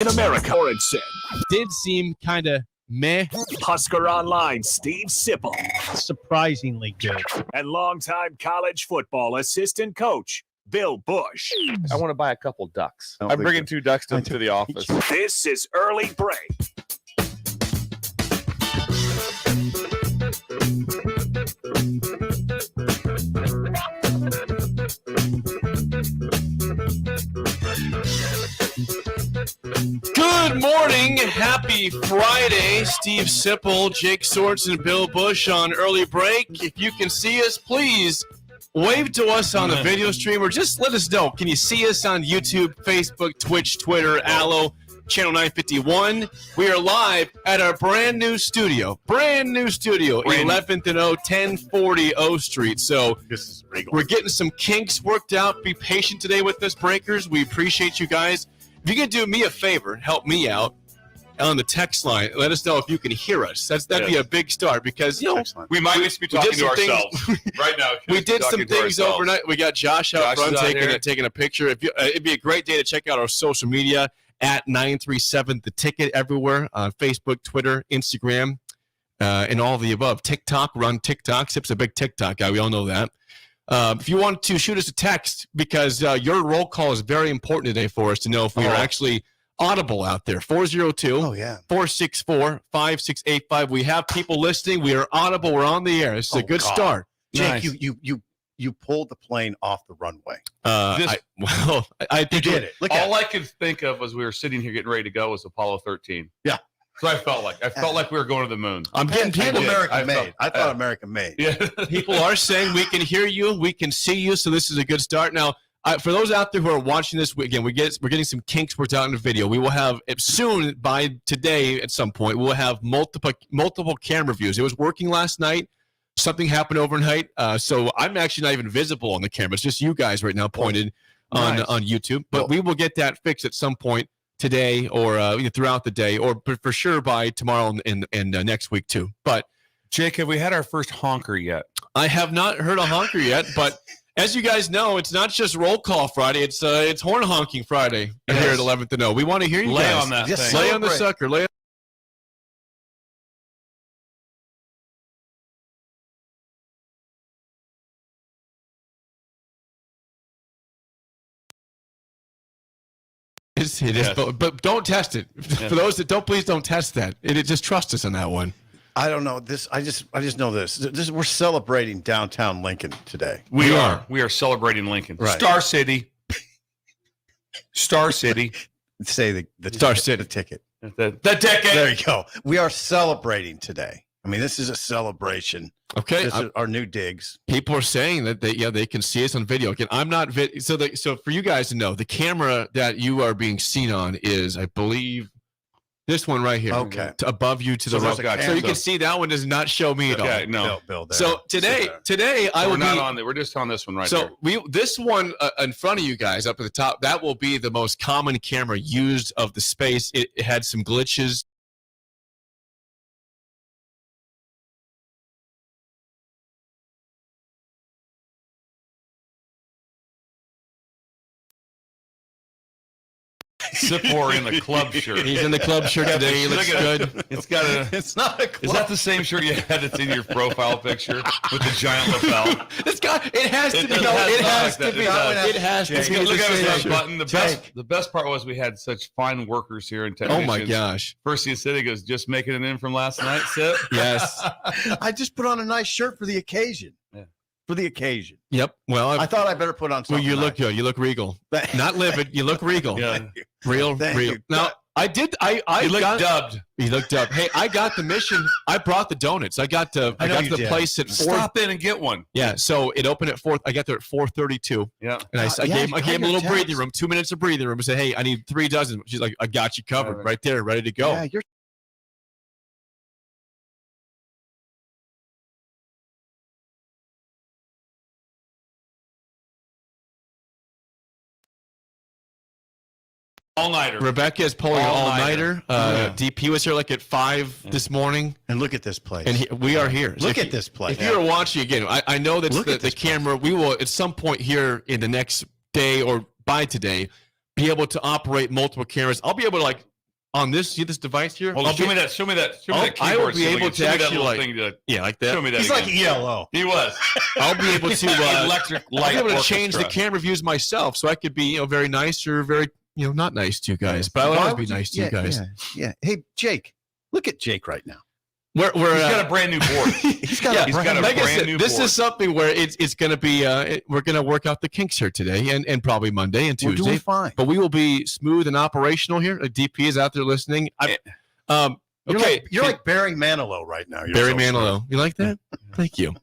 in America. Orenson. Did seem kind of meh. Husker Online, Steve Sipple. Surprisingly good. And longtime college football assistant coach, Bill Bush. I want to buy a couple ducks. I'm bringing 2 ducks to the office. This is Early Break. Good morning. Happy Friday. Steve Sipple, Jake Swords, and Bill Bush on Early Break. If you can see us, please wave to us on the video stream or just let us know. Can you see us on YouTube, Facebook, Twitch, Twitter, Allo, Channel 951? We are live at our brand new studio. 11th and 1040 O Street. So This is regal. we're getting some kinks worked out. Be patient today with us, Breakers. We appreciate you guys. If you can do me a favor, help me out on the text line. Let us know if you can hear us. That'd be a big start because, you know, we might just be talking to ourselves right now. We did some things overnight. We got Josh out front taking a picture. It'd be a great day to check out our social media at 937 The Ticket everywhere on Facebook, Twitter, Instagram, and all of the above. TikTok, we're on TikTok. Sip's a big TikTok guy. We all know that. If you want to shoot us a text, because your roll call is very important today for us to know if we are actually audible out there. 402-464-5685. We have people listening. We are audible. We're on the air. This is a good start. Jake, Nice. you pulled the plane off the runway. I think You did it. Look at All I could think of was we were sitting here getting ready to go was Apollo 13. Yeah. So I felt like we were going to the moon. I'm getting people. American made. I thought American made. Yeah. People are saying we can hear you, we can see you, so this is a good start. Now, for those out there who are watching this, we're getting some kinks worked out in the video. We will have soon, by today at some point, we'll have multiple camera views. It was working last night. Something happened overnight, so I'm actually not even visible on the camera. It's just you guys right now pointed on YouTube. But we will get that fixed at some point today or throughout the day, or for sure by tomorrow and next week too. But Jake, have we had our first honker yet? I have not heard a honker yet, but as you guys know, it's not just roll call Friday. It's horn honking Friday here at 11th and 0. We want to hear you Lay guys. on that Yes, thing. Lay on the sucker. Lay on. It is, but don't test it. For those that don't, please don't test that. Just trust us on that one. I don't know this. I just know this. We're celebrating downtown Lincoln today. We are celebrating Lincoln. Right. Star City. Star City. Say the Star ticket, City. the ticket. The ticket. There you go. We are celebrating today. I mean, this is a celebration. Okay. This is our new digs. People are saying that they can see us on video. Again, I'm not so for you guys to know, the camera that you are being seen on is, I believe, this one right here. Okay. Above you to the right. So you can see that one does not show me at all. Okay, no. Bill there. So today I will We're not be on there. We're just on this one right there. so this one in front of you guys up at the top, that will be the most common camera used of the space. It had some glitches. Sipor in the club shirt. He's in the club shirt today. He looks good. It's got a. it's not a club. Is that the same shirt you had that's in your profile picture with the giant lapel? This guy, it has to be. It No, it has has to be. not It has to Look be. at the same that shirt. button. The best part was we had such fine workers here in Oh technicians. my gosh. First he said, he goes, just making it in from last night, Sip. Yes. I just put on a nice shirt for the occasion. Yeah. For the occasion. Yep. Well, I thought I better put on well, something. you look good. You look regal. nice. Not livid. You look regal. Yeah. Real. Thank real. you. Now, I did. I You look got, dubbed. He looked up. Hey, I got the mission. I brought the donuts. I got to you the did. place at 4. Stop in and get one. Yeah. So it opened at 4. I got there at 4:32, Yeah. and I yeah, gave I him a got little your breathing text. room. 2 minutes of breathing room. I said, hey, I need 3 dozen. She's like, I got you covered, All right there, ready to go. Yeah, you're All-nighter. Rebecca is pulling an All-nighter. all-nighter. DP was here like at 5 this morning, and look at this place. and we are here. So Look if at this place. If you're watching again, I know that's Look the at this camera. We will at some point here in the next day or by today be able to operate multiple cameras. I'll be able to like on this device here. Hold on, show me that I will keyboard be so we able can- to show me that actually little like, thing to- yeah, like that. Show me that He's again. like ELO. He was. I'll be able to Electric I'll light be able to change the orchestra. camera views myself, so I could be very nice or very not nice to you guys. But I'll always be nice to you guys. Yeah. Hey, Jake, look at Jake right now. We're He's got a brand new board. He's got He's got a like I brand said, new this board. is something where it's going to be we're going to work out the kinks here today and probably Monday and We're Tuesday. doing fine. But we will be smooth and operational here. DP is out there listening. Okay, You're like Barry Manilow right now. You're Barry so Manilow. You like that? Thank you.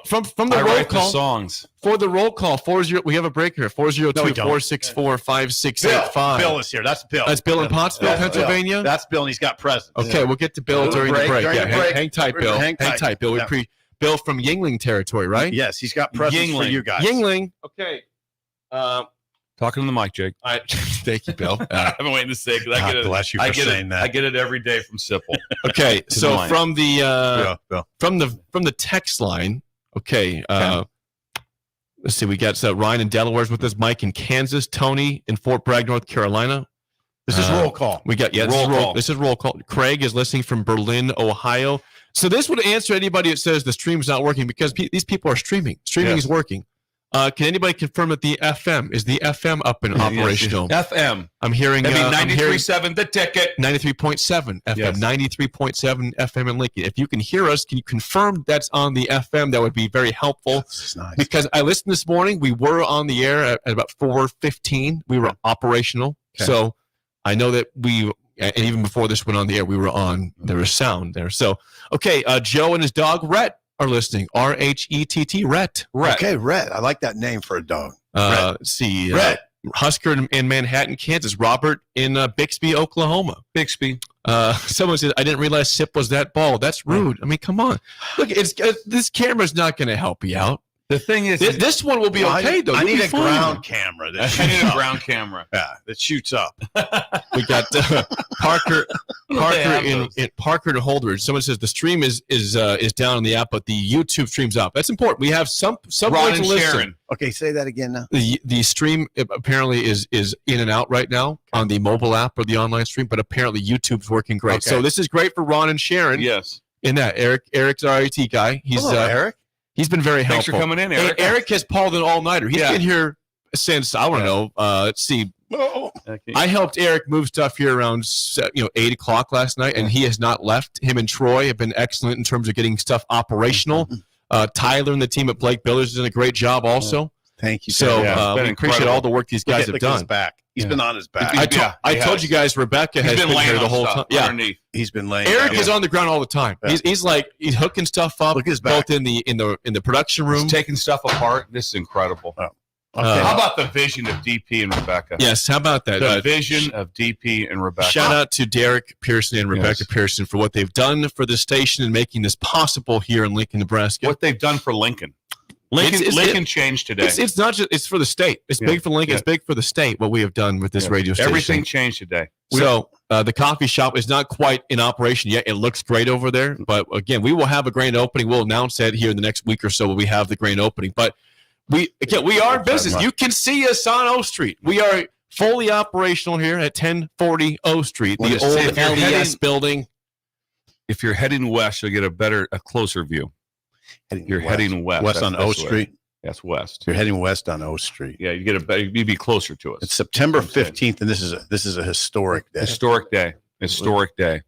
From the I roll write the call songs. for the roll call 40. We have a break here. 402-464-5685. Bill is here. That's Bill. That's Bill in Pottsville, That's Bill. Pennsylvania. That's Bill, and he's got presents. Okay, we'll get to Bill during the break. During Yeah, the break. hang tight, Bill. Hang tight. Bill. Yeah. Bill from Yingling territory, right? Yes, he's got presents for Yingling. you guys. Yingling. Okay. Talking to the mic, Jake. Thank you, Bill. I've been waiting to say because I God get it. bless you I for get saying it. that. I get it every day from Sipple. Okay, so the mic. from the Bill. from the text line. Okay. Let's see. We got Ryan in Delaware's with us. Mike in Kansas. Tony in Fort Bragg, North Carolina. This is roll call. We got this is roll call. Craig is listening from Berlin, Ohio. So this would answer anybody that says the stream's not working because these people are streaming. Streaming is working. Can anybody confirm that the FM is the FM up and operational? FM. I'm hearing That'd be I'm hearing 93.7 the ticket. 93.7 FM, Yes. 93.7 FM in Lincoln. If you can hear us, can you confirm that's on the FM? That would be very helpful. This is nice. Because I listened this morning. We were on the air at about 4:15. We were operational. Okay. So I know that and even before this went on the air, we were on. There was sound there. So, okay, Joe and his dog, Rhett, are listening. RHETT, Rhett. Okay, Rhett. I like that name for a dog. Let's see. Rhett. Husker in Manhattan, Kansas. Robert in Bixby, Oklahoma. Bixby. Someone says, I didn't realize Sip was that bald. That's rude. I mean, come on. Look, this camera's not going to help you out. The thing is, This one will be okay, though. I You'll need be a fine. ground camera. That I shoots need a up. ground camera. Yeah, that shoots up. We got Parker have in Parker to Holdridge. Someone says the stream is down on the app, but the YouTube stream's up. That's important. We have some Ron way to and listen. Sharon. Okay, say that again now. The stream apparently is in and out right now on the mobile app or the online stream, but apparently YouTube's working great. Okay. So this is great for Ron and Sharon. Yes. In that Eric's our IT guy. He's Hello, Eric. He's been very Thanks helpful. for coming in, Eric. Eric has pulled an all-nighter. He's been here since I don't know. Let's see. Okay. I helped Eric move stuff here around 8 o'clock last night, and he has not left. Him and Troy have been excellent in terms of getting stuff operational. Tyler and the team at Blake Builders is doing a great job also. Thank you. So Yeah, it's been we appreciate incredible. all the work these guys have Look at his done. back. He's been on his back. I told you guys Rebecca has been laying here the on whole stuff time. Yeah, underneath. He's been laying. Eric down. is on the ground all the time. Yeah. He's hooking stuff up. Look at his back. both in the production room. He's taking stuff apart. This is incredible. Okay. How about the vision of DP and Rebecca? Yes, how about that? The vision of DP and Rebecca. Shout out to Derek Pearson and Rebecca Yes. Pearson for what they've done for the station and making this possible here in Lincoln, Nebraska. What they've done for Lincoln. Lincoln changed today. It's not just it's for the state. It's big for Lincoln. Yeah. It's big for the state. What we have done with this radio station. Everything changed today. So the coffee shop is not quite in operation yet. It looks great over there, but again, we will have a grand opening. We'll announce that here in the next week or so when we have the grand opening. But we are in business. You can see us on O Street. We are fully operational here at 1040 O Street, Well, the just old say if you're LES heading- building. If you're heading west, you'll get a closer view. You're heading west. West on That's O the way. Street. That's west. You're heading west on O Street. Yeah, you get a better. You'd be closer to us. It's September 15th, and this is a historic day. Historic day. Historic day.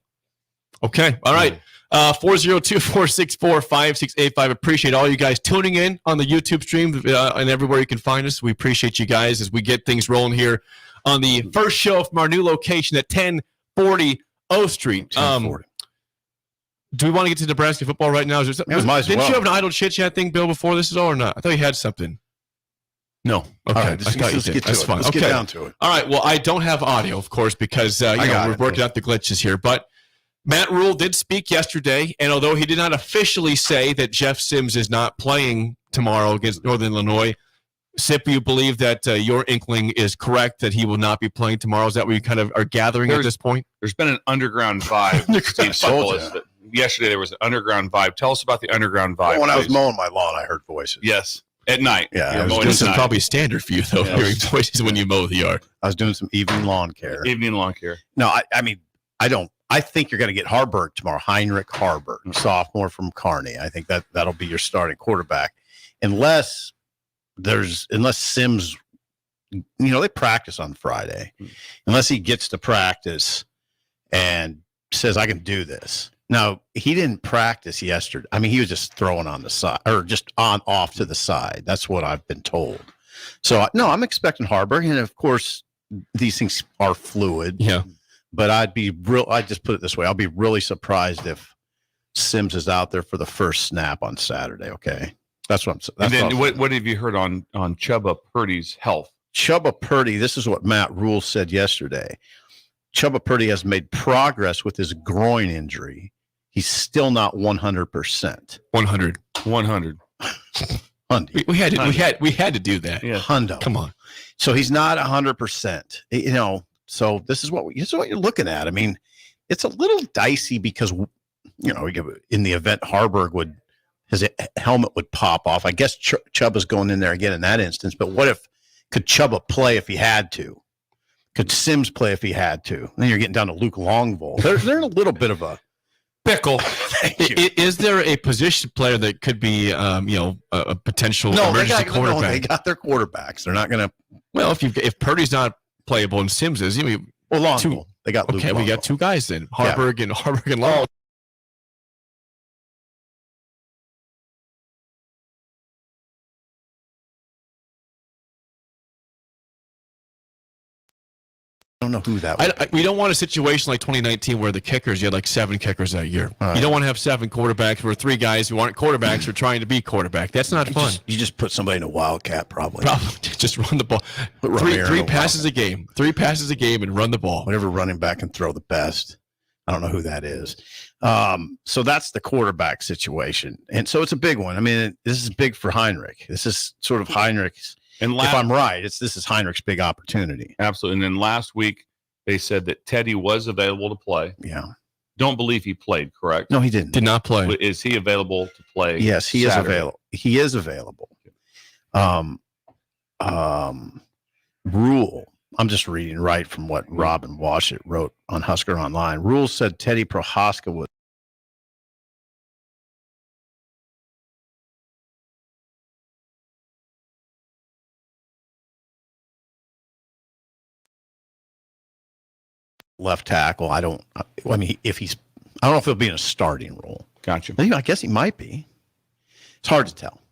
Okay. All right. 402-464-5685. Appreciate all you guys tuning in on the YouTube stream and everywhere you can find us. We appreciate you guys as we get things rolling here on the first show from our new location at 1040 O Street. 1040. Do we want to get to Nebraska football right now? Is there Yeah, might as didn't well. you have an idle chit-chat thing, Bill, before this is all or not? I thought you had something. No. Okay. All right, I thought you let's did. get to That's it. fine. Let's Okay. get down to it. All right. Well, I don't have audio, of course, because we're working out the glitches here. But Matt Rule did speak yesterday, and although he did not officially say that Jeff Sims is not playing tomorrow against Northern Illinois, Sip, you believe that your inkling is correct that he will not be playing tomorrow? Is that what you kind of are gathering at this point? There's been an underground vibe. Steve told Buckle is- Yesterday there was an underground vibe. Tell us about the underground vibe. When I was please. mowing my lawn, I heard voices. Yes. At night. Yeah, You're I was mowing doing This at is night. probably standard for you, though, Yeah. hearing voices when you mow the yard. I was doing some evening lawn care. Evening lawn care. No, I mean, I don't. I think you're going to get Harburg tomorrow. Heinrich Harburg, sophomore from Kearney. I think that'll be your starting quarterback, unless Sims. They practice on Friday. Unless he gets to practice and says, "I can do this." Now, he didn't practice yesterday. I mean, he was just throwing on the side or just off to the side. That's what I've been told. So, no, I'm expecting Harburg. And of course, these things are fluid. Yeah. But I just put it this way. I'll be really surprised if Sims is out there for the first snap on Saturday. Okay. That's what I'm saying. And then what have you heard on Chubba Purdy's health? Chubba Purdy, this is what Matt Rule said yesterday. Chubba Purdy has made progress with his groin injury. He's still not 100%. 100. 100. Hundy. We had to do that. Yeah. Hundo. Come on. So he's not 100%. So this is what you're looking at. I mean, it's a little dicey because in the event Harburg his helmet would pop off. I guess Chubba's going in there again in that instance. But could Chubba play if he had to? Could Sims play if he had to? Then you're getting down to Luke Longville. They're in a little bit of a pickle. Is there a position player that could be, a potential emergency quarterback? No, they got their quarterbacks. They're not going to. Well, if Purdy's not playable and Sims is, Longville. They got Luke. Okay, we got two guys then, Harburg and Long. I don't know who that was. We don't want a situation like 2019 where the kickers, you had like 7 kickers that year. You don't want to have 7 quarterbacks where 3 guys who aren't quarterbacks who are trying to be quarterback. That's not fun. You just put somebody in a wildcat, probably. Just run the ball. Three passes a game. 3 passes a game and run the ball. Whatever running back can throw the best. I don't know who that is. So that's the quarterback situation. And so it's a big one. I mean, this is big for Heinrich. This is sort of Heinrich's. And if I'm right, this is Heinrich's big opportunity. Absolutely. And then last week, they said that Teddy was available to play. Yeah. Don't believe he played, correct? No, he didn't. Did not play. Is he available to play? Yes, he Saturday? is available. He is available. Rule. I'm just reading right from what Robin Washit wrote on Husker Online. Rule said Teddy Prohaska was left tackle. I don't know if he'll be in a starting role. Gotcha. I guess he might be. It's hard to tell.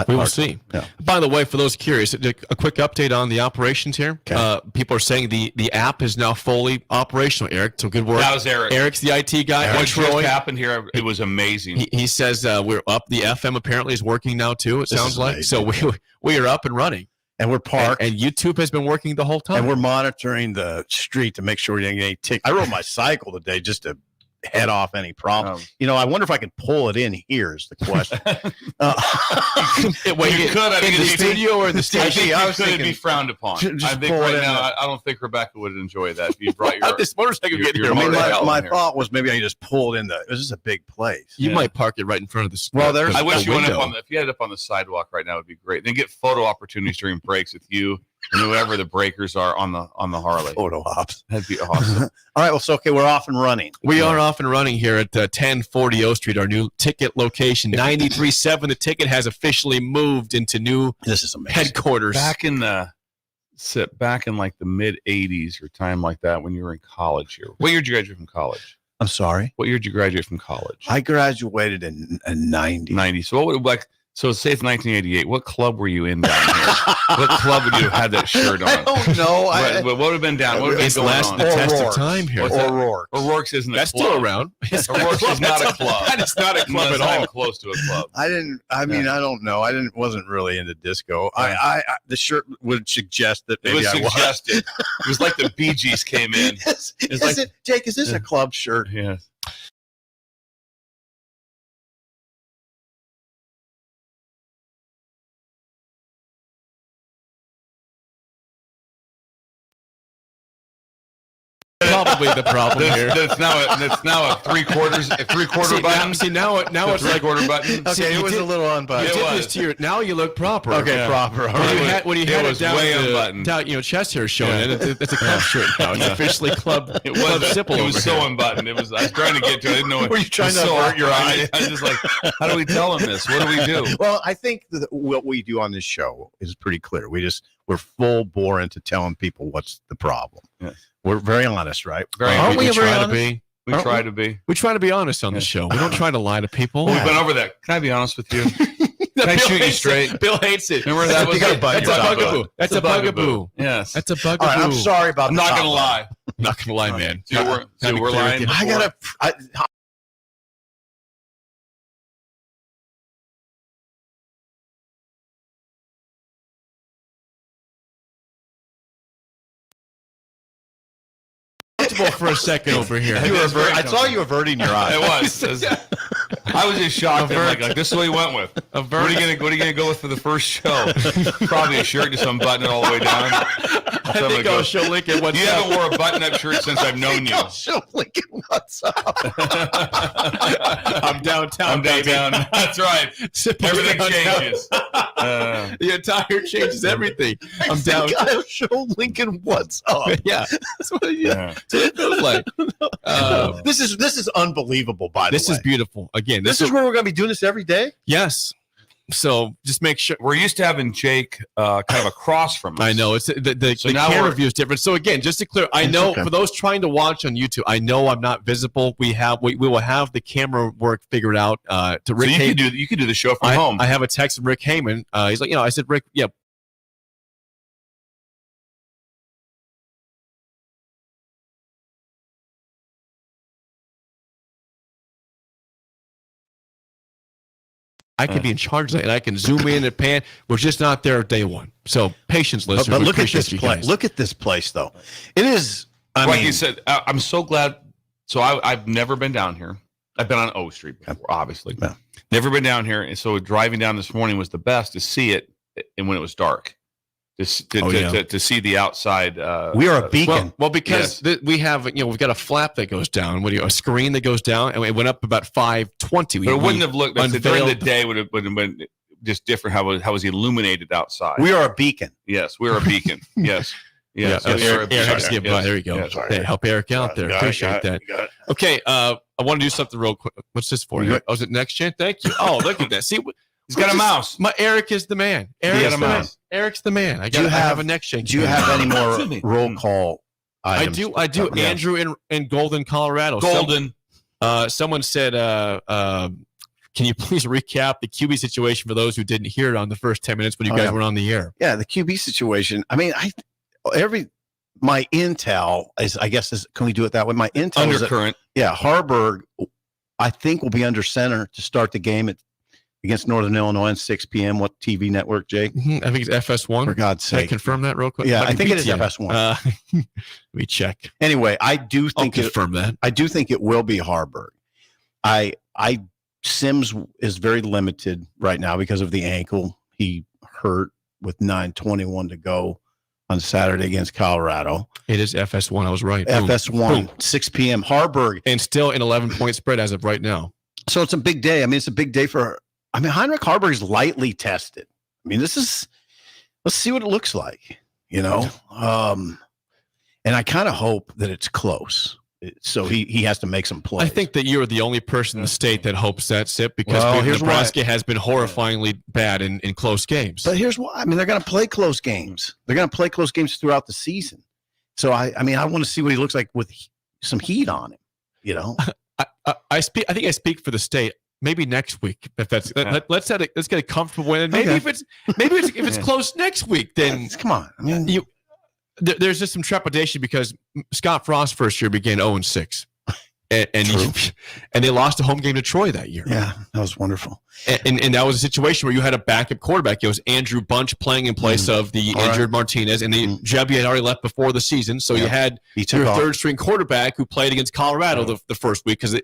We will see. Yeah. By the way, for those curious, a quick update on the operations here. Okay. People are saying the app is now fully operational, Eric. So good work. That was Eric. Eric's the IT guy. What just happened here, it was amazing. He says we're up. The FM apparently is working now, too, it sounds like. So we are up and running. And we're parked. And YouTube has been working the whole time. And we're monitoring the street to make sure we didn't get any tickets. I rode my cycle today just to head off any problem. I wonder if I could pull it in here is the question. Wait, you could. I in think the studio or the I station? think it'd be frowned upon. I think right now, I don't think Rebecca would enjoy that. If you brought your this motorcycle getting here. My thought was maybe I just pulled in this is a big place. You might park it right in front of the. Well, there's. I wish you went up if you had it up on the sidewalk right now, it would be great. Then get photo opportunities during breaks with you and whoever the breakers are on the Harley. Photo ops. That'd be awesome. All right. Well, so we're off and running. We are off and running here at 1040 O Street, our new ticket location. 93.7. The ticket has officially moved into new headquarters. Back in like the mid 80s or time like that when you were in college here. What year did you graduate from college? I'm sorry. What year did you graduate from college? I graduated in 90. 90. So what would So say it's 1988. What club were you in down here? What club would you have had that shirt on? I don't know. What would have been down? What would have been going on? The test of time here. O'Rourke's isn't a club. That's still around. O'Rourke's is not a club. That is not a club at all. Not even close to a club. I don't know. Wasn't really into disco. The shirt would suggest that maybe I was. It was like the Bee Gees came in. Jake, is this a club shirt? Yes. probably the problem here. That's now a three-quarter button. Now it's like three-quarter button. Okay, See, it you was did- a little unbuttoned. You It did was. this to your, now you look proper. Okay, Yeah. proper. All right. When you had it was down way to, unbuttoned. down, chest hair showing, it's a club shirt now. It's officially club. It club was. Sipple It was over so here. unbuttoned. It was. I was trying to get to it. I didn't know. Were you trying to so avert your awkward. eyes? I was just like, how do we tell him this? What do we do? Well, I think that what we do on this show is pretty clear. We're full bore into telling people what's the problem. Yes. We're very honest, right? Very Aren't honest. we very try to honest? be. We Aren't try to be. We try to be honest on the show. We don't try to lie to people. We've been over that. Can I be honest with you? Can I shoot you straight? Bill hates it. Remember that was You gotta it? button That's a yourself bugaboo. up. That's a bugaboo. Yes. That's a All bugaboo. right, I'm sorry about I'm the not top gonna line. lie. I'm not gonna lie, man. See, we're lying. I gotta. Comfortable for a second over here. You That's very I saw you averting your eyes. It was. I was just shocked. Like this is what he went with. What are you gonna go with for the first show? Probably a shirt, just unbutton it all the way down. I think I'll show Lincoln what's You up. haven't wore a button-up shirt since I've known you. I'll show Lincoln what's up. I'm downtown. I'm downtown. That's right. Everything changes. The attire changes everything. I'm down. I'll show Lincoln what's up. Yeah, that's what it feels like. This is unbelievable. By the way, This is beautiful. Again, This is where we're going to be doing this every day. yes. So just make sure. We're used to having Jake kind of across from us. I know it's the So the now camera we're- view is different. So again, just to clear, I know okay. for those trying to watch on YouTube, I know I'm not visible. We will have the camera work figured out. To So Rick, you could do the show from home. I have a text from Rick Heyman. He's like, I said, Rick, yeah. I can be in charge of that, and I can zoom in and pan. We're just not there day one. So patience, listeners. But We look at appreciate this you place. guys. Look at this place, though. It is. Like you said, I'm so glad. So I've never been down here. I've been on O Street before, obviously. Yeah. Never been down here, and so driving down this morning was the best to see it, and when it was dark, to see the outside. We are a beacon. Well, because we have, we've got a flap that goes down. A screen that goes down, and it went up about 520. But it wouldn't have looked during the unveiled- day would have been just different. How it was illuminated outside. We are a beacon. Yes, we're a beacon. Yes. Yes. Yeah, we are a Eric beacon. had to give by. Yes. There you go. Yes. Hey, help Eric out there. Appreciate that. Okay, I want to do something real quick. What's this for? You- Oh, is it next gen? Thank you. Oh, look at that. See, He's got a mouse. My Eric is the man. Eric's got a the man. mouse. Eric's the man. I Do you got. I have have- a next gen. Do you have any more Excuse me. roll call I items? do. I do. Yeah. Andrew in Golden, Colorado. Golden. Someone said, "Can you please recap the QB situation for those who didn't hear it on the first 10 minutes when you Oh, guys yeah. were on the air?" Yeah, the QB situation. I mean, my intel is, I guess, can we do it that way? My intel is that, Undercurrent. Harburg, I think, will be under center to start the game against Northern Illinois at 6 p.m. What TV network, Jake? Mhm, I think it's FS1. For God's Can I sake. confirm that real quick? Yeah, Might I be think it is BTN. FS1. Let me check. Anyway, I do I'll think confirm that. I do think it will be Harburg. Sims is very limited right now because of the ankle. He hurt with 9:21 to go on Saturday against Colorado. It is FS1. I was right. Boom. FS1, Boom. 6 p.m. Harburg. And still an 11-point spread as of right now. So it's a big day. I mean, it's a big day Heinrich Harburg is lightly tested. I mean, let's see what it looks like, And I kind of hope that it's close. So he has to make some plays. I think that you're the only person in the state that hopes that's it because Well, here's Nebraska has been horrifyingly bad in close games. But here's why. I mean, they're going to play close games. They're going to play close games throughout the season. So I want to see what he looks like with some heat on him. I think I speak for the state. Maybe next week, if that's let's get a comfortable win. And maybe Okay. if it's close next week, then Come on. I mean, there's just some trepidation because Scott Frost first year began 0-6, and they lost a home game to Troy that year. yeah, that was wonderful. And that was a situation where you had a backup quarterback. It was Andrew Bunch playing in place of the All right. injured Martinez, and Jebby had already left before the season. So you had He took your off. third string quarterback who played against Colorado the first week because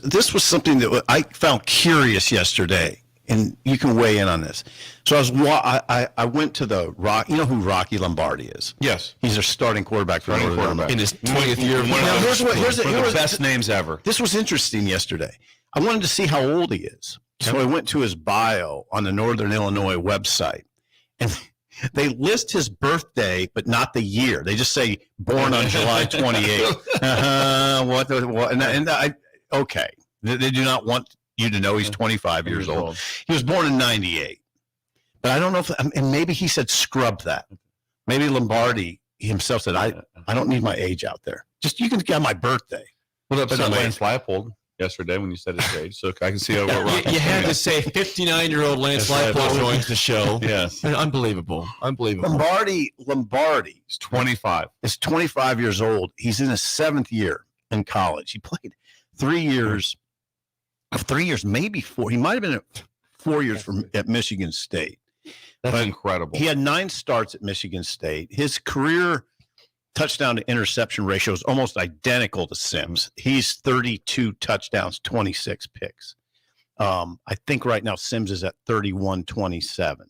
this was something that I found curious yesterday, and you can weigh in on this. So I went to the Rock. You know who Rocky Lombardi is? Yes. He's their starting quarterback for Notre Dame. In his 20th year. One of the best names ever. This was interesting yesterday. I wanted to see how old he is. So I went to his bio on the Northern Illinois website, and they list his birthday, but not the year. They just say born on July 28th. Okay. They do not want you to know he's 25 years old. He was born in 98. But I don't know if, and maybe he said scrub that. Maybe Lombardi himself said, I don't need my age out there. Just, you can get my birthday. Well, that's Lance Leipold yesterday when you said his age, so I can see how we're You had to say 59-year-old Lance Leipold joins the show. Yes. Unbelievable. Lombardi He's 25. is 25 years old. He's in his 7th year in college. He played 3 years, maybe 4. He might have been at 4 years at Michigan State. That's incredible. He had 9 starts at Michigan State. His career touchdown to interception ratio is almost identical to Sims. He's 32 touchdowns, 26 picks. I think right now Sims is at 31-27.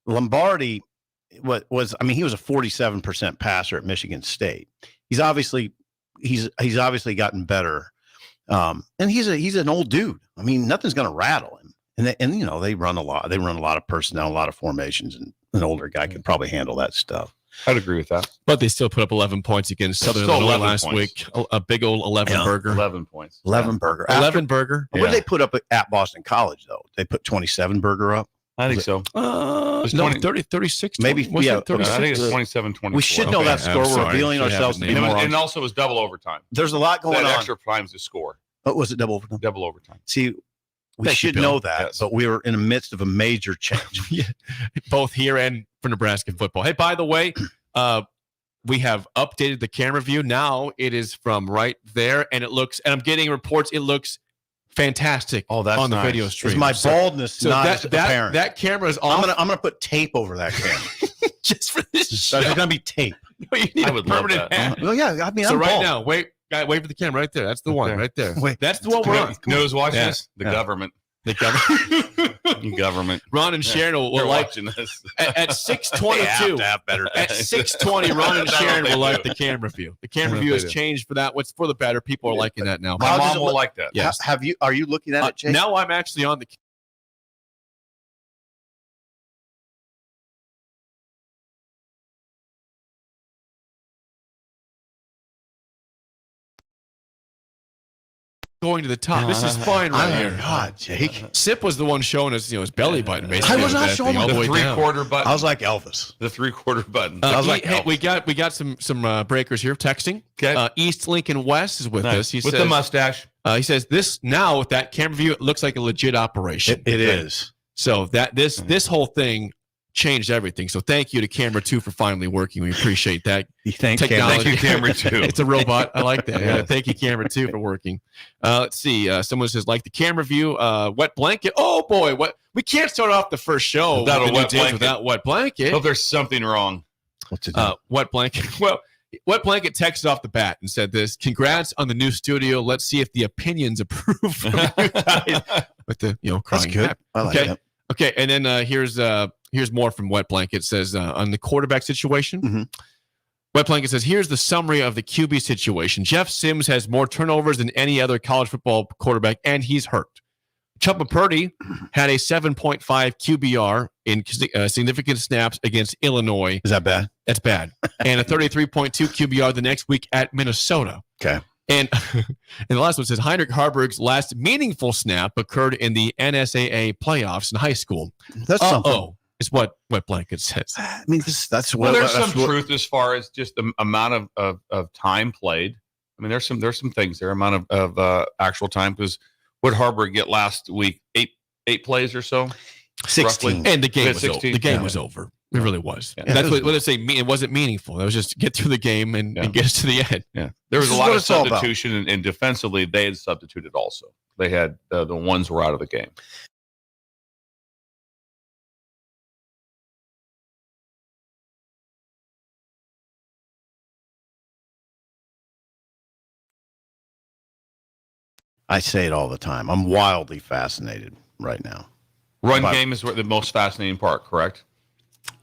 Lombardi he was a 47% passer at Michigan State. He's obviously gotten better. And he's an old dude. I mean, nothing's going to rattle him. And you know, they run a lot. They run a lot of personnel, a lot of formations, and an older guy could probably handle that stuff. I'd agree with that. But they still put up 11 points against Southern Illinois last week. A big old 11 burger. 11 points. 11 burger. 11 burger. What did they put up at Boston College, though? They put 27 burger up? I think so. No, 36. Maybe, 20, yeah. 36? I think it's 27-24. We should know that score. We're revealing ourselves to be morons. And also it was double overtime. There's a lot going on. Extra times to score. Oh, was it double overtime? Double overtime. See, we should know that, but we were in the midst of a major change. Yeah, both here and for Nebraska football. Hey, by the way, we have updated the camera view. Now it is from right there, and I'm getting reports. It looks fantastic. Oh, that's on the nice. video stream. Is my baldness not as apparent? That camera is off. I'm gonna put tape over that camera just for this show. There's gonna be tape. No, you need I would a permanent love that. hat. Well, yeah. I mean, So I'm right bald. now, wait for the camera right there. That's the one right there. Wait. That's the one we're on. You know who's watching Yeah. this? The government. The government. You government. Ron and Sharon will They're like watching this. at They have 6:22. to have better. At 6:20, Ron and Sharon will like the camera view. The camera view has changed for that. What's for the better? People are liking that now. My How does mom it will look? like that. Yes. Are you looking at it, Jake? Now I'm actually on the. Going to the top. This is fine right here. God, Jake. Sip was the one showing us, his belly button. Basically, I was not that showing thing all the the way down. Three-quarter button. I was like Elvis. The three-quarter button. I was like, hey, we got some breakers here texting. Okay. East Lincoln West is with us. He With says, the mustache. he says this now with that camera view, it looks like a legit operation. It is. So this whole thing changed everything. So thank you to Camera 2 for finally working. We appreciate that. Thank Technology. Thank you, Camera 2. It's a robot. I like that. Yeah. Thank you, Camera 2, for working. Let's see. Someone says, like the camera view, wet blanket. Oh boy, what we can't start off the first show Without a with the new wet digs blanket. without wet blanket. Hope there's something wrong. What's it? Do? Wet blanket. Well, wet blanket texted off the bat and said this: "Congrats on the new studio. Let's see if the opinions approve from you guys." With the That's crying good. cat. I like Okay. that. Okay, and then here's more from Wet Blanket. It says on the quarterback situation. Mhm. Wet Blanket says, here's the summary of the QB situation. Jeff Sims has more turnovers than any other college football quarterback, and he's hurt. Chuba Purdy had a 7.5 QBR in significant snaps against Illinois. Is that bad? That's bad. And a 33.2 QBR the next week at Minnesota. Okay. And the last one says Heinrich Harburg's last meaningful snap occurred in the NSAA playoffs in high school. That's something. Oh, is what Wet Blanket says. I mean, that's Well, what. there's that's some what- truth as far as just the amount of time played. I mean, there's some things there, amount of actual time, because what Harburg get last week, eight plays or so. 16. roughly. And the game Yeah, was over. 16. The game Yeah. was over. It really was. Yeah. That's what they say. It wasn't meaningful. It was just get through the game and get us to the end. Yeah, there was This a is lot what of it's all about. substitution, and defensively they had substituted also. They had the ones were out of the game. I say it all the time. I'm wildly fascinated right now Run game is the most fascinating part, correct?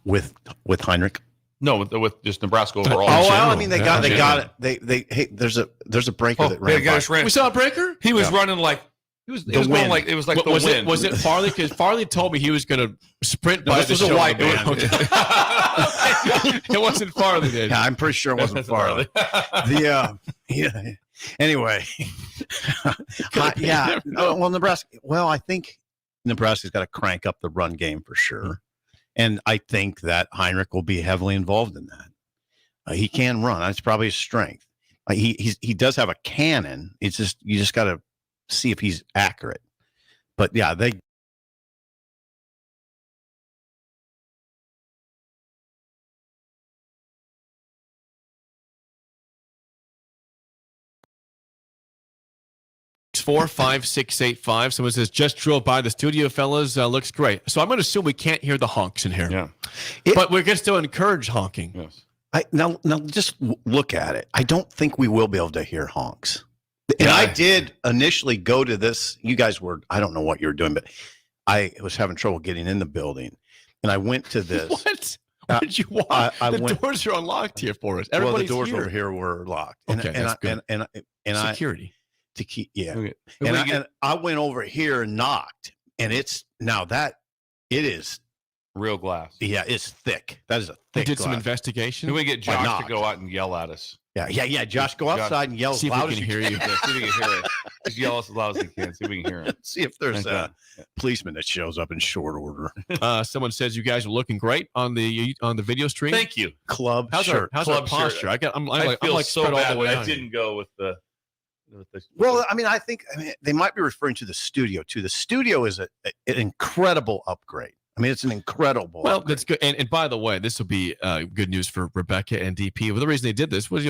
with Heinrich. No, with just Nebraska overall. Oh well, I mean they got it. Hey, there's a breaker that ran. We saw a breaker. He was running like it was going like the wind. Was it Farley? Because Farley told me he was going to sprint by this was a white man. It wasn't Farley then. Yeah, I'm pretty sure it wasn't Farley. Anyway, well, Nebraska. Well, I think Nebraska's got to crank up the run game for sure, and I think that Heinrich will be heavily involved in that. He can run. That's probably his strength. He does have a cannon. It's just you just got to see if he's accurate. But yeah, they. It's 45685. Someone says just drove by the studio, fellas. Looks great. So I'm going to assume we can't hear the honks in here. Yeah, but we're going to still encourage honking. Yes. Now just look at it. I don't think we will be able to hear honks. And I did initially go to this. You guys were, I don't know what you were doing, but I was having trouble getting in the building. And I went to this. What? Where did you walk? The doors are unlocked here for us. Everybody's the doors here. over here were locked. Okay, that's good. And security. To keep, yeah. Okay. And I went over here and knocked. And it's now that it is real glass. Yeah, it's thick. That is a thick did glass. some investigation. Can we get Josh to go out and yell at us? Yeah. Josh, go outside and yell as loud as you can. See if we can hear it. Just yell as loud as you can. See if we can hear it. See if there's a policeman that shows up in short order. Someone says you guys are looking great on the video stream. Thank you. Club how's shirt. How's Club our posture? Shirt. I'm like so spread bad all the way I down. didn't go with the. Well, I mean, I think they might be referring to the studio too. The studio is an incredible upgrade. I mean, it's an incredible. Well, upgrade. that's good. And by the way, this will be good news for Rebecca and DP. Well, the reason they did this was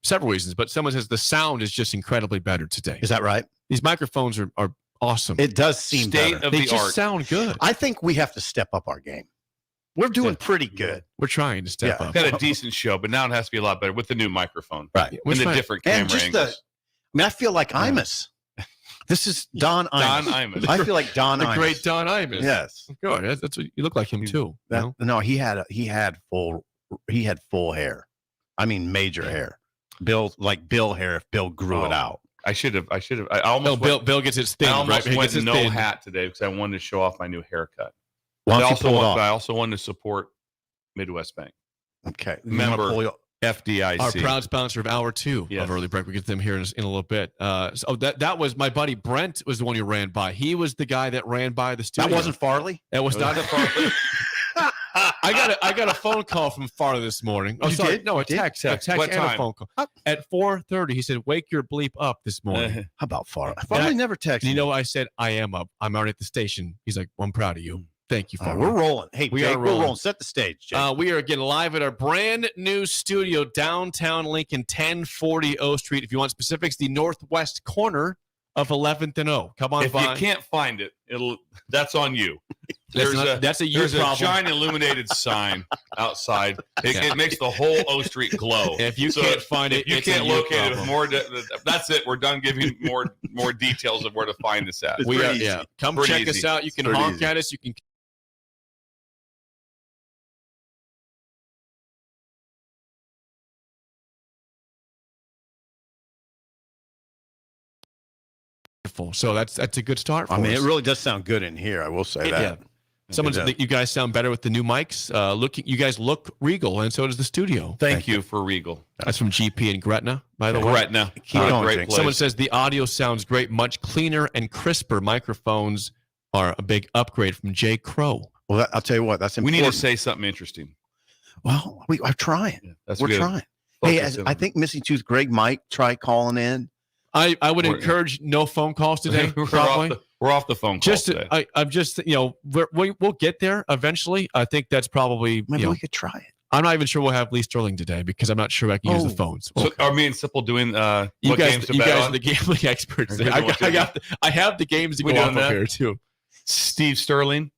several reasons, but someone says the sound is just incredibly better today. Is that right? These microphones are awesome. It does seem State better. of They the just art. sound good. I think we have to step up our game. We're doing pretty good. We're trying to step up. Got a decent show, but now it has to be a lot better with the new microphone, Right. and the different camera And just angles. I mean, I feel like Imus. This is Don Imus. Don Imus. I feel like Don The Imus. great Don Imus. Yes. Good. That's what you look like him too. No, he had full hair. I mean, major hair. Bill hair if Bill grew it out. I should have. I almost. Bill gets his thin. I almost right? went He gets no his thin. hat today because I wanted to show off my new haircut. Why But don't you pull it off? I also wanted to support Midwest Bank. Okay. Member FDIC. Our proud sponsor of Hour 2 Yes. of Early Break. We get to them here in a little bit. So that was my buddy Brent was the one who ran by. He was the guy that ran by the studio. That wasn't Farley? That was not Farley. I got a phone call from Farley this morning. Oh, You sorry. did? No, a You did? text. What And a time? phone call. At 4:30, he said, "Wake your bleep up this morning." How about Farley? Farley never texted. And you know what I said? I am up. I'm already at the station. He's like, well, I'm proud of you. Thank you, Farley. We're rolling. Hey, We Jake, are we're rolling. rolling. Set the stage, Jake. We are getting live at our brand new studio, downtown Lincoln, 1040 O Street. If you want specifics, the northwest corner of 11th and O. Come on If by. you can't find it, that's on you. That's a you There's problem. a giant illuminated sign outside. It makes the whole O Street glow. If you can't find it, if you it's a can't you locate it. problem. That's it. We're done giving more details of where to find this at. We pretty are, yeah. easy. Come Pretty check us easy. out. You can Pretty honk easy. at us. You can. So that's a good start. For I mean, us. it really does sound good in here. I will say that. Yeah. Someone said that you guys sound better with the new mics. You guys look regal, and so does the studio. Thank you for Regal. That's from GP and Gretna, by the way. Gretna. Keep What a going, great Jake. place. Someone says the audio sounds great, much cleaner and crisper. Microphones are a big upgrade from Jay Crow. Well, I'll tell you what. That's we important. need to say something interesting. Well, I'm trying. That's We're good. trying. Hey, Focus in I on think Missing Tooth Greg might try calling in. I would We're- encourage no phone calls today. we're, Probably. we're off the phone call Just today. I'm just we'll get there eventually. I think that's probably Maybe we could try it. I'm not even sure we'll have Lee Sterling today because I'm not sure I can use the Oh. phones. So are me and Simple doing You what guys, games to you bet guys on? are the gambling experts. Are we doing what to I have the games to We go doing off that? of here too. Steve Sterling.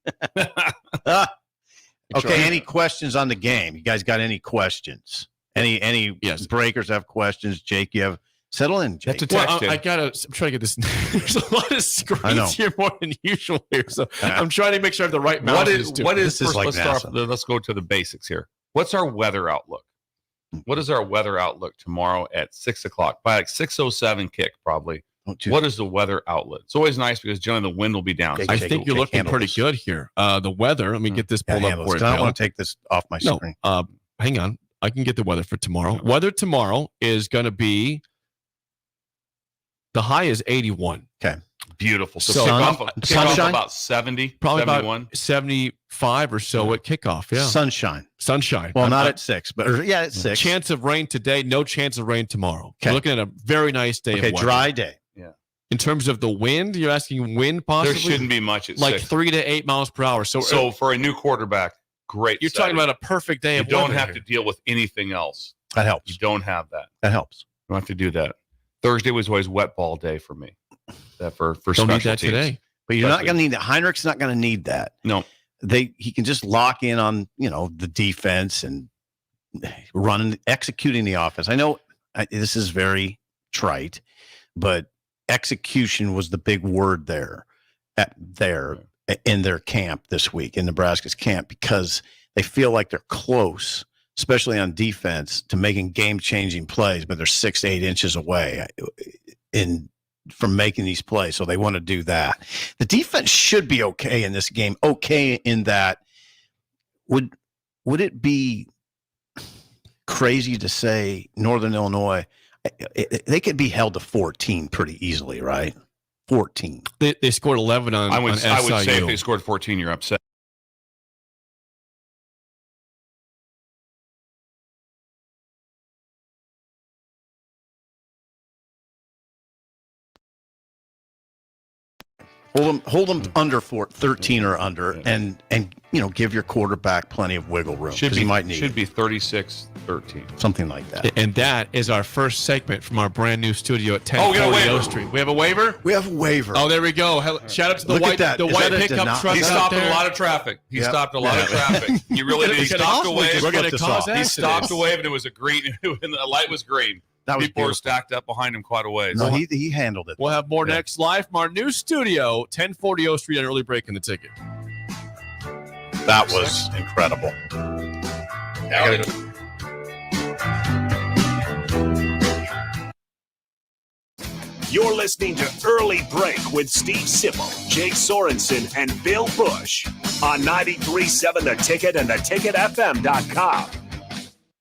Okay. Any questions on the game? You guys got any questions? Any Yes. breakers have questions? Jake, you have Settle in, Jake. Well, I'm trying to get this. There's a lot of screens here more than usual here, so I'm trying to make sure I have the right mouse. Let's go to the basics here. What's our weather outlook? What is our weather outlook tomorrow at 6 o'clock? By like 6:07 kick, probably. What is the weather outlook? It's always nice because generally the wind will be down. I think you're looking pretty good here. The weather. Let me get this pulled up for you. I don't want to take this off my screen. Hang on. I can get the weather for tomorrow. Weather tomorrow is going to be. The high is 81. Okay. Beautiful. So kick off about 70, probably 71. About 75 or so at kickoff. Yeah. Sunshine. Well, not at 6, but at 6. Chance of rain today, no chance of rain tomorrow. Okay. We're looking at a very nice day. Okay, dry day. Yeah. In terms of the wind, you're asking wind possibly? There shouldn't be much at 6. 3 to 8 miles per hour. So for a new quarterback, great. You're talking about a perfect day of weather. You don't have to deal with anything else. That helps. You don't have that. That helps. You don't have to do that. Thursday was always wet ball day for me. That for don't need that teams. Today. But you're not going to need that. Heinrich's not going to need that. No. He can just lock in on, the defense and executing the offense. I know this is very trite, but execution was the big word in their camp this week, in Nebraska's camp, because they feel like they're close, especially on defense, to making game-changing plays, but they're 6 to 8 inches away from making these plays. So they want to do that. The defense should be okay in this game. Okay in that, would it be crazy to say Northern Illinois, they could be held to 14 pretty easily, right? 14. They scored 11 on I would SIU. say if they scored 14, you're upset. Hold them under 13 or under, and give your quarterback plenty of wiggle room. He might need. Should be 36-13, something like that. And that is our first segment from our brand new studio at 1040 O Street. We have a waiver. We have a waiver. Oh, there we go. Shout out to the white pickup truck. He stopped a lot of traffic. He stopped a lot of traffic. He really did. He stopped away. He stopped away, but it was a green. And the light was green. People were stacked up behind him quite a ways. No, he handled it. We'll have more next live from our new studio, 1040 O Street, on early break in the ticket. That was incredible. You're listening to Early Break with Steve Sipple, Jake Sorensen, and Bill Bush on 93.7 The Ticket and theticketfm.com.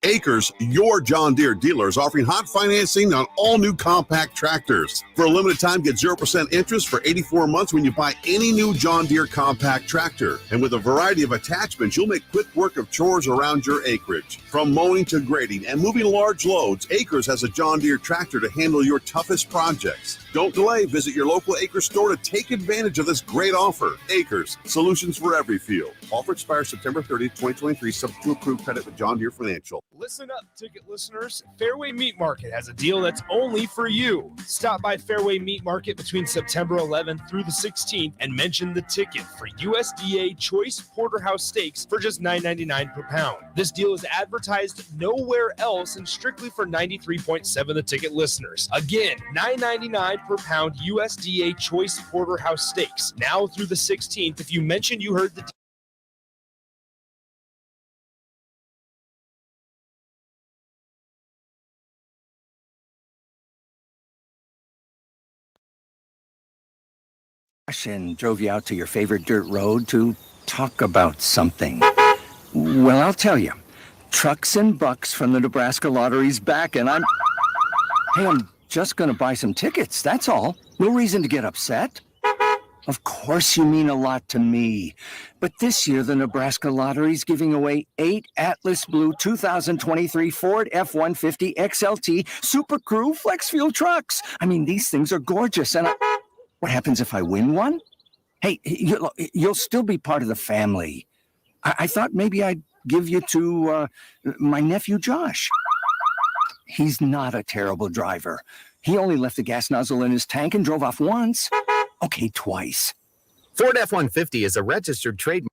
Acres, your John Deere dealer, is offering hot financing on all new compact tractors. For a limited time, get 0% interest for 84 months when you buy any new John Deere compact tractor. And with a variety of attachments, you'll make quick work of chores around your acreage. From mowing to grading and moving large loads, Acres has a John Deere tractor to handle your toughest projects. Don't delay. Visit your local Acres store to take advantage of this great offer. Acres, solutions for every field. Offer expires September 30th, 2023, subject to approved credit with John Deere Financial. Listen up, ticket listeners. Fairway Meat Market has a deal that's only for you. Stop by Fairway Meat Market between September 11th through the 16th and mention the ticket for USDA Choice Porterhouse Steaks for just $9.99 per pound. This deal is advertised nowhere else and strictly for 93.7 The Ticket listeners. Again, $9.99 per pound USDA Choice Porterhouse Steaks. Now through the 16th, if you mention you heard the and drove you out to your favorite dirt road to talk about something. Well, I'll tell you. Trucks and Bucks from the Nebraska Lottery's back, and I'm just going to buy some tickets, that's all. No reason to get upset. Of course you mean a lot to me. But this year, the Nebraska Lottery's giving away 8 Atlas Blue 2023 Ford F-150 XLT Super Crew Flex Fuel trucks. I mean, these things are gorgeous, and what happens if I win one? Hey, you'll still be part of the family. I thought maybe I'd give you to my nephew, Josh. He's not a terrible driver. He only left the gas nozzle in his tank and drove off once. Okay, twice. Ford F-150 is a registered trademark.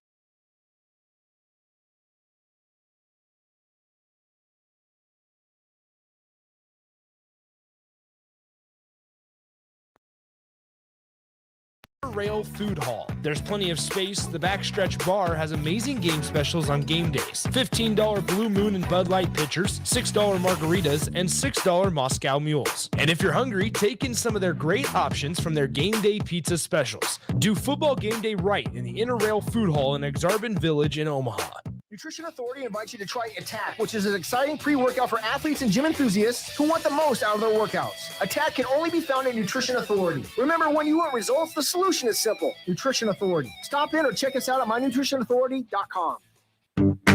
Rail Food Hall. There's plenty of space. The Backstretch Bar has amazing game specials on game days. $15 Blue Moon and Bud Light pitchers, $6 margaritas, and $6 Moscow Mules. And if you're hungry, take in some of their great options from their game day pizza specials. Do football game day right in the Inner Rail Food Hall in Exarban Village in Omaha. Nutrition Authority invites you to try Attack, which is an exciting pre-workout for athletes and gym enthusiasts who want the most out of their workouts. Attack can only be found at Nutrition Authority. Remember, when you want results, the solution is simple. Nutrition Authority. Stop in or check us out at mynutritionauthority.com.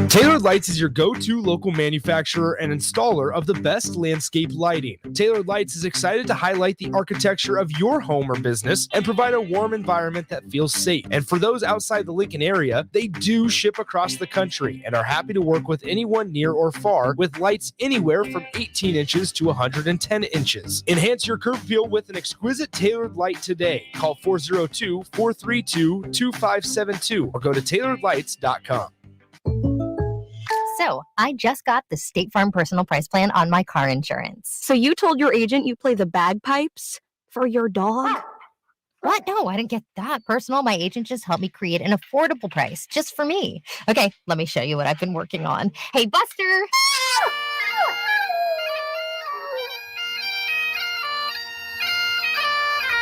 Tailored Lights is your go-to local manufacturer and installer of the best landscape lighting. Tailored Lights is excited to highlight the architecture of your home or business and provide a warm environment that feels safe. And for those outside the Lincoln area, they do ship across the country and are happy to work with anyone near or far with lights anywhere from 18 inches to 110 inches. Enhance your curb appeal with an exquisite tailored light today. Call 402-432-2572 or go to tailoredlights.com. So, I just got the State Farm Personal Price Plan on my car insurance. So you told your agent you play the bagpipes for your dog? What? No, I didn't get that personal. My agent just helped me create an affordable price just for me. Okay, let me show you what I've been working on. Hey, Buster!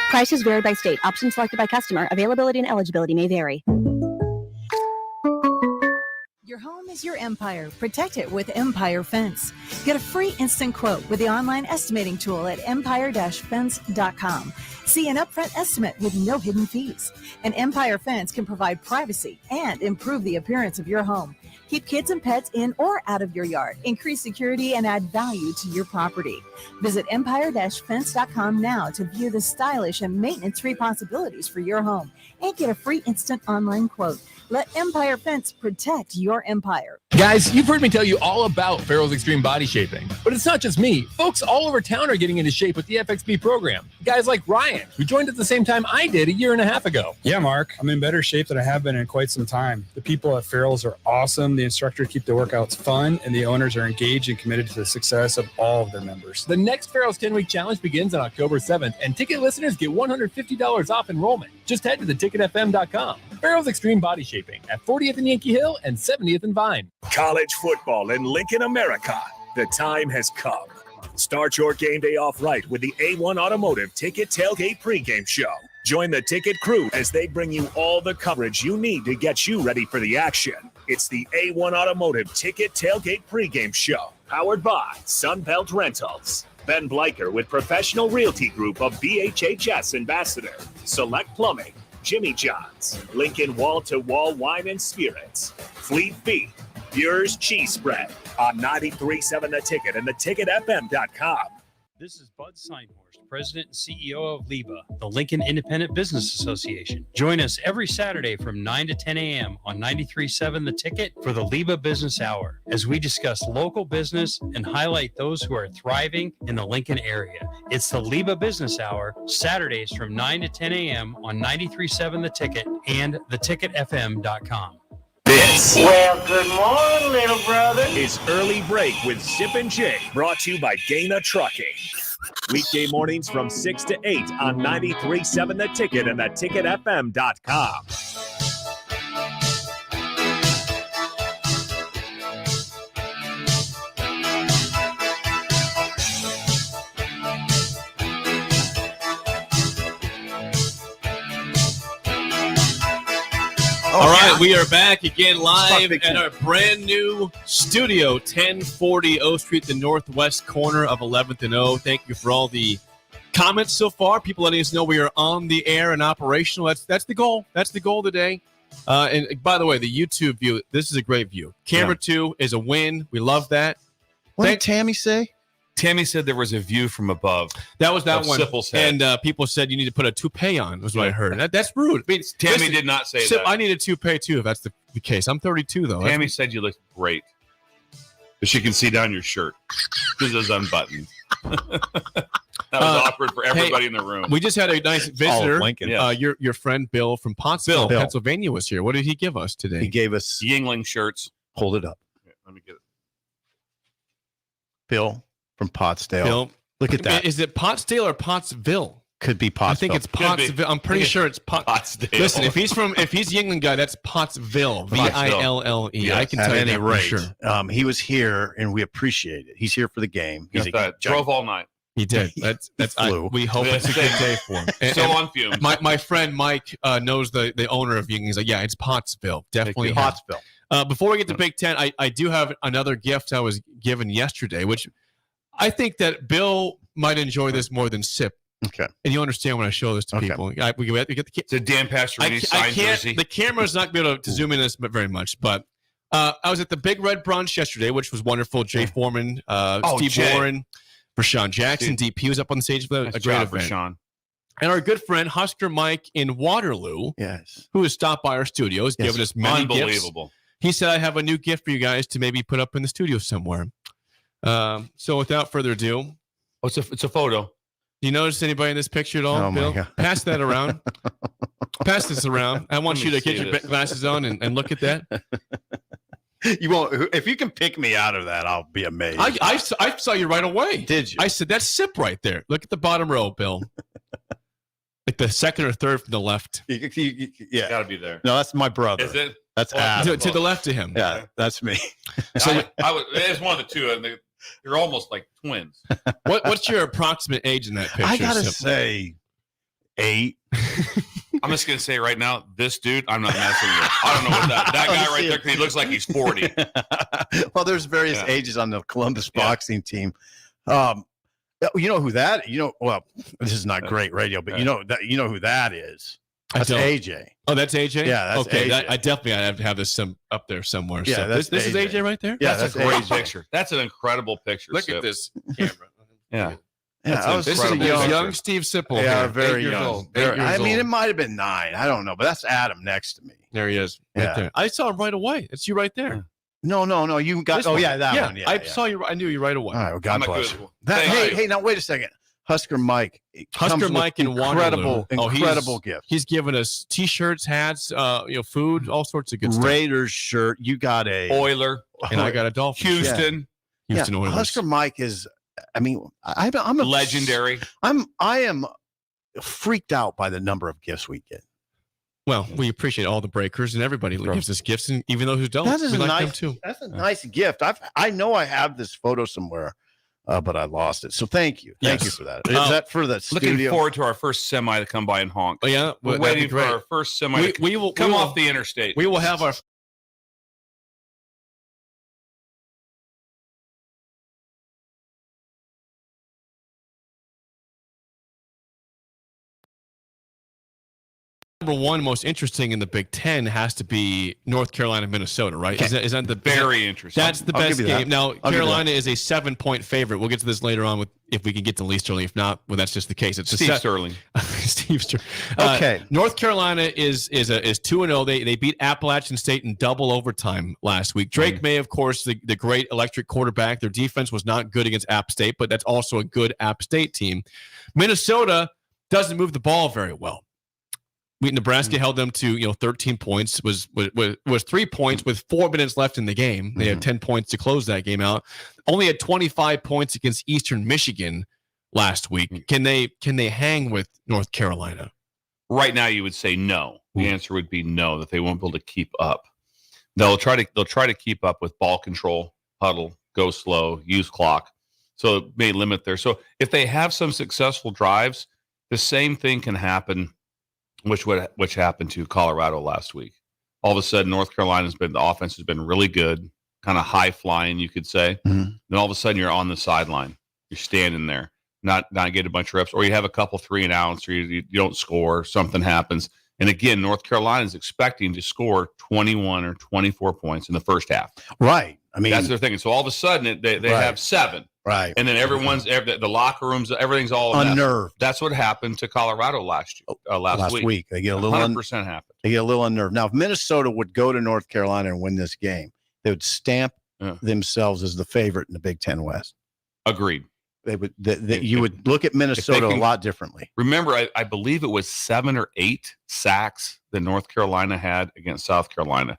Prices vary by state. Options selected by customer. Availability and eligibility may vary. Your home is your empire. Protect it with Empire Fence. Get a free instant quote with the online estimating tool at empire-fence.com. See an upfront estimate with no hidden fees. And Empire Fence can provide privacy and improve the appearance of your home. Keep kids and pets in or out of your yard. Increase security and add value to your property. Visit empire-fence.com now to view the stylish and maintenance-free possibilities for your home and get a free instant online quote. Let Empire Fence protect your empire. Guys, you've heard me tell you all about Farrell's Extreme Body Shaping. But it's not just me. Folks all over town are getting into shape with the FXB program. Guys like Ryan, who joined at the same time I did a year and a half ago. Yeah, Mark, I'm in better shape than I have been in quite some time. The people at Farrell's are awesome. The instructors keep the workouts fun, and the owners are engaged and committed to the success of all of their members. The next Farrell's 10-week challenge begins on October 7th, and ticket listeners get $150 off enrollment. Just head to theticketfm.com. Farrell's Extreme Body Shaping at 40th and Yankee Hill and 70th and Vine. College football in Lincoln, America. The time has come. Start your game day off right with the A1 Automotive Ticket Tailgate pregame show. Join the ticket crew as they bring you all the coverage you need to get you ready for the action. It's the A1 Automotive Ticket Tailgate pregame show, powered by Sunbelt Rentals. Ben Bleicher with Professional Realty Group of BHHS Ambassador, Select Plumbing, Jimmy John's, Lincoln Wall-to-Wall Wine and Spirits, Fleet Feet, Bure's Cheese Spread on 93.7 The Ticket and theticketfm.com. This is Bud Seinhorst, President and CEO of LIBA, the Lincoln Independent Business Association. Join us every Saturday from 9 to 10 a.m. on 93.7 The Ticket for the LIBA Business Hour, as we discuss local business and highlight those who are thriving in the Lincoln area. It's the LIBA Business Hour, Saturdays from 9 to 10 a.m. on 93.7 The Ticket and theticketfm.com. Well, good morning, little brother. It's Early Break with Zip and Jay, brought to you by Dana Trucking. Weekday mornings from 6 to 8 on 93.7 The Ticket and theticketfm.com. All right, we are back again live at our brand new studio, 1040 O Street, the northwest corner of 11th and O. Thank you for all the comments so far. People letting us know we are on the air and operational. That's the goal. That's the goal today. And by the way, the YouTube view, this is a great view. Camera 2 is a win. We love that. What did Tammy say? Tammy said there was a view from above. That was that one. And people said you need to put a toupee on, was what I heard. That's rude. I mean, Tammy did not say that. I need a toupee, too, if that's the case. I'm 32, though. Tammy said you looked great. But she can see down your shirt because it was unbuttoned. That was awkward for everybody in the room. We just had a nice visitor. Your friend Bill from Pottsville, Pennsylvania was here. What did he give us today? He gave us Yingling shirts. Hold it up. Yeah, let me get it. Bill from Pottsdale. Bill. Look at that. Is it Pottsdale or Pottsville? Could be Pottsville. I think it's Pottsville. I'm pretty sure it's Pottsdale. Listen, if he's the England guy, that's Pottsville. Ville. Yes. I can At tell you any that rate, for sure. he was here, and we appreciate it. He's here for the game. He's Drove all night. He did. We hope it's a good day for him. So on fumes. My friend Mike knows the owner of Yingling. He's like, yeah, it's Pottsville. Definitely Pottsville. Before we get to Big Ten, I do have another gift I was given yesterday, which I think that Bill might enjoy this more than Sip. Okay. And you understand when I show this to people. We get the It's a Dan Pastorini signed jersey. The camera's not going to be able to zoom in this very much, but I was at the Big Red Brunch yesterday, which was wonderful. Jay Foreman, Steve Warren, Rashawn Jackson, DP was up on the stage for a great event. Rashawn. And our good friend Husker Mike in Waterloo, who has stopped by our studios, giving us many gifts. He said, I have a new gift for you guys to maybe put up in the studio somewhere. So without further ado. Oh, it's a photo. Do you notice anybody in this picture at all, Bill? Pass that around. Pass this around. I want you to get your glasses on and look at that. You won't. If you can pick me out of that, I'll be amazed. I saw you right away. Did you? I said, that's Sip right there. Look at the bottom row, Bill. Like the second or third from the left. Yeah. Got to be there. No, that's my brother. Is it? That's to the left of him. Yeah, that's me. So it's one of the two. And you're almost like twins. What's your approximate age in that picture? I gotta say, 8. I'm just gonna say right now, this dude, I'm not messing with. I don't know what that guy right there. 'Cause he looks like he's 40. Well, there's various ages on the Columbus boxing team. You know who that? Well, this is not great radio, but you know who that is. That's AJ. Oh, that's AJ? Yeah, that's okay. AJ. I definitely have to have this up there somewhere. Yeah, so this is AJ right there? Yeah, that's a great picture. That's an incredible picture. Look at this camera. Yeah. This is young Steve Sipple. Yeah, very young. Old. I mean, it might have been 9. I don't know, but that's Adam next to me. There he is. Right there. I saw him right away. It's you right there. No. You got. That one. Yeah, I saw you. I knew you right away. All right. Well, God bless you. Hey, now wait a second. Husker Mike in Waterloo. Incredible gift. He's given us T-shirts, hats, food, all sorts of good stuff. Raiders shirt. You got a Oiler, and I got a Dolphin. Houston Oilers. Husker Mike is. I mean, I'm legendary. I am freaked out by the number of gifts we get. Well, we appreciate all the breakers and everybody gives us gifts, and even those who don't, that is we like nice, them too. That's a nice gift. I know I have this photo somewhere. But I lost it. So thank you. Thank you for that. Is that for the studio? Looking forward to our first semi to come by and honk. Oh, yeah. We're waiting for our first semi to come off the interstate. We will have our number one most interesting in the Big Ten has to be North Carolina, Minnesota, right? Okay. Is that the very interesting? That's the best game. Now, Carolina is a 7-point favorite. We'll get to this later on if we can get to Lee Sterling. If not, well, that's just the case. It's Steve Sterling. Steve Sterling. Okay. North Carolina is 2-0. They beat Appalachian State in double overtime last week. Drake May, of course, the great electric quarterback. Their defense was not good against App State, but that's also a good App State team. Minnesota doesn't move the ball very well. Nebraska held them to 13 points. Was 3 points with 4 minutes left in the game. They had 10 points to close that game out. Only had 25 points against Eastern Michigan last week. Can they hang with North Carolina? Right now, you would say no. The answer would be no. That they won't be able to keep up. They'll try to keep up with ball control, huddle, go slow, use clock. So it may limit there. So if they have some successful drives, the same thing can happen. Which happened to Colorado last week. All of a sudden, North Carolina's the offense has been really good, kind of high flying, you could say. Then all of a sudden, you're on the sideline, you're standing there, not getting a bunch of reps, or you have a couple 3 and outs, or you don't score, something happens, and again, North Carolina is expecting to score 21 or 24 points in the first half. Right. I mean, that's their thing. And so all of a sudden, they have 7. Right. And then the locker rooms, everything's all unnerved. That's what happened to Colorado last week. They get a little 100% happened. They get a little unnerved. Now, if Minnesota would go to North Carolina and win this game, they would stamp themselves as the favorite in the Big Ten West. Agreed. They would. You would look at Minnesota a lot differently. Remember, I believe it was 7 or 8 sacks that North Carolina had against South Carolina.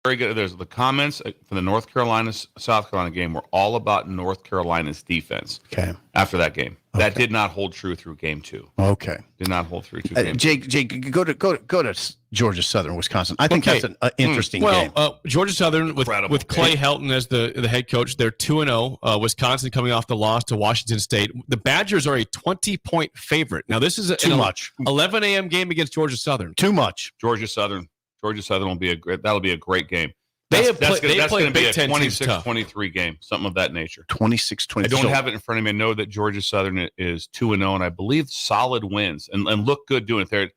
Very good. There's the comments from the North Carolina South Carolina game were all about North Carolina's defense. Okay. After that game, that did not hold true through game 2. Okay. Did not hold through to game Jake, go to Georgia Southern, Wisconsin. I think that's an interesting game. Georgia Southern with Clay Helton as the head coach, they're 2-0. Wisconsin coming off the loss to Washington State. The Badgers are a 20-point favorite. Now this is too much. 11 a.m. game against Georgia Southern. Too much. Georgia Southern will be that'll be a great game. That's going to be a 26-23 game, something of that nature. 26-23. I don't have it in front of me. I know that Georgia Southern is 2-0, and I believe solid wins and look good doing it.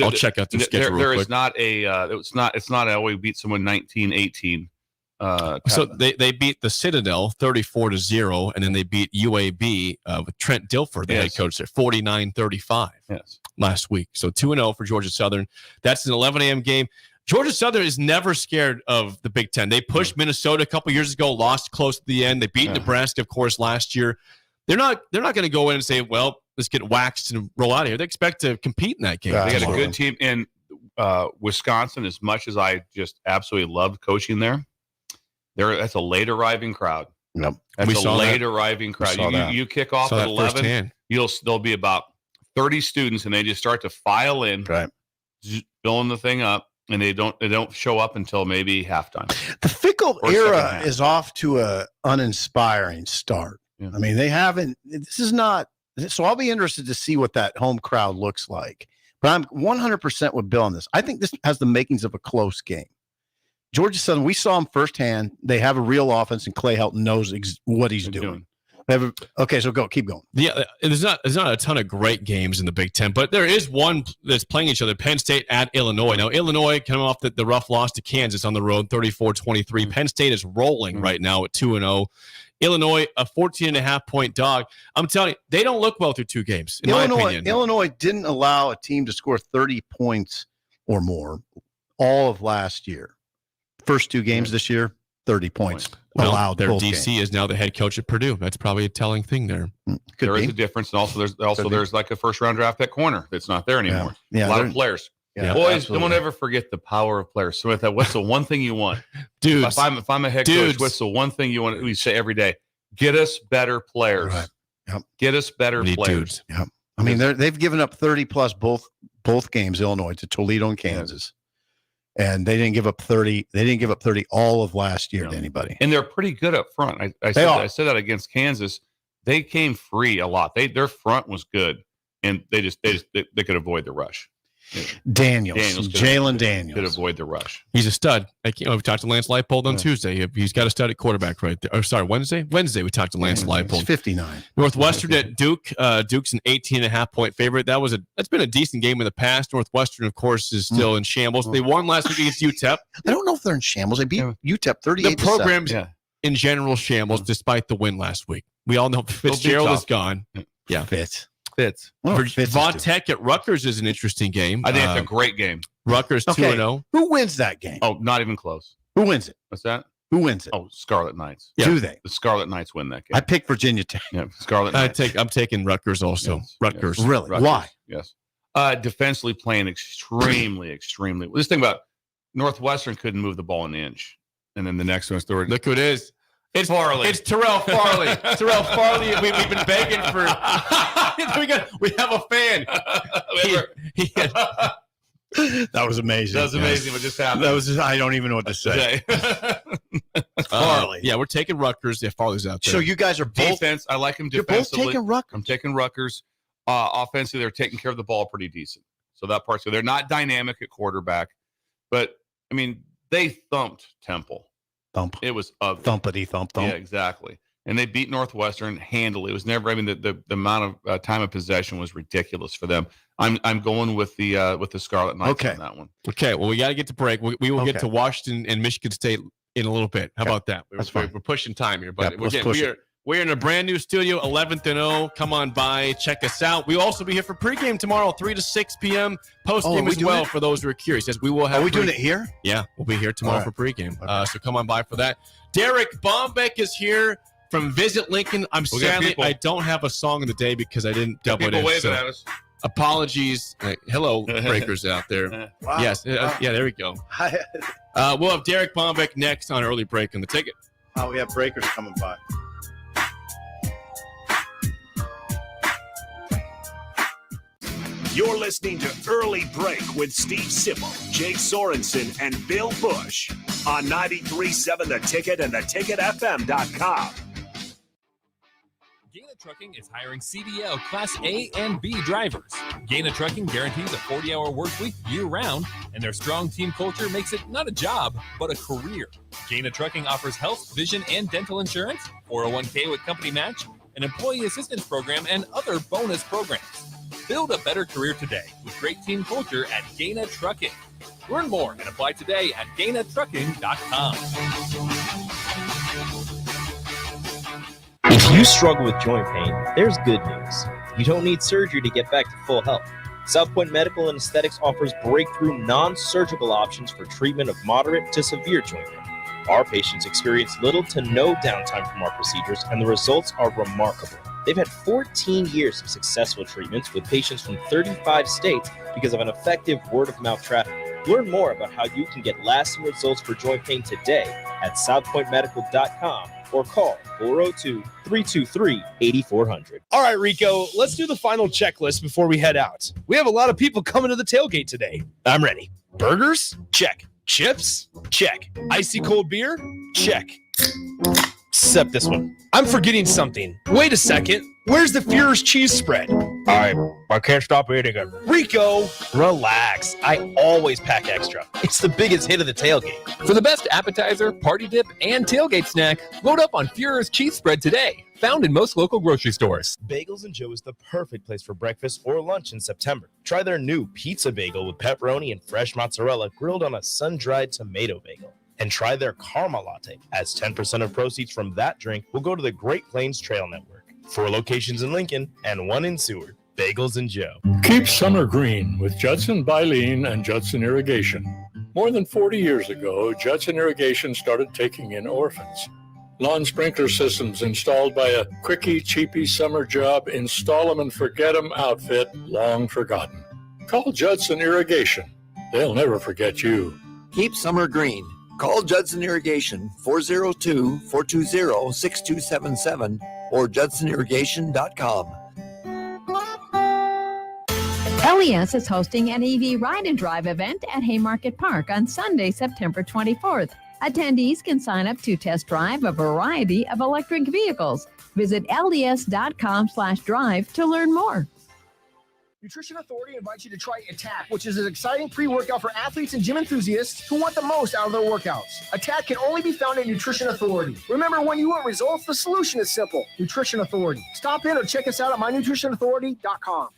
I'll check out the schedule. There is not a. It's not. Oh, we beat someone 19-18. So they beat the Citadel 34-0, and then they beat UAB with Trent Dilfer, the head coach, at 49-35 last week. So 2-0 for Georgia Southern. That's an 11 a.m. game. Georgia Southern is never scared of the Big Ten. They pushed Minnesota a couple years ago, lost close to the end. They beat Nebraska, of course, last year. They're not going to go in and say, well, let's get waxed and roll out of here. They expect to compete in that game. They got a good team in Wisconsin. As much as I just absolutely loved coaching there, that's a late arriving crowd. Yep. That's a late arriving crowd. You kick off at 11. There'll be about 30 students, and they just start to file in, filling the thing up. And they don't show up until maybe halftime. The Fickle era is off to a uninspiring start. Yeah. I mean, they haven't. This is not. So I'll be interested to see what that home crowd looks like. But I'm 100% with Bill on this. I think this has the makings of a close game. Georgia Southern, we saw them firsthand. They have a real offense, and Clay Helton knows what he's doing. Okay, so keep going. Yeah, there's not a ton of great games in the Big Ten, but there is one that's playing each other. Penn State at Illinois. Now, Illinois coming off the rough loss to Kansas on the road, 34-23. Penn State is rolling right now at 2-0. Illinois, a 14.5-point dog. I'm telling you, they don't look well through 2 games, in my opinion. Illinois didn't allow a team to score 30 points or more all of last year. First 2 games this year, 30 points. Well, their DC is now the head coach at Purdue. That's probably a telling thing there. There is a difference, and also there's like a first-round draft pick corner that's not there anymore. Yeah. A lot of players. Yeah, boys, absolutely. don't ever forget the power of players. So what's the one thing you want, dude? If I'm a head coach, what's the one thing you want? We say every day, get us better players. Right. Yep. Get us better players. Yep. I mean, they've given up 30 plus both games. Illinois to Toledo and Kansas. And they didn't give up 30. They didn't give up 30 all of last year to anybody. And they're pretty good up front. I said that against Kansas. They came free a lot. Their front was good, and they could avoid the rush. Jalen Daniels could avoid the rush. He's a stud. We talked to Lance Leipold on Tuesday. He's got a stud at quarterback right there. Wednesday we talked to Lance Leipold. He's 59. Northwestern at Duke. Duke's an 18.5-point favorite. That's been a decent game in the past. Northwestern, of course, is still in shambles. They won last week against UTEP. I don't know if they're in shambles. They beat UTEP 38. The program's in general shambles despite the win last week. We all know Fitzgerald is gone. Yeah, Fitz. Von Tech at Rutgers is an interesting game. I think it's a great game. Rutgers 2-0. Who wins that game? Oh, not even close. Who wins it? What's that? Who wins it? Oh, Scarlet Knights. Yeah. Do they? The Scarlet Knights win that game. I picked Virginia Tech. Yeah, Scarlet Knights. I'm taking Rutgers also. Yes. Rutgers. Yes. Really? Rutgers. Why? Yes. Defensively playing extremely. This thing about Northwestern couldn't move the ball an inch. And then the next one's third. Look who it is. It's Farley. It's Terrell Farley. Terrell Farley. We've been begging for. we have a fan. That was amazing. That was amazing. What just happened? I don't even know what to say. Farley. Yeah, we're taking Rutgers. Yeah, Farley's out there. So you guys are both defense. I like him You're defensively. both taking Rutgers. I'm taking Rutgers. Offensively, they're taking care of the ball pretty decent. So that part. So they're not dynamic at quarterback, but I mean they thumped Temple. It was thumpity thump. Yeah, exactly. And they beat Northwestern handily. It was never. I mean, the amount of time of possession was ridiculous for them. I'm going with the Scarlet Knights on that one. Okay. Well, we got to get to break. We will get to Washington and Michigan State in a little bit. How about that? We're pushing time here, but we're in a brand new studio, 11th and 0. Come on by, check us out. We'll also be here for pregame tomorrow, 3 to 6 p.m. Postgame as well for those who are curious. Yes, we will have. Are we doing it here? Yeah, we'll be here tomorrow for pregame. Okay. So come on by for that. Derek Bombeck is here from Visit Lincoln. I don't have a song of the day because I didn't double it in. People waving at us. Apologies. Hello, breakers out there. Wow. Yes. Wow. Yeah, there we go. We'll have Derek Bombeck next on Early Break on the Ticket. Oh, we have breakers coming by. You're listening to Early Break with Steve Sipple, Jake Sorensen, and Bill Bush on 93.7 The Ticket and theticketfm.com. Gaina Trucking is hiring CDL Class A and B drivers. Gaina Trucking guarantees a 40-hour work week year-round, and their strong team culture makes it not a job, but a career. Gaina Trucking offers health, vision, and dental insurance, 401k with company match, an employee assistance program, and other bonus programs. Build a better career today with great team culture at Gaina Trucking. Learn more and apply today at GainaTrucking.com. If you struggle with joint pain, there's good news. You don't need surgery to get back to full health. South Point Medical and Aesthetics offers breakthrough non-surgical options for treatment of moderate to severe joint pain. Our patients experience little to no downtime from our procedures, and the results are remarkable. They've had 14 years of successful treatments with patients from 35 states because of an effective word-of-mouth traffic. Learn more about how you can get lasting results for joint pain today at southpointmedical.com or call 402-323-8400. All right, Rico, let's do the final checklist before we head out. We have a lot of people coming to the tailgate today. I'm ready. Burgers? Check. Chips? Check. Icy cold beer? Check. Except this one. I'm forgetting something. Wait a second. Where's the Führer's cheese spread? I can't stop eating it. Rico, relax. I always pack extra. It's the biggest hit of the tailgate. For the best appetizer, party dip, and tailgate snack, load up on Führer's cheese spread today. Found in most local grocery stores. Bagels & Joe is the perfect place for breakfast or lunch in September. Try their new pizza bagel with pepperoni and fresh mozzarella grilled on a sun-dried tomato bagel. And try their Karma Latte, as 10% of proceeds from that drink will go to the Great Plains Trail Network. 4 locations in Lincoln and 1 in Seward. Bagels & Joe. Keep summer green with Judson Baleen and Judson Irrigation. More than 40 years ago, Judson Irrigation started taking in orphans. Lawn sprinkler systems installed by a quickie, cheapy summer job, install them and forget them outfit long forgotten. Call Judson Irrigation. They'll never forget you. Keep summer green. Call Judson Irrigation 402-420-6277 or judsonirrigation.com. LES is hosting an EV Ride and Drive event at Haymarket Park on Sunday, September 24th. Attendees can sign up to test drive a variety of electric vehicles. Visit les.com/drive to learn more. Nutrition Authority invites you to try Attack, which is an exciting pre-workout for athletes and gym enthusiasts who want the most out of their workouts. Attack can only be found at Nutrition Authority. Remember, when you want results, the solution is simple. Nutrition Authority. Stop in or check us out at mynutritionauthority.com.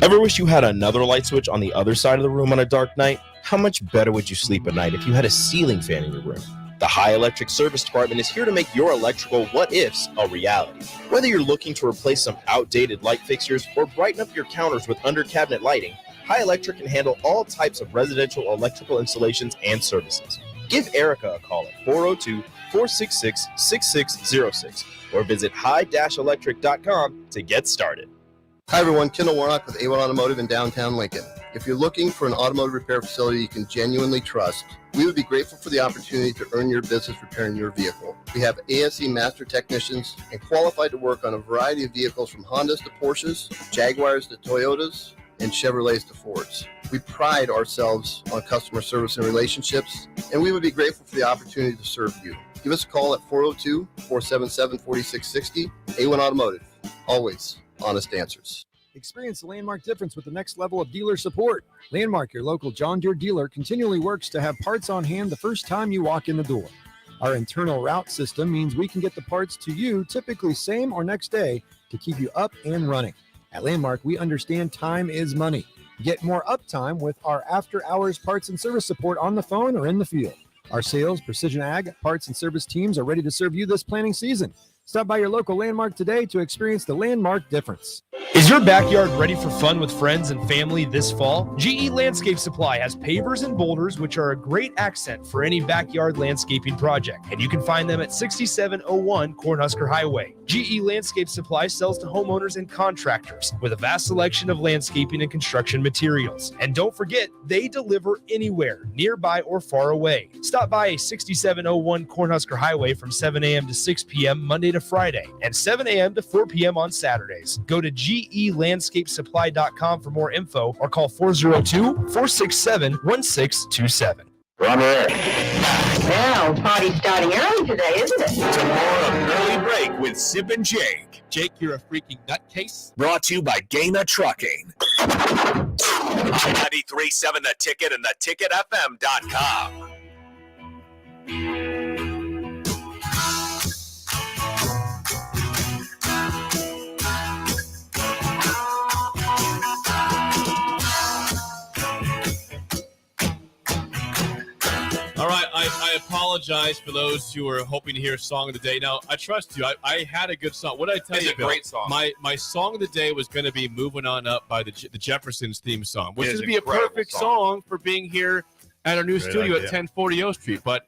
Ever wish you had another light switch on the other side of the room on a dark night? How much better would you sleep at night if you had a ceiling fan in your room? The High Electric Service Department is here to make your electrical what-ifs a reality. Whether you're looking to replace some outdated light fixtures or brighten up your counters with under-cabinet lighting, High Electric can handle all types of residential electrical installations and services. Give Erica a call at 402-466-6606 or visit high-electric.com to get started. Hi everyone, Kendall Warnock with A1 Automotive in downtown Lincoln. If you're looking for an automotive repair facility you can genuinely trust, we would be grateful for the opportunity to earn your business repairing your vehicle. We have ASE master technicians and qualified to work on a variety of vehicles from Hondas to Porsches, Jaguars to Toyotas, and Chevrolets to Fords. We pride ourselves on customer service and relationships, and we would be grateful for the opportunity to serve you. Give us a call at 402-477-4660. A1 Automotive, always honest answers. Experience the Landmark difference with the next level of dealer support. Landmark, your local John Deere dealer, continually works to have parts on hand the first time you walk in the door. Our internal route system means we can get the parts to you typically same or next day to keep you up and running. At Landmark, we understand time is money. Get more uptime with our after-hours parts and service support on the phone or in the field. Our sales, precision ag, parts, and service teams are ready to serve you this planning season. Stop by your local Landmark today to experience the Landmark difference. Is your backyard ready for fun with friends and family this fall? GE Landscape Supply has pavers and boulders, which are a great accent for any backyard landscaping project. And you can find them at 6701 Cornhusker Highway. GE Landscape Supply sells to homeowners and contractors with a vast selection of landscaping and construction materials. And don't forget, they deliver anywhere, nearby or far away. Stop by 6701 Cornhusker Highway from 7 a.m. to 6 p.m. Monday to Friday and 7 a.m. to 4 p.m. on Saturdays. Go to GELandscapesupply.com for more info or call 402-467-1627. Well, party's starting early today, isn't it? Tomorrow, early break with Sip and Jake. Jake, you're a freaking nutcase. Brought to you by Gaina Trucking. 93.7 The Ticket and theticketfm.com. All right, I apologize for those who are hoping to hear Song of the Day. Now, I trust you. I had a good song. What did I tell you, It's a Bill? great song. My Song of the Day was going to be Moving On Up by the Jeffersons theme song, which It is would be a incredible perfect song. song for being here at our new Great studio idea. at 1040 O Street. But,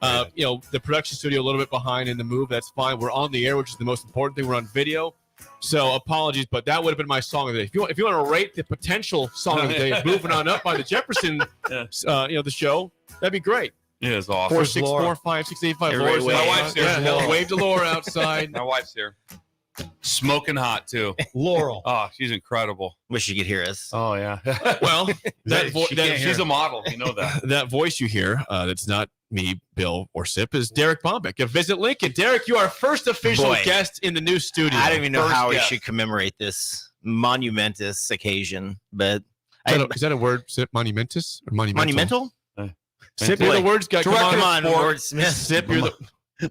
the production studio a little bit behind in the move. That's fine. We're on the air, which is the most important thing. We're on video. So apologies, but that would have been my Song of the Day. If you want to rate the potential Song of the Day, Moving On Up by the Jefferson, the show, that'd be great. It is awesome. 4645685. Everybody wave. My wife's here. Yeah, wave to Laura outside. My wife's here. Smoking hot, too. Laurel. Oh, she's incredible. Wish you could hear us. Oh, yeah. Well, she's a model. You know that. That voice you hear, that's not me, Bill, or Sip, is Derek Bombeck of Visit Lincoln. Derek, you are our first official Boy. guest in the new studio. I don't even know First how we guest. should commemorate this monumentous occasion, but Is that a word, Sip? Monumentous or monumental? Sip, you're the words guy. Come on, wordsmith. Sip, you're the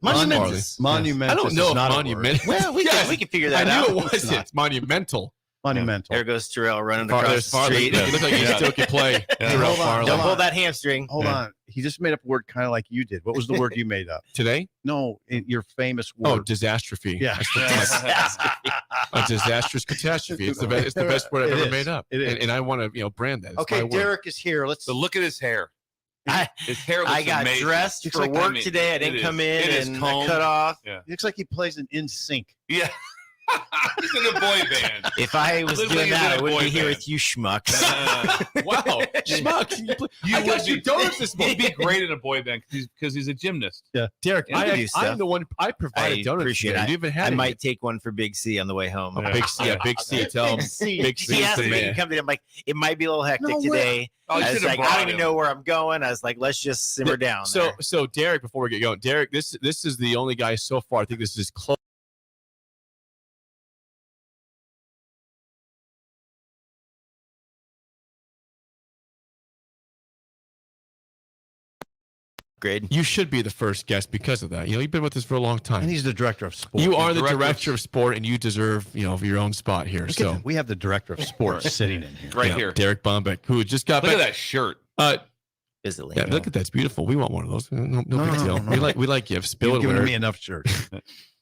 Monumentous. Monumental. I don't know if not a monumental. Well, we can figure that I out. knew it was. It's monumental. Monumental. There goes Terrell running There's across the Farley. street. You look like you still can play. Hold on. Don't pull that hamstring. Hold on. He just made up a word kind of like you did. What was the word you made up? Today? No, your famous Oh, word. disastrophe. Yeah. A disastrous catastrophe. It's the best word I've It ever is. made up. It is. And I want to, brand that. It's my Okay, word. Derek is here. Let's But look at his hair. His hair looks I got amazing. dressed for work today. I didn't come in and I cut off. Yeah. He looks like he plays an in sync. Yeah. He's in a boy band. If I was Looks doing like he's that, in a I wouldn't boy be here band. with you schmucks. Wow. Schmuck. I got you donuts this He'd morning. be great in a boy band because he's a gymnast. Yeah. Derek, Yeah, we can do I'm stuff. the one. I provided I donuts. appreciate today. it. You even had I it. might take one for Big C on the way home. Big C. Big C. Tell him. Big C. Big C. He asked the me to man. come to. I'm like, it might be a little hectic No way. today. Oh, you I was should have like, brought I don't even him. know where I'm going. I was like, let's just simmer down. So Derek, before we get going, Derek, this is the only guy so far. I think this is close. Grade. You should be the first guest because of that. You've been with us for a long time. And he's the director of sport. You are the director of sport, and you deserve, your own spot here. Look at So that. We have the director of sports sitting in here. Right here. Derek Bombeck, who just got Look at back. that shirt. Busily. Yeah, look at that. It's beautiful. We want one of those. No big deal. no. We like gifts. Bill You've would given wear me it. enough shirts.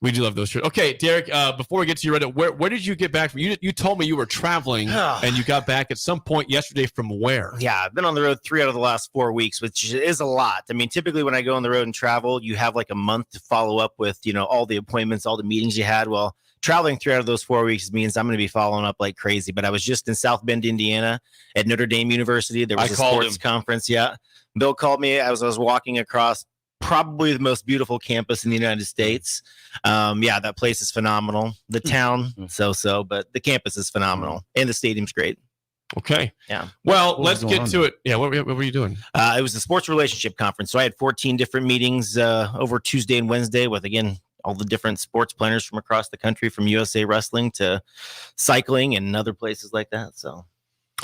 We do love those shirts. Okay, Derek, before we get to your Reddit, where did you get back from? You told me you were traveling and you got back at some point yesterday from where? Yeah, I've been on the road 3 out of the last 4 weeks, which is a lot. I mean, typically when I go on the road and travel, you have like a month to follow up with, all the appointments, all the meetings you had. Well, traveling 3 out of those 4 weeks means I'm going to be following up like crazy. But I was just in South Bend, Indiana at Notre Dame University. There was a sports conference. Yeah. Bill called me as I was walking across probably the most beautiful campus in the United States. That place is phenomenal. The town, so, but the campus is phenomenal. And the stadium's great. Okay. Yeah. Well, let's get to it. Yeah. What were you doing? It was the sports relationship conference. So I had 14 different meetings over Tuesday and Wednesday with, again, all the different sports planners from across the country, from USA Wrestling to cycling and other places like that. So,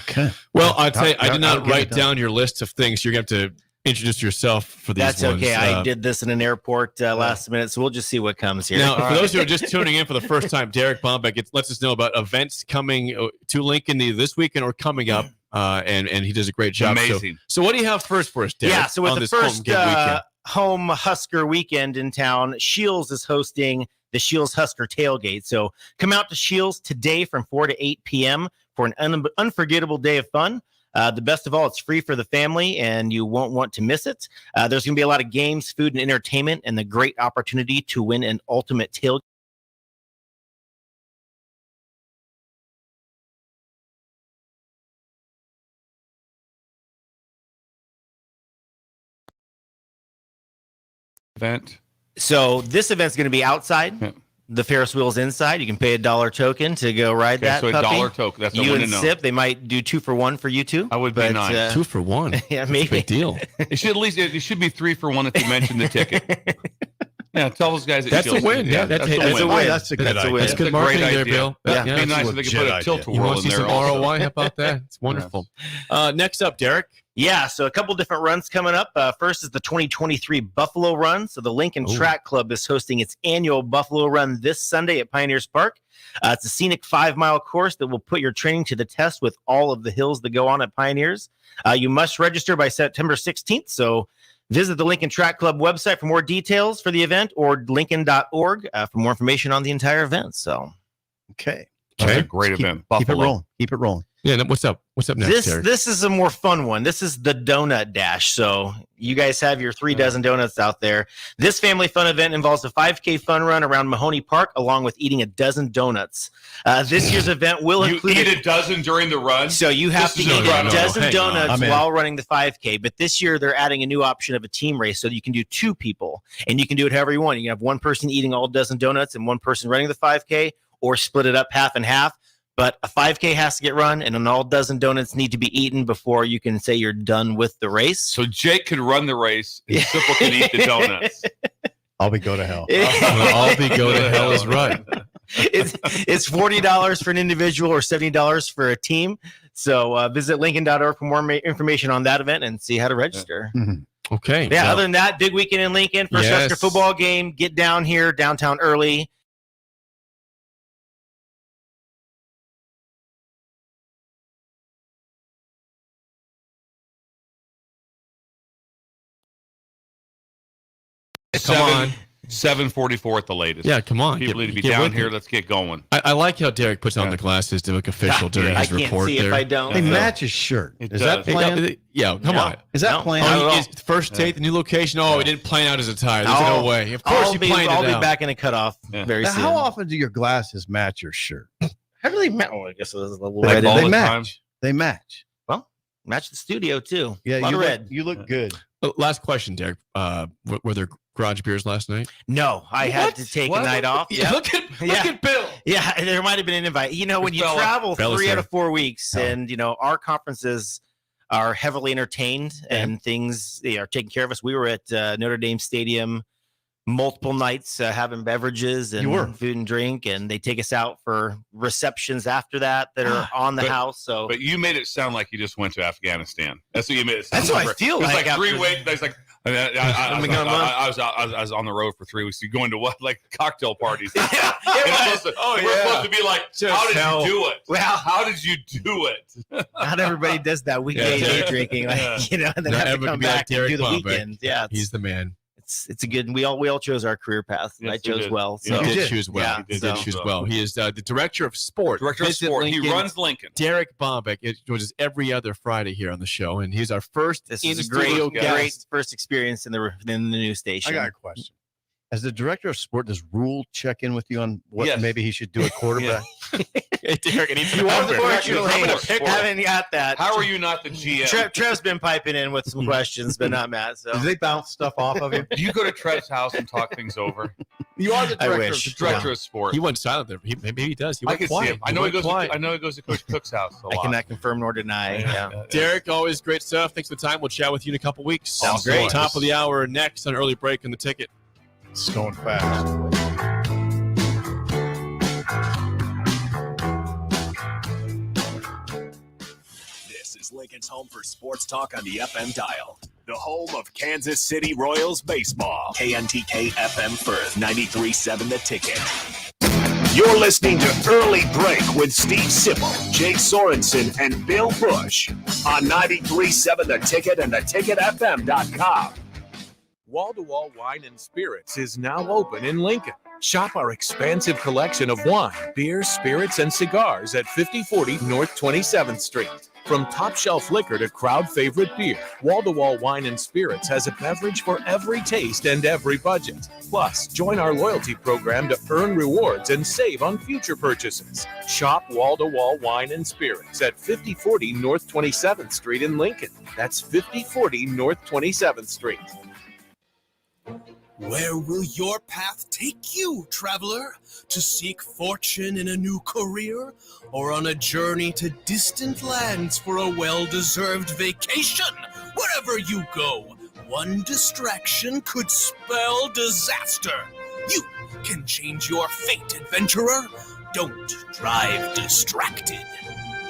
okay. Well, I'll tell you, I did not write down your list of things. You're going to have to introduce yourself for these that's ones. okay. I did this in an airport last minute, so we'll just see what comes here. Now, for those who are just tuning in for the first time, Derek Bombeck lets us know about events coming to Lincoln either this weekend or coming up, and he does a great job. Amazing. So what do you have first for us, Derek? Yeah, so with on the this first home game weekend? home Husker weekend in town, Shields is hosting the Shields Husker tailgate. So come out to Shields today from 4 to 8 p.m. for an unforgettable day of fun. The best of all, it's free for the family, and you won't want to miss it. There's going to be a lot of games, food, and entertainment, and the great opportunity to win an ultimate tailgate. Event. So this event's going to be outside. The Ferris wheel's inside. You can pay $1 token to go ride that. So puppy. $1 token. That's you what I and know. Sip. They might do 2 for 1 for you two. I would be nice. 2 for 1. Yeah, That's maybe. a big deal. It should at least it should be 3 for 1 if you mention the ticket. Yeah, tell those guys That's a win. Yeah, that's a win. That's a good idea. That's good marketing there, Bill. Yeah, Yeah, it'd be nice if they could put a tilt-a-whirl want to in see there. some also. ROI? How about that? It's wonderful. Next up, Derek. Yeah, so a couple different runs coming up. First is the 2023 Buffalo Run. So the Lincoln Track Club is hosting its annual Buffalo Run this Sunday at Pioneers Park. It's a scenic 5-mile course that will put your training to the test with all of the hills that go on at Pioneers. You must register by September 16th. So visit the Lincoln Track Club website for more details for the event, or lincoln.org for more information on the entire event. So, okay. That's a great event. Keep it Buffalo. rolling. Keep it rolling. Yeah, what's up? What's up next, Derek? This is a more fun one. This is the Donut Dash. So you guys have your 3 dozen donuts out there. This family fun event involves a 5K fun run around Mahoney Park, along with eating a dozen donuts. This year's event will include eat a dozen during the run. So you have to eat a dozen donuts I'm in. while running the 5K. But this year they're adding a new option of a team race, so you can do 2 people, and you can do it however you want. You can have one person eating all dozen donuts and one person running the 5K, or split it up half and half. But a 5K has to get run, and an all dozen donuts need to be eaten before you can say you're done with the race. So Jake could run the race, and Simple can eat the donuts. I'll be go to hell. I'll be go to hell is right. It's $40 for an individual or $70 for a team. So visit Lincoln.org for more information on that event and see how to register. Mm-hmm. Okay. Yeah, so- other than that, big weekend in Lincoln. First Yes. Husker football game. Get down here, downtown early. Come on. 7:44 at the latest. Yeah, come on. People need to be Get down with here. it. Let's get going. I like how Derek puts on the glasses to look official during I his can't report see there. if I don't. They match his shirt. It Is does. that planned? Yeah, come No. on. Is that No. planned? Oh, he is first take, the new location. Oh, he didn't plan out his attire. There's no way. Of course, he planned I'll it be out. back in a cutoff very Now, soon. how often do your glasses match your shirt? How do they match? Oh, I guess it was a little Like red. all They the match. time. They match. Well, match the studio too. Yeah, a lot you of look, red. you look good. Last question, Derek. Were there garage beers last night? No, I had to take a night off. Yeah, look at Bill. Yeah, there might have been an invite. You know, when you travel Bella's 3 out there. of 4 weeks, and you know our conferences are heavily entertained and things they are taking care of us. We were at Notre Dame Stadium multiple nights having beverages and food and drink, and they take us out for receptions after that are on the house. So, But you made it sound like you just went to Afghanistan. That's what you made it sound That's what I like. feel It was like like 3 after- weeks. That's like I was on the road for 3 weeks. You going to what? Like cocktail parties? We're supposed to be like, how did you do it? Well, how did you do it? not everybody does that weekday day drinking, like, you know, and then Not have to everybody come be like back and Derek do the Bombeck. weekend. Yeah, He's the man. it's a good. We all chose our career path. And Yes, I we chose did. well. So He did choose well. Yeah, He so- did choose well. He is the director of sport. Director of Visit sport. He Lincoln. runs Lincoln. Derek Bombeck. It was every other Friday here on the show, and he's our first This in is a great, studio great guest. first experience in the new station. I got a question. As the director of sport, does Rule check in with you on what Yes. maybe he should do at quarterback? Hey, Derek, I need some You help. unfortunately haven't got that. How are you not the GM? Trev's been piping in with some questions, but not Matt. So Do they bounce stuff off of you? Do you go to Trev's house and talk things over? You are the I director. wish. Of Director of sport. He went silent there. Maybe he does. He I went can quiet. see him. I know he went goes. quiet. I know he goes to Coach Cook's house a I lot. cannot confirm nor deny. Yeah. Derek, always great stuff. Thanks for the time. We'll chat with you in a couple weeks. Sounds great. Top of the hour next on Early Break on the Ticket. It's going fast. This is Lincoln's home for sports talk on the FM dial. The home of Kansas City Royals baseball. KNTK FM Firth, 93.7 The Ticket. You're listening to Early Break with Steve Sipple, Jake Sorensen, and Bill Bush on 93.7 The Ticket and theticketfm.com. Wall to Wall Wine and Spirits is now open in Lincoln. Shop our expansive collection of wine, beer, spirits, and cigars at 5040 North 27th Street. From top shelf liquor to crowd favorite beer, Wall to Wall Wine and Spirits has a beverage for every taste and every budget. Plus, join our loyalty program to earn rewards and save on future purchases. Shop Wall to Wall Wine and Spirits at 5040 North 27th Street in Lincoln. That's 5040 North 27th Street. Where will your path take you, traveler? To seek fortune in a new career? Or on a journey to distant lands for a well-deserved vacation? Wherever you go, one distraction could spell disaster. You can change your fate, adventurer. Don't drive distracted.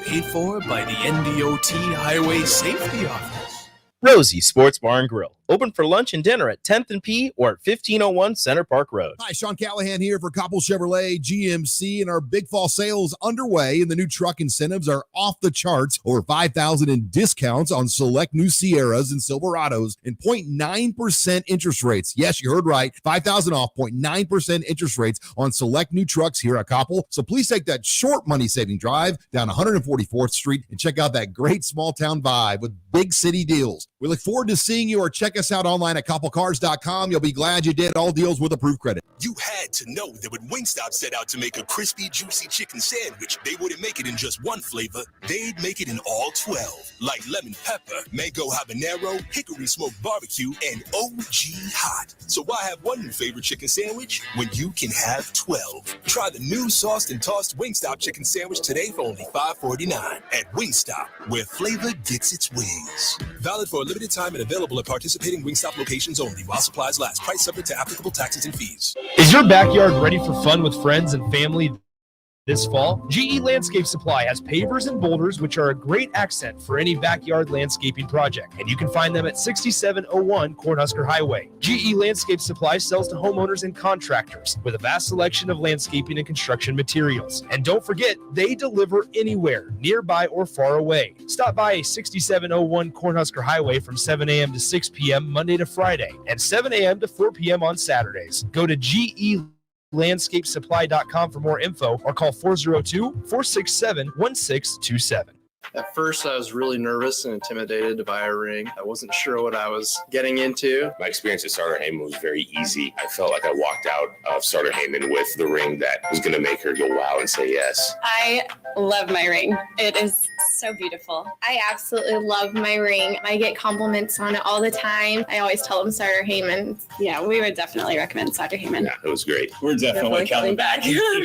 Paid for by the NDOT Highway Safety Office. Rosie Sports Bar and Grill. Open for lunch and dinner at 10th and P or at 1501 Center Park Road. Hi, Sean Callahan here for Koppel Chevrolet GMC, and our big fall sales underway, and the new truck incentives are off the charts. Over $5,000 in discounts on select new Sierras and Silverados and 0.9% interest rates. Yes, you heard right. $5,000 off, 0.9% interest rates on select new trucks here at Koppel. So please take that short money-saving drive down 144th Street and check out that great small-town vibe with big city deals. We look forward to seeing you, or check us out online at koppelcars.com. You'll be glad you did. All deals with approved credit. You had to know that when Wingstop set out to make a crispy, juicy chicken sandwich, they wouldn't make it in just one flavor. They'd make it in all 12, like lemon pepper, mango habanero, hickory smoked barbecue, and OG hot. So why have one new favorite chicken sandwich when you can have 12? Try the new sauced and tossed Wingstop chicken sandwich today for only $5.49 at Wingstop, where flavor gets its wings. Valid for a limited time and available at participating Wingstop locations only while supplies last. Price subject to applicable taxes and fees. Is your backyard ready for fun with friends and family this fall? GE Landscape Supply has pavers and boulders, which are a great accent for any backyard landscaping project. And you can find them at 6701 Cornhusker Highway. GE Landscape Supply sells to homeowners and contractors with a vast selection of landscaping and construction materials. And don't forget, they deliver anywhere, nearby or far away. Stop by 6701 Cornhusker Highway from 7 a.m. to 6 p.m. Monday to Friday and 7 a.m. to 4 p.m. on Saturdays. Go to GELandscapesupply.com for more info or call 402-467-1627. At first, I was really nervous and intimidated to buy a ring. I wasn't sure what I was getting into. My experience at Starter Heyman was very easy. I felt like I walked out of Starter Heyman with the ring that was going to make her go wow and say yes. I love my ring. It is so beautiful. I absolutely love my ring. I get compliments on it all the time. I always tell them Starter Heyman. Yeah, we would definitely recommend Starter Heyman. Yeah, it was great. We're definitely coming back. Sure.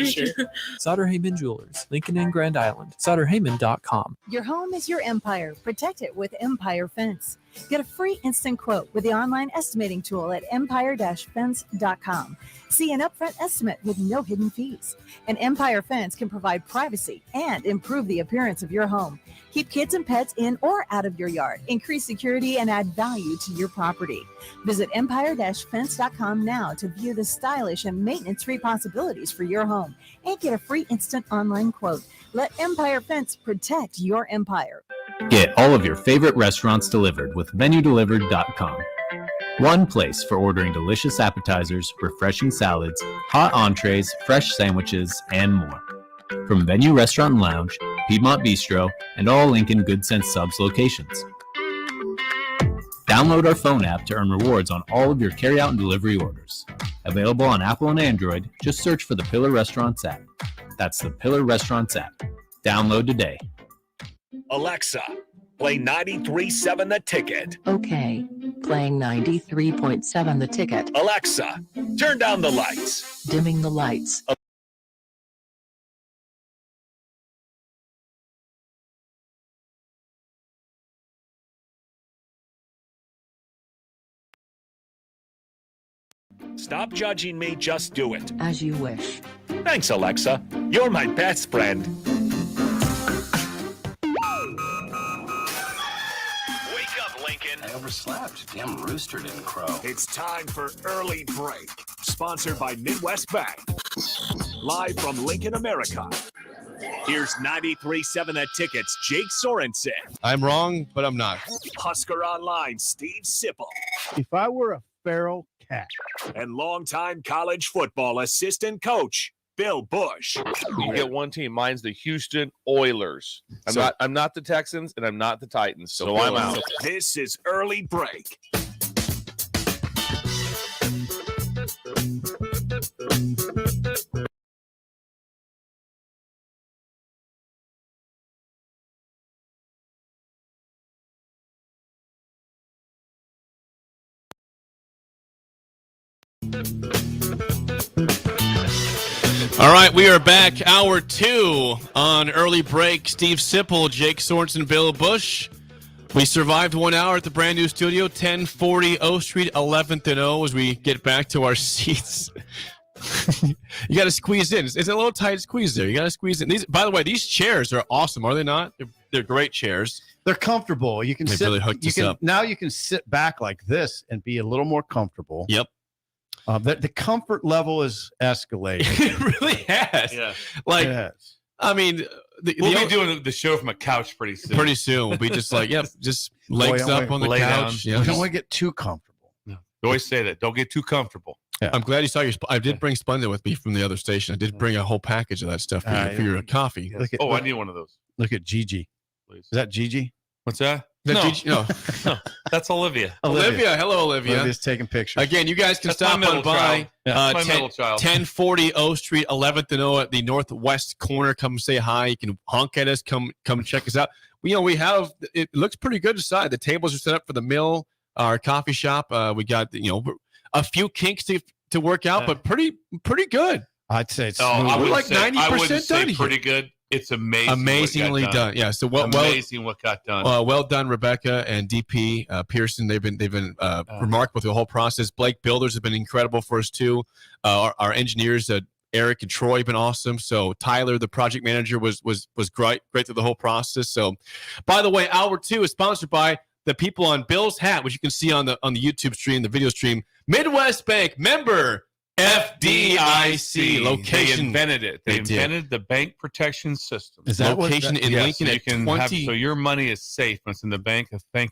Sauter Heyman Jewelers, Lincoln and Grand Island. SauterHeyman.com. Your home is your empire. Protect it with Empire Fence. Get a free instant quote with the online estimating tool at empire-fence.com. See an upfront estimate with no hidden fees. And Empire Fence can provide privacy and improve the appearance of your home. Keep kids and pets in or out of your yard. Increase security and add value to your property. Visit empire-fence.com now to view the stylish and maintenance-free possibilities for your home and get a free instant online quote. Let Empire Fence protect your empire. Get all of your favorite restaurants delivered with VenueDelivered.com. One place for ordering delicious appetizers, refreshing salads, hot entrees, fresh sandwiches, and more. From Venue Restaurant and Lounge, Piedmont Bistro, and all Lincoln Good Sense Subs locations. Download our phone app to earn rewards on all of your carryout and delivery orders. Available on Apple and Android, just search for the Pillar Restaurants app. That's the Pillar Restaurants app. Download today. Alexa, play 93.7 The Ticket. Okay, playing 93.7 The Ticket. Alexa, turn down the lights. Dimming the lights. Stop judging me, just do it. As you wish. Thanks, Alexa. You're my best friend. Wake up, Lincoln. I overslept. Damn rooster didn't crow. It's time for Early Break, sponsored by Midwest Bank. Live from Lincoln, America. Here's 93.7 The Ticket's Jake Sorensen. I'm wrong, but I'm not. Husker Online, Steve Sipple. If I were a feral cat. And longtime college football assistant coach, Bill Bush. You get one team. Mine's the Houston Oilers. I'm not the Texans, and I'm not the Titans, so I'm out. This is Early Break. All right, we are back. Hour 2 on Early Break. Steve Sipple, Jake Sorensen, Bill Bush. We survived 1 hour at the brand new studio, 1040 O Street, 11th and O, as we get back to our seats. You got to squeeze in. It's a little tight squeeze there. You got to squeeze in. By the way, these chairs are awesome, are they not? They're great chairs. They're comfortable. You can They've sit. really hooked us up. Now you can sit back like this and be a little more comfortable. Yep. The comfort level is escalating. It really has. Yeah. Like, Yes. I mean, We'll be doing the show from a couch pretty soon. Pretty soon. We'll be just like, yep, just legs Boy, up on the lay couch. down. Yeah. Don't want to get too comfortable. You always say that. Don't get too comfortable. Yeah. I'm glad you saw your. I did bring Splenda with me from the other station. I did bring a whole package of that stuff for your coffee. Look at, I need one of those. Look at Gigi. Please. Is that Gigi? What's that? No. Gigi? No. No, that's Olivia. Olivia. Hello, Olivia. Olivia's taking pictures. Again, you guys can That's my stop middle on by child. My middle child. 1040 O Street, 11th and O at the northwest corner. Come say hi. You can honk at us. Come check us out. We have. It looks pretty good inside. The tables are set up for the mill, our coffee shop. We got a few kinks to work out, but pretty good. I'd say it's we're like 90% done here. Pretty good. It's amazing. Amazingly done. Yeah. So amazing what got done. Well done, Rebecca and DP Pearson. They've been remarkable with the whole process. Blake Builders have been incredible for us too. Our engineers, Eric and Troy, have been awesome. So Tyler, the project manager, was great through the whole process. So, by the way, hour 2 is sponsored by the people on Bill's Hat, which you can see on the YouTube stream, the video stream. Midwest Bank member. FDIC location. They invented it. They invented the bank protection system. Is that location in Lincoln? So you can have, so your money is safe when it's in the bank. Thank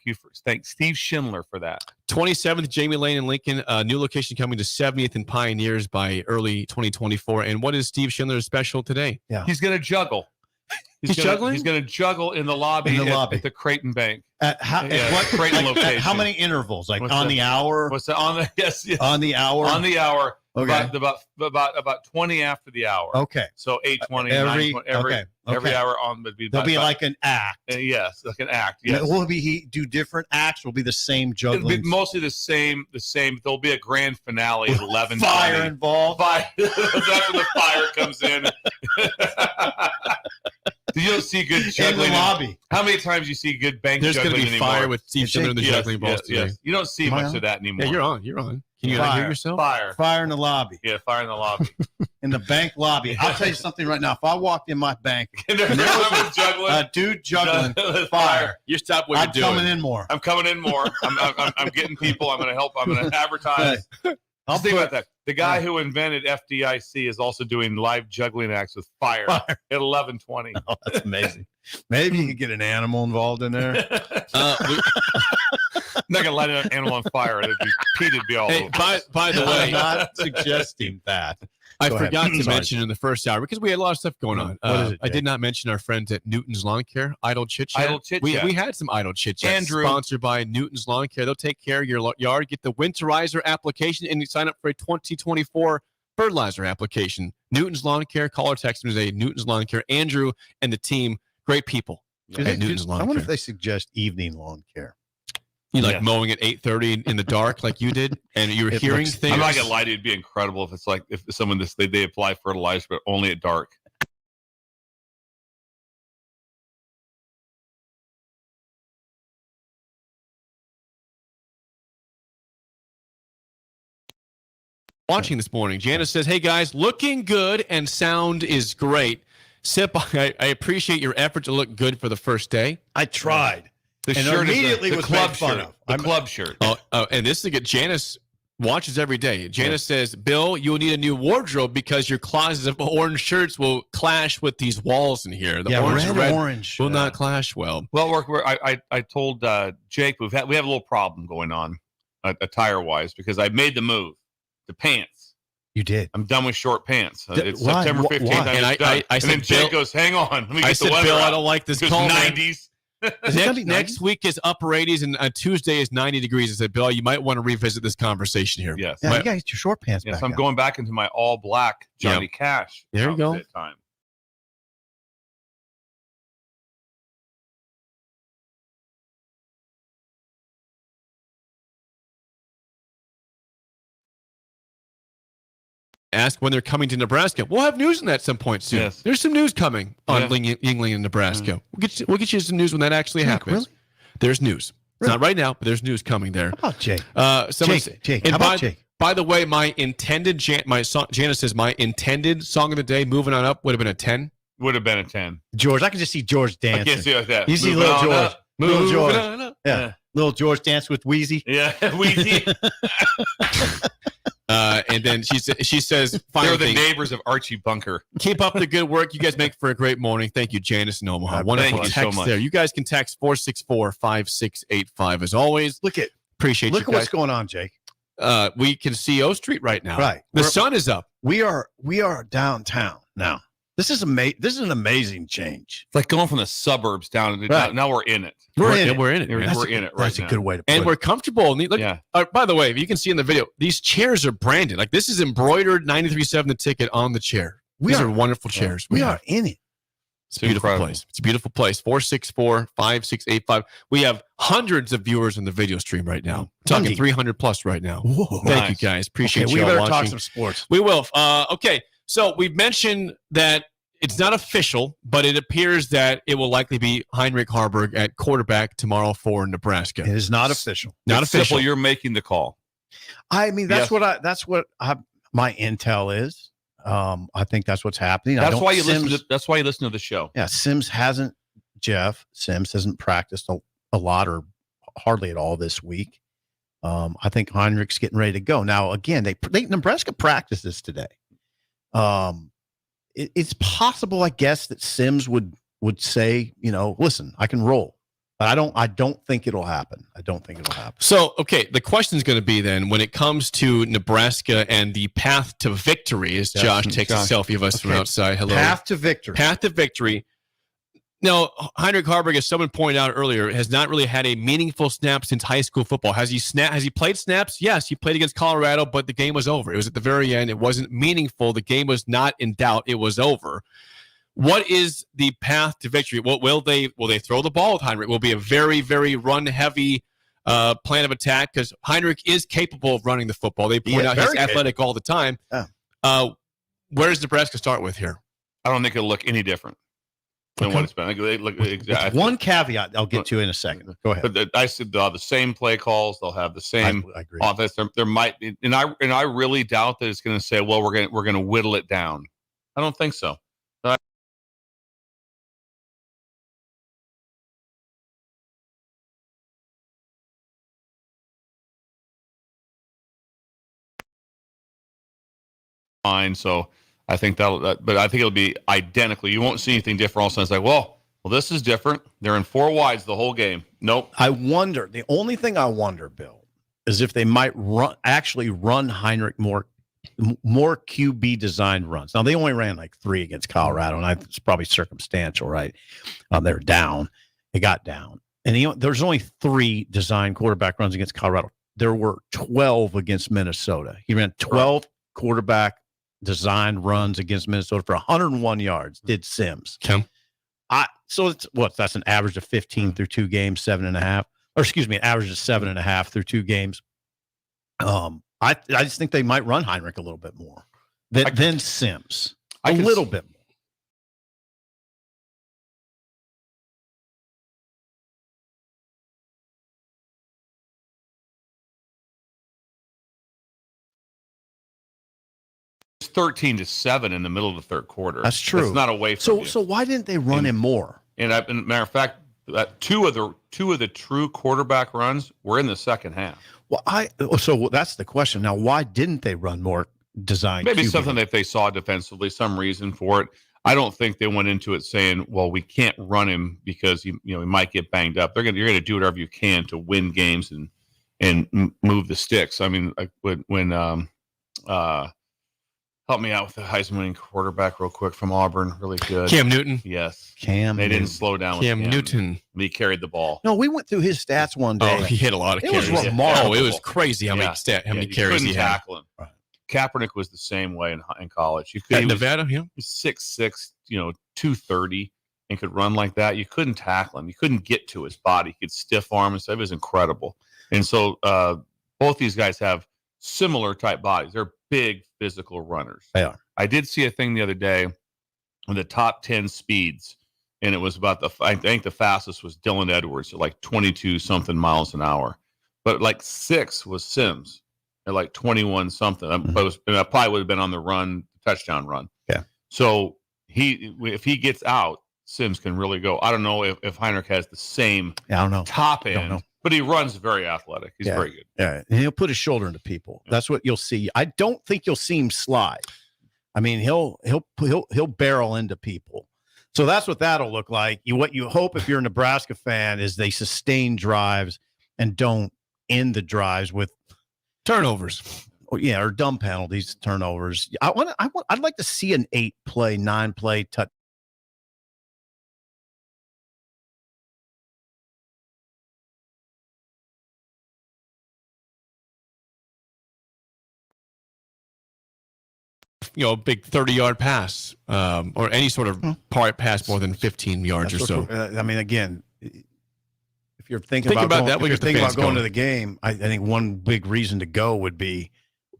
Steve Schindler for that. 27th Jamie Lane in Lincoln. New location coming to 70th and Pioneers by early 2024. And what is Steve Schindler's special today? Yeah, he's going to juggle. He's juggling. He's going to juggle in the lobby. At the Creighton Bank. What Creighton location? How many intervals? Like What's on that? the hour? What's that? On the yes. On the hour. On the hour. Okay. About 20 after the hour. Okay. So 8:20, every hour on would be. There'll be like an act. Yes, like an act. Yes. Will he do different acts? Will be the same juggling. It'll be mostly the same. There'll be a grand finale at 11. Fire involved. Fire. That's when the fire comes in. You don't see good juggling in the lobby. How many times you see good bank There's juggling going to be anymore? fire with Steve Schindler and the juggling balls today. Yes. You don't see much of that anymore. Yeah, you're on. Can you not hear yourself? Fire in the lobby. Yeah, fire in the lobby. In the bank lobby. I'll tell you something right now. If I walked in my bank and there was juggling, a dude juggling fire, you stop what you're doing. I'm coming in more. I'm getting people. I'm going to help. I'm going to advertise. I'll think about that. The guy who invented FDIC is also doing live juggling acts with fire. At 11:20. Oh, that's amazing. Maybe you could get an animal involved in there. I'm not gonna light an animal on fire. It'd be all over. By the way, I'm not suggesting that. I Go forgot ahead. to Sorry. mention in the first hour because we had a lot of stuff going on. What is it, I Jake? did not mention our friends at Newton's Lawn Care, Idle Chit Chat. Idle Chit We Chat. had some Idle Chit Chat Andrew. sponsored by Newton's Lawn Care. They'll take care of your yard. Get the winterizer application and you sign up for a 2024 fertilizer application. Newton's Lawn Care. Call or text them today. Newton's Lawn Care. Andrew and the team, great people at Newton's Lawn I wonder Care. if they suggest evening lawn care. You like mowing at 8:30 in the dark like you did, and you were hearing things. I'm not gonna lie to you. It'd be incredible if it's like if someone they apply fertilizer but only at dark. Watching this morning, Janice says, "Hey guys, looking good and sound is great. Sip, I appreciate your effort to look good for the first day. I tried. The And shirt immediately is the was club made fun shirt. of. The club shirt. Oh, and this is a good. Janice watches every day. Janice says, Bill, you'll need a new wardrobe because your closet of orange shirts will clash with these walls in here. The orange will not clash well. Well, I told Jake we have a little problem going on. attire-wise because I made the move to pants. You did. I'm done with short pants. It's Why? September 15th. Why? I'm done. I and then said, Jake Bill- goes, hang on. Let me get I the said, weather Bill, out. I don't like this It goes call, man. 90s. Next week is upper 80s, and Tuesday is 90 degrees. I said, Bill, you might want to revisit this conversation here. Yes. Yeah, you got your short pants Yes, back. I'm on. going back into my all-black Johnny Cash. There you go. outfit time. Ask when they're coming to Nebraska. We'll have news on that at some point soon. Yes. There's some news coming on Yeah. Yingling in Nebraska. We'll get you some news when that actually happens. Really? There's news. It's not right now, but there's news coming there. How about Jake? Jake. How about Jake? By the way, my intended Janice says my intended song of the day, moving on up, would have been a 10. Would have been a 10. George, I can just see George I dancing. can't see like that. You see Moving little on George. up. Little Moving George. on up. Yeah. Little George dance with Wheezy. Yeah, Wheezy. And then she says, They're final the thing, neighbors of Archie Bunker. keep up the good work. You guys make for a great morning. Thank you, Janice in Omaha. Wonderful thank you so text much. there. You guys can text 464-5685 as always. Look at Appreciate look you at what's guys. going on, Jake. We can see O Street right now. Right. The sun is up. We are downtown now. This is This is an amazing change. It's like going from the suburbs down to Right. now we're in it. We're in it. We're in it. man. We're in it right That's now. a good way to put And it. we're comfortable. Look, Yeah. by the way, if you can see in the video, these chairs are branded. Like this is embroidered 93.7 the ticket on the chair. These are wonderful chairs. We have. are in it. It's a beautiful incredible. place. It's a beautiful place. 464-5685. We have hundreds of viewers in the video stream right now. Talking Hundred. 300 plus right now. Whoa. Thank you Nice. guys. Appreciate Okay, you we all better watching. talk some sports. We will. Okay. So we've mentioned that it's not official, but it appears that it will likely be Heinrich Harburg at quarterback tomorrow for Nebraska. It is not official. Not It's official. simple. You're making the call. I mean, Yes. that's what my intel is. I think that's what's happening. That's why you listen to the show. Yeah, Jeff Sims hasn't practiced a lot or hardly at all this week. I think Heinrich's getting ready to go. Now, again, Nebraska practices today. It's possible, I guess, that Sims would say, listen, I can roll. But I don't think it'll happen. So, okay, the question is going to be then when it comes to Nebraska and the path to victory, as Yes, Josh takes Josh. a selfie of us from Okay. outside. Hello. Path to victory. Path to victory. Now, Heinrich Harburg, as someone pointed out earlier, has not really had a meaningful snap since high school football. Has he played snaps? Yes, he played against Colorado, but the game was over. It was at the very end. It wasn't meaningful. The game was not in doubt. It was over. What is the path to victory? Will they throw the ball with Heinrich? Will it be a very, very run-heavy plan of attack? Because Heinrich is capable of running the football. They point out he's very athletic all the time. Yeah. Where does Nebraska start with here? I don't think it'll look any different than Okay. what it's been. I think they look exactly. One caveat I'll get to in a second. Go ahead. But I said they'll have the same play calls. They'll have the same I agree. offense. There might be, and I really doubt that it's going to say, well, we're going to whittle it down. I don't think so. Fine. So I think but I think it'll be identical. You won't see anything different. All of a sudden, it's like, well, this is different. They're in four wides the whole game. Nope. I wonder. The only thing I wonder, Bill, is if they might actually run Heinrich more QB designed runs. Now they only ran like 3 against Colorado, and it's probably circumstantial, right? They're down. They got down, and there's only 3 designed quarterback runs against Colorado. There were 12 against Minnesota. He ran 12 quarterback designed runs against Minnesota for 101 yards. Did Sims? Okay. So that's an average of 15 through 2 games, 7.5, or excuse me, an average of 7.5 through 2 games. I just think they might run Heinrich a little bit more than Sims. A little bit more. It's 13-7 in the middle of the third quarter. That's true. It's not away from you. So why didn't they run him more? And matter of fact, two of the true quarterback runs were in the second half. Well, so that's the question. Now, why didn't they run more design? Maybe QB? something that they saw defensively, some reason for it. I don't think they went into it saying, "Well, we can't run him because he might get banged up." You're going to do whatever you can to win games and and move the sticks. I mean, like when help me out with the Heisman winning quarterback real quick from Auburn, really good. Cam Newton. Yes. Cam. They didn't slow down with Cam Newton. He carried the ball. No, we went through his stats one day. Oh, he hit a lot of It carries. was remarkable. Oh, it was crazy how many carries he had. Tackle him. Right. Kaepernick was the same way in college. You could At Nevada, yeah. 6'6", 230, and could run like that. You couldn't tackle him. You couldn't get to his body. He could stiff arm and stuff. It was incredible. And so both these guys have similar type bodies. They're big physical runners. They are. I did see a thing the other day with the top 10 speeds, and it was about I think the fastest was Dylan Edwards at like 22 something miles an hour, but like 6 was Sims at like 21 something. That probably would have been on the run, touchdown run. Yeah. So if he gets out, Sims can really go. I don't know if Heinrich has the same top end, but he runs very athletic. He's very good. Yeah, and he'll put his shoulder into people. That's what you'll see. I don't think you'll see him slide. I mean, he'll barrel into people. So that's what that'll look like. What you hope if you're a Nebraska fan is they sustain drives and don't end the drives with turnovers. Or dumb penalties, turnovers. I'd like to see an 8-play, 9-play touch. Big 30-yard pass or any sort of part pass more than 15 yards or so. I mean, again, if you're thinking about going to the game, I think one big reason to go would be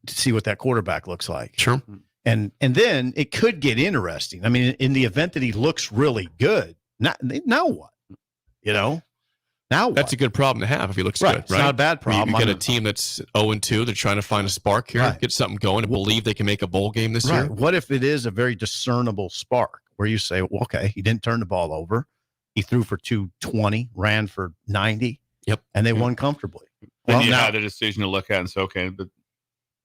to see what that quarterback looks like. Sure. And then it could get interesting. I mean, in the event that he looks really good, now what? Now what? That's a good problem to have if he looks right. good. It's not a bad problem. You get a team that's 0-2. They're trying to find a spark here, get something going, and believe they can make a bowl game this year. What if it is a very discernible spark where you say, well, okay, he didn't turn the ball over. He threw for 220, ran for 90. Yep. And they won comfortably. Then you had the decision to look at and say, okay, but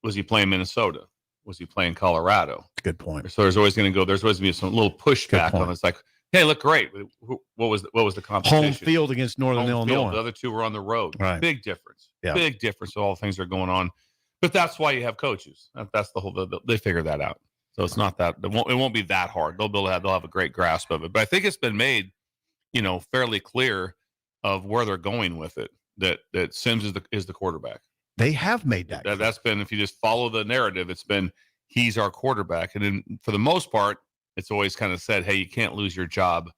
was he playing Minnesota? Was he playing Colorado? Good point. So there's always going to be some little pushback on it. It's like, hey, look great. What was the competition? Home field against Northern Illinois. The other two were on the road. Right. Big difference. Yeah. Big difference. All the things that are going on. But that's why you have coaches. That's the whole. They figure that out. So it's not that it won't be that hard. They'll have a great grasp of it. But I think it's been made, fairly clear of where they're going with it. That Sims is the quarterback. They have made that. That's been, if you just follow the narrative, it's been he's our quarterback, and then for the most part, it's always kind of said, hey, you can't lose your job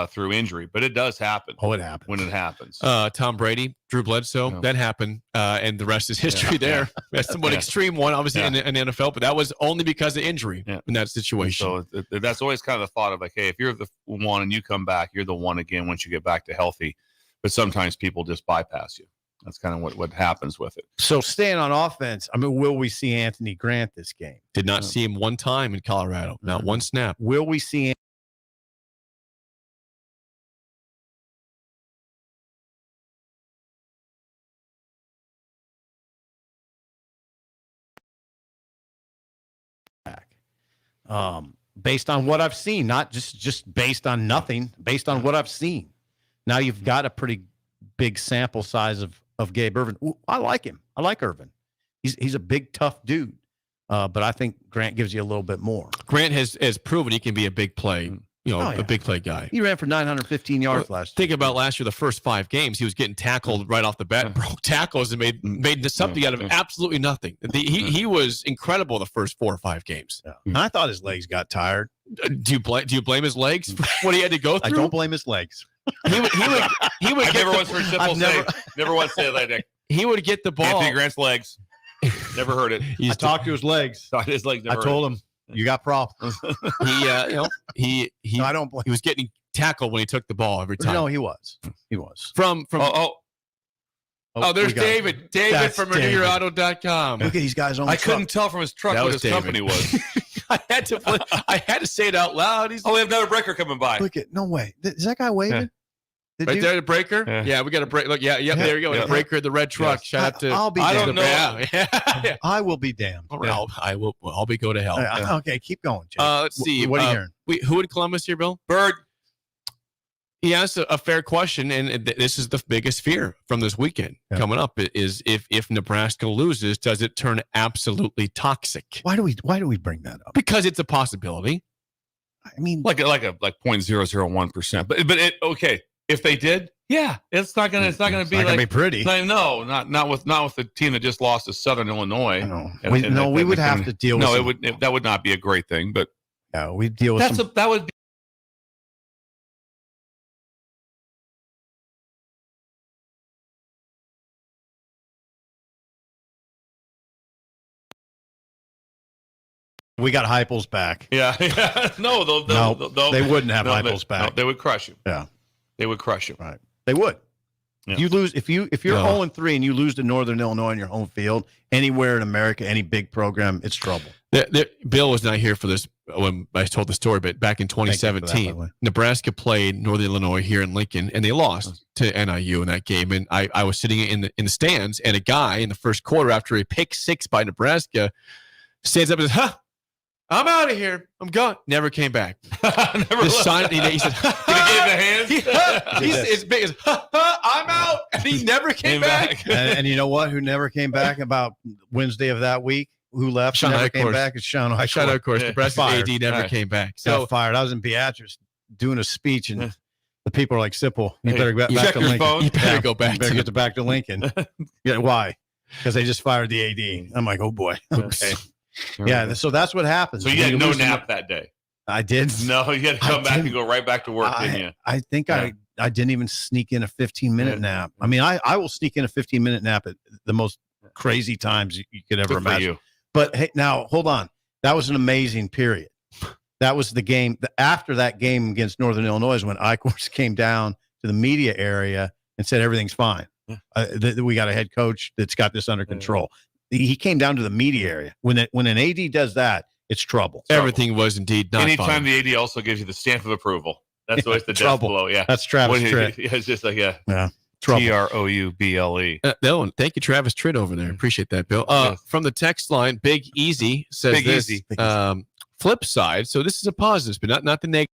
through injury, but it does happen. Oh, it happens when it happens. Tom Brady, Drew Bledsoe, that happened, and the rest is history. There, that's somewhat extreme one, obviously in the NFL, but that was only because of injury in that situation. So that's always kind of the thought of like, hey, if you're the one and you come back, you're the one again once you get back to healthy. But sometimes people just bypass you. That's kind of what happens with it. So staying on offense, I mean, will we see Anthony Grant this game? Did not see him one time in Colorado, not one snap. Will we see based on what I've seen, not just based on nothing, based on what I've seen. Now you've got a pretty big sample size of Gabe Ervin. Ooh, I like him. I like Ervin. He's a big, tough dude. But I think Grant gives you a little bit more. Grant has proven he can be a big play, a big play guy. He ran for 915 yards last year. Think about last year, the first 5 games, he was getting tackled right off the bat, broke tackles, and made something out of absolutely nothing. He was incredible the first 4 or 5 games. Yeah. I thought his legs got tired. Do you blame his legs for what he had to go through? I don't blame his legs. He would I've never once heard simple say. Never once say that, Nick. He would get the ball. Anthony Grant's legs. Never heard it. I talked to his legs. His legs. I told him, you got problems. He no, I don't blame. He was getting tackled when he took the ball every time. No, he was. He was. From there's David. David from RenewYourAuto.com. Look at these guys on the truck. Couldn't tell from his truck what his company was. I had to say it out loud. We have another breaker coming by. Look at no way. Is that guy waving? Right there, the breaker. Yeah, we got a break. Look, there you go. The breaker, the red truck. Yes. Shout out to. I'll be. I don't know. Yeah. I will be damned. All right, I will. I'll be go to hell. Okay, keep going. Jake. Let's see. What are you hearing? Who in Columbus here, Bill? Bird. He asked a fair question, and this is the biggest fear from this weekend coming up is if Nebraska loses, does it turn absolutely toxic? Why do we bring that up? Because it's a possibility. I mean, like 0.001%. But okay, if they did, yeah, it's not gonna be pretty. No, not with the team that just lost to Southern Illinois. We would have to deal with. No, that would not be a great thing. But yeah, we deal with. That would be. We got Heupel's back. Yeah. No, they wouldn't have Heupel's back. No, they would crush you. Yeah, they would crush you. Right, they would. Yeah. You lose if you're 0-3 and you lose to Northern Illinois in your home field anywhere in America, any big program, it's trouble. Bill was not here for this when I told the story, but back in 2017, Nebraska played Northern Illinois here in Lincoln, and they lost to NIU in that game. And I was sitting in the stands, and a guy in the first quarter after a pick six by Nebraska stands up and says, "Huh, I'm out of here. I'm gone." Never came back. He said, "Did he gave the hand?" He's as big as, "I'm out," and he never came back. And you know what? Who never came back about Wednesday of that week? Who left? Sean never Eichhorst. came back. It's Sean Eichhorst. Sean Eichhorst. Nebraska Fired. AD never came back. Got fired. I was in Beatrice doing a speech, and the people are like, "Simple, you better go back to Lincoln. Phone. You better go back. You better get back to Lincoln." Yeah, why? Because they just fired the AD. I'm like, oh boy. Okay. Yeah, so that's what happens. So you had no nap that day. I did. No, you had to come back and go right back to work, didn't you? I think I didn't even sneak in a 15-minute nap. I mean, I will sneak in a 15-minute nap at the most crazy times you could ever imagine. But hey, now hold on. That was an amazing period. That was the game. After that game against Northern Illinois is when Eichhorst came down to the media area and said everything's fine. We got a head coach that's got this under control. He came down to the media area. When an AD does that, it's trouble. Everything was indeed not Anytime fine. the AD also gives you the stamp of approval. That's always the death blow. Yeah. That's Travis Tritt. It's just like, trouble. Trouble. Thank you, Travis Tritt over there. Appreciate that, Bill. From the text line, Big Easy says Big this. Easy. Flip side. So this is a positive, but not the negative.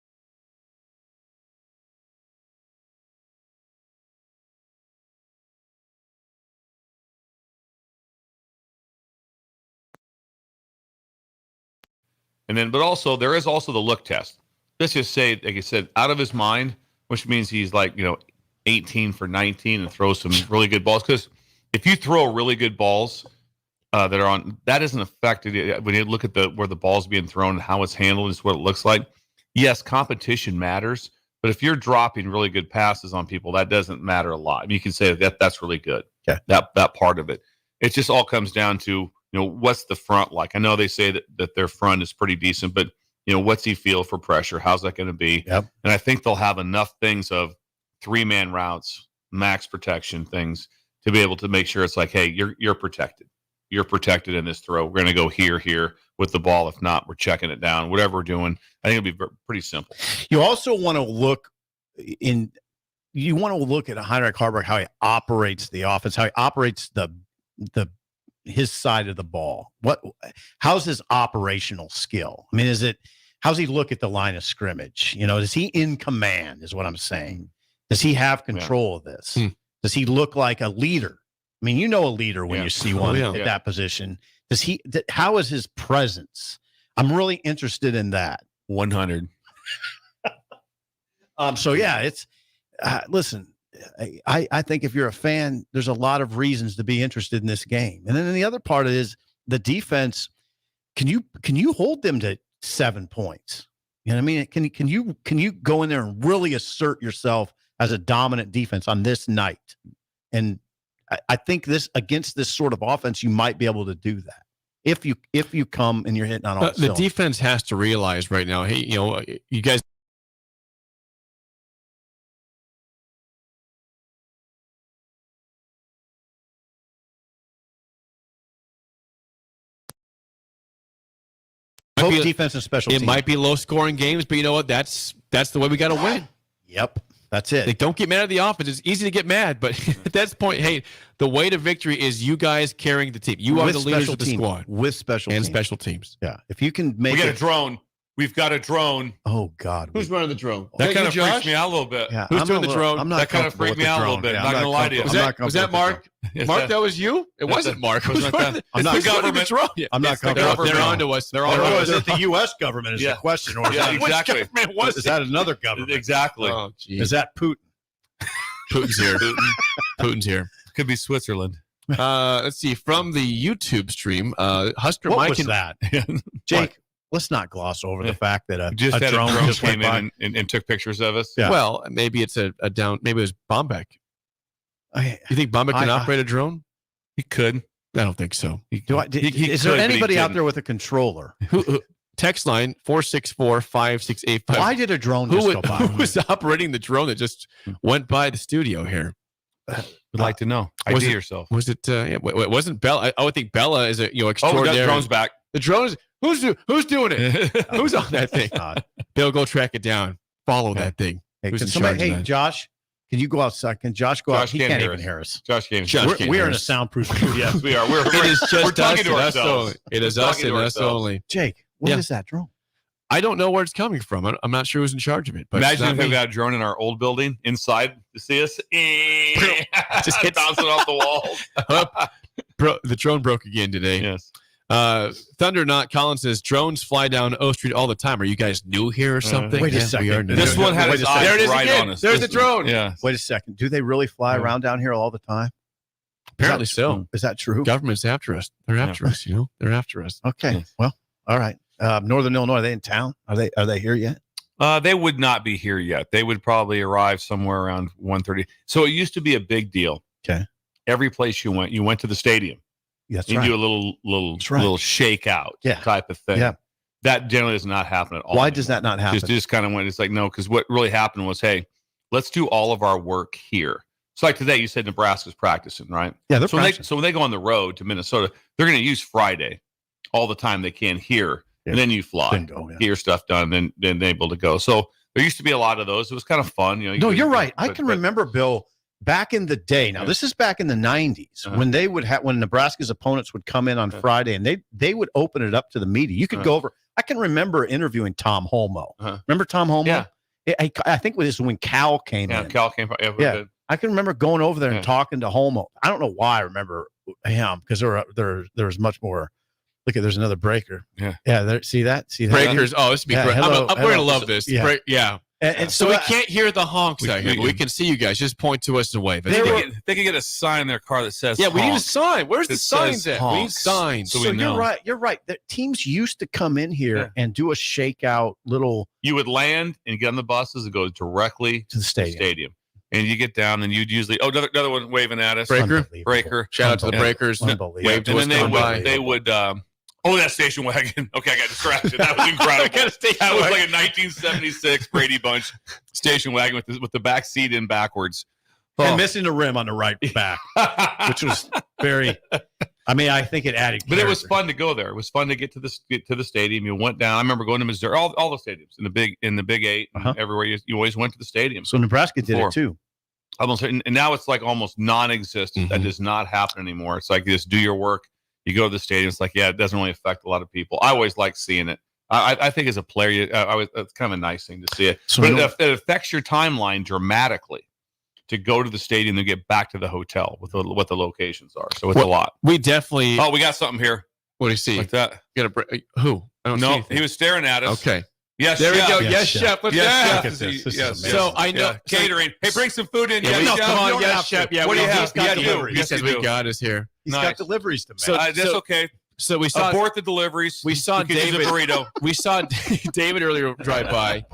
But also there is also the look test. Let's just say, like I said, out of his mind, which means he's 18 for 19 and throws some really good balls. Because if you throw really good balls that are on, that isn't affected when you look at where the ball's being thrown and how it's handled is what it looks like. Yes, competition matters, but if you're dropping really good passes on people, that doesn't matter a lot. I mean, you can say that's really good. Yeah. That part of it. It just all comes down to, what's the front like? I know they say that their front is pretty decent, but what's he feel for pressure? How's that going to be? Yep. And I think they'll have enough things of 3-man routes, max protection things to be able to make sure it's like, hey, you're protected. You're protected in this throw. We're going to go here with the ball. If not, we're checking it down. Whatever we're doing, I think it'll be pretty simple. You also want to look at Heinrich Haarberg, how he operates the offense, how he operates his side of the ball. How's his operational skill? I mean, how's he look at the line of scrimmage? Is he in command is what I'm saying. Does he have control of this? Does he look like a leader? I mean, a leader when you see one at that position. How is his presence? I'm really interested in that. 100. It's listen, I think if you're a fan, there's a lot of reasons to be interested in this game. And then the other part is the defense. Can you hold them to 7 points? You know what I mean? Can you go in there and really assert yourself as a dominant defense on this night? And I think against this sort of offense, you might be able to do that if you come and you're hitting on all the defense has to realize right now, hey, you guys. Both defense and special teams. It might be low-scoring games, but you know what? That's the way we got to win. Yep, that's it. Like, don't get mad at the offense. It's easy to get mad, but at that point, hey, the way to victory is you guys carrying the team. You are the leaders of the squad with special teams. Yeah, if you can make we got a drone. We've got a drone. Oh God. Who's running the drone? That kind of freaks me out a little bit. Yeah, Who's doing the drone? I'm not That kind of freaked me out a little bit. Yeah, I'm not gonna lie to you. Was that Mark? Mark, that was you? It wasn't Mark. I'm not government. I'm not They're on to us. They're on to us. Is it the U.S. government is the question, or is that exactly. which government was? Is that another government? Exactly. Oh, is that Putin? Putin's here. Putin's here. Could be Switzerland. Let's see. From the YouTube stream, Husker What Mike was that? Jake, let's not gloss over the fact that a drone just came went by. in and took pictures of us. Yeah. Well, maybe it's a down. Maybe it was Bombeck. You think Bombeck can operate a drone? He could. I don't think so. Is there anybody out there with a controller? Text line 464-5685. Why did a drone just go by? Who was operating the drone that just went by the studio here? Would like to know. Was ID it- yourself. Was it? It wasn't Bella. I would think Bella is a extraordinary. Oh, drone's back. The drone is who's doing it? Who's on that thing? Bill, go track it down. Follow that thing. Hey, Who's can in somebody, charge of hey, that? Josh, can you go outside? Can Josh go out? Josh He can't even hear us. Josh can't. We are in a soundproof room. Yes, we are. We're It is just we're talking us to and us ourselves. only. It is We're us talking and to us ourselves. only. Jake, what is that drone? I don't know where it's coming from. I'm not sure who's in charge of it. But Imagine it's if not we me. got a drone in our old building inside to see us. Just hits- bouncing off the walls. The drone broke again today. Yes. Thunder Not Collins says drones fly down O Street all the time. Are you guys new here or something? Wait a Yeah, second. we are new. This one had Wait his a second. eyes There it is right again. on us. There's the drone. Yeah. Wait a second. Do they really fly around down here all the time? Apparently so. Is that true? Government's after us. They're after us. They're after us. Okay. Yes. Well, all right. Northern Illinois, are they in town? Are they here yet? They would not be here yet. They would probably arrive somewhere around 1:30. So it used to be a big deal. Okay. Every place you went to the stadium. That's you right. do a little right. little shakeout Yeah. type of thing. Yeah. That generally does not happen at all. Why does that not happen? Just kind of went. It's like no, because what really happened was, hey, let's do all of our work here. So like today, you said Nebraska's practicing, right? Yeah, they're so practicing. when they go on the road to Minnesota, they're going to use Friday all the time they can here, and then you fly, Then go, yeah. get your stuff done, then they're able to go. So there used to be a lot of those. It was kind of fun, you know. No, you're right. I but- can but- remember, Bill, back in the day. Now, this is back in the 90s when they would have when Nebraska's opponents would come in on Friday and they would open it up to the media. You could go over. I can remember interviewing Tom Holmoe. Remember Tom Holmoe? Yeah. I think it was when Cal came in. Cal came. Yeah. I can remember going over there and talking to Holmoe. I don't know why I remember him because there was much more. Look at there's another breaker. Yeah. Yeah. See that? Breakers. Oh, this would be great. hello, we're going to hello. love this. Yeah. Yeah. And so we can't hear the honks out here. We can see you guys. Just point to us and wave. They can get a sign in their car that says, Yeah, we need a honk. sign. Where's the It signs says at? We need honks. signs. So So we you're know. right. You're right. The teams used to come in here and do a shakeout little You would land and get on the buses and go directly to the stadium. And you get down and you'd usually another one waving at us. Breaker. Shout out to the Breakers. Unbelievable. Wave to And us then coming by. they would that station wagon. Okay, I got distracted. That was incredible. That was like a 1976 Brady Bunch station wagon with the back seat in backwards. And missing the rim on the right back, which was very. I mean, I think it added. But it was fun to go there. It was fun to get to the stadium. You went down. I remember going to Missouri, all the stadiums in the Big Eight, and everywhere. You always went to the stadium. So Nebraska did it too. Almost, and now it's like almost non-existent. That does not happen anymore. It's like you just do your work. You go to the stadium. It's like, yeah, it doesn't really affect a lot of people. I always like seeing it. I think as a player, it's kind of a nice thing to see it. So but it affects your timeline dramatically to go to the stadium and get back to the hotel with what the locations are. So it's a lot. We definitely. Oh, we got something here. What do you see? Like that. Get a who? I don't see No, anything. he was staring at us. Okay. Yes, There we chef. go. Yes, chef. Let's Yes, go. chef. This is Yes. amazing. So I know Catering. Hey, bring some food in. Yeah, Yes, no, chef. come You on, don't yes, have chef. to. Yeah, What do you he's have? got Yeah, delivery. you. He says we got us here. He's Nice. got deliveries to make. That's okay. So we saw Abort the deliveries. We saw We could use a David. burrito. We saw David earlier drive by.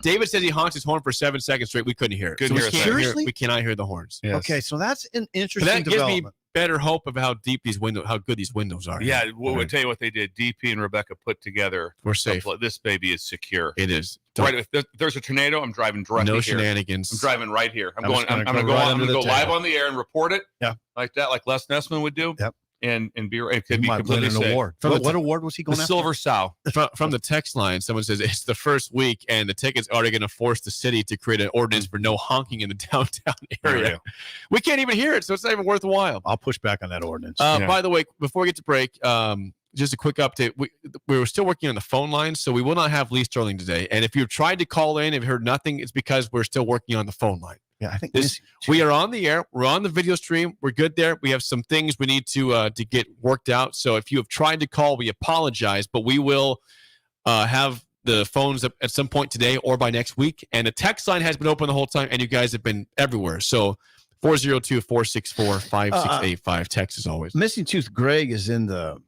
David says he honks his horn for 7 seconds straight. We couldn't hear it. Couldn't So hear we it. can't Seriously? we cannot hear the horns. Yes. Okay, so that's an But interesting that gives me development. better hope of how deep these windows, how good these windows are. Yeah, we'll tell you what they did. DP and Rebecca put together. We're safe. This baby is secure. It is. Right. If there's a tornado, I'm driving directly No here. shenanigans. I'm driving right here. I'm I'm going. just I'm gonna going to go go right on. I'm under going to the go live table. on the air and report it. Yeah. Like that, like Les Nessman would do. Yep. And be it could He be might win completely an safe. award. From What, the what award was he The going after? Silver Sow. From the text line, someone says it's the first week and the tickets are going to force the city to create an ordinance for no honking in the downtown area. We can't even hear it, so it's not even worthwhile. I'll push back on that ordinance. By the way, before we get to break, just a quick update. We were still working on the phone line, so we will not have Lee Sterling today. And if you've tried to call in and heard nothing, it's because we're still working on the phone line. Yeah, I think we are on the air. We're on the video stream. We're good there. We have some things we need to get worked out. So if you have tried to call, we apologize, but we will have the phones up at some point today or by next week. And the text line has been open the whole time, and you guys have been everywhere. So 402-464-5685. Text as always. Missing Tooth Greg is in the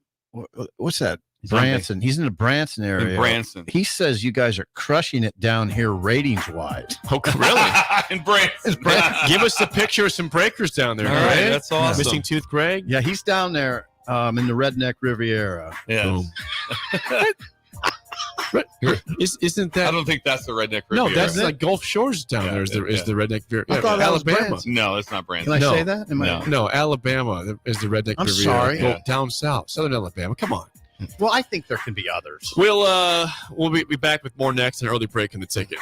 what's that? Branson. He's in the Branson area. In Branson. He says you guys are crushing it down here ratings wise. Oh, really? In Branson. Give us a picture of some breakers down there. All right, that's awesome. Missing Tooth Greg. Yeah, he's down there in the Redneck Riviera. Yeah. Isn't that? I don't think that's the Redneck Riviera. No, that's like Gulf Shores down there. Is the Redneck Riviera? I thought that was Alabama. Branson. No, it's not Branson. Can I say that? No, Alabama is the Redneck I'm Riviera. sorry. Go down south, southern Alabama. Come on. Well, I think there can be others. We'll be back with more next, an early break in the ticket.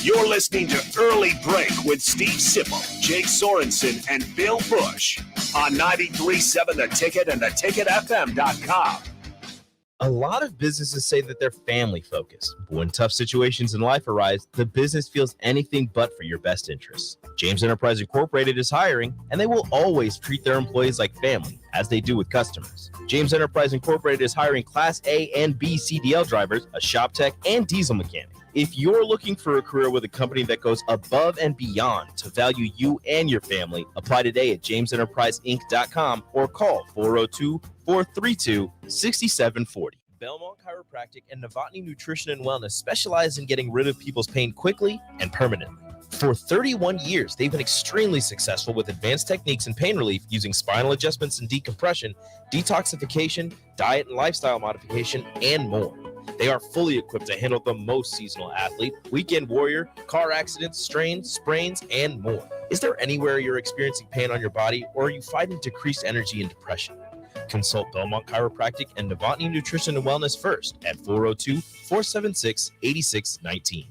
You're listening to Early Break with Steve Sipple, Jake Sorensen, and Bill Bush on 93.7 The Ticket and theticketfm.com. A lot of businesses say that they're family focused, but when tough situations in life arise, the business feels anything but for your best interests. James Enterprise Incorporated is hiring, and they will always treat their employees like family, as they do with customers. James Enterprise Incorporated is hiring Class A and B CDL drivers, a shop tech, and diesel mechanic. If you're looking for a career with a company that goes above and beyond to value you and your family, apply today at jamesenterpriseinc.com or call 402-432-6740. Belmont Chiropractic and Novotny Nutrition and Wellness specialize in getting rid of people's pain quickly and permanently. For 31 years, they've been extremely successful with advanced techniques in pain relief using spinal adjustments and decompression, detoxification, diet and lifestyle modification, and more. They are fully equipped to handle the most seasonal athlete, weekend warrior, car accidents, strains, sprains, and more. Is there anywhere you're experiencing pain on your body, or are you fighting decreased energy and depression? Consult Belmont Chiropractic and Novotny Nutrition and Wellness first at 402-476-8619.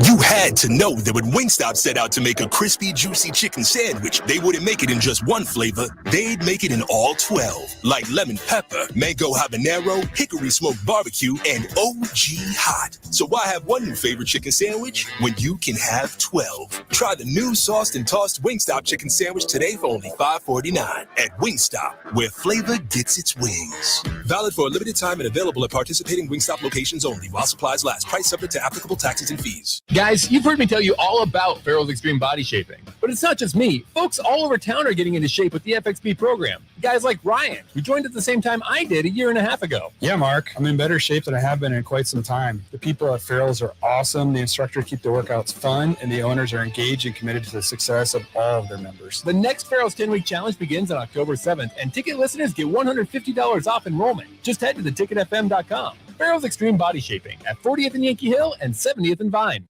You had to know that when Wingstop set out to make a crispy, juicy chicken sandwich, they wouldn't make it in just one flavor. They'd make it in all 12, like lemon pepper, mango habanero, hickory smoked barbecue, and OG hot. So why have one new favorite chicken sandwich when you can have 12? Try the new sauced and tossed Wingstop chicken sandwich today for only $5.49 at Wingstop, where flavor gets its wings. Valid for a limited time and available at participating Wingstop locations only while supplies last. Price subject to applicable taxes and fees. Guys, you've heard me tell you all about Farrell's Extreme Body Shaping. But it's not just me. Folks all over town are getting into shape with the FXB program. Guys like Ryan, who joined at the same time I did a year and a half ago. Yeah, Mark. I'm in better shape than I have been in quite some time. The people at Farrell's are awesome. The instructors keep the workouts fun, and the owners are engaged and committed to the success of all of their members. The next Farrell's 10-week challenge begins on October 7th, and ticket listeners get $150 off enrollment. Just head to theticketfm.com. Farrell's Extreme Body Shaping at 40th and Yankee Hill and 70th and Vine.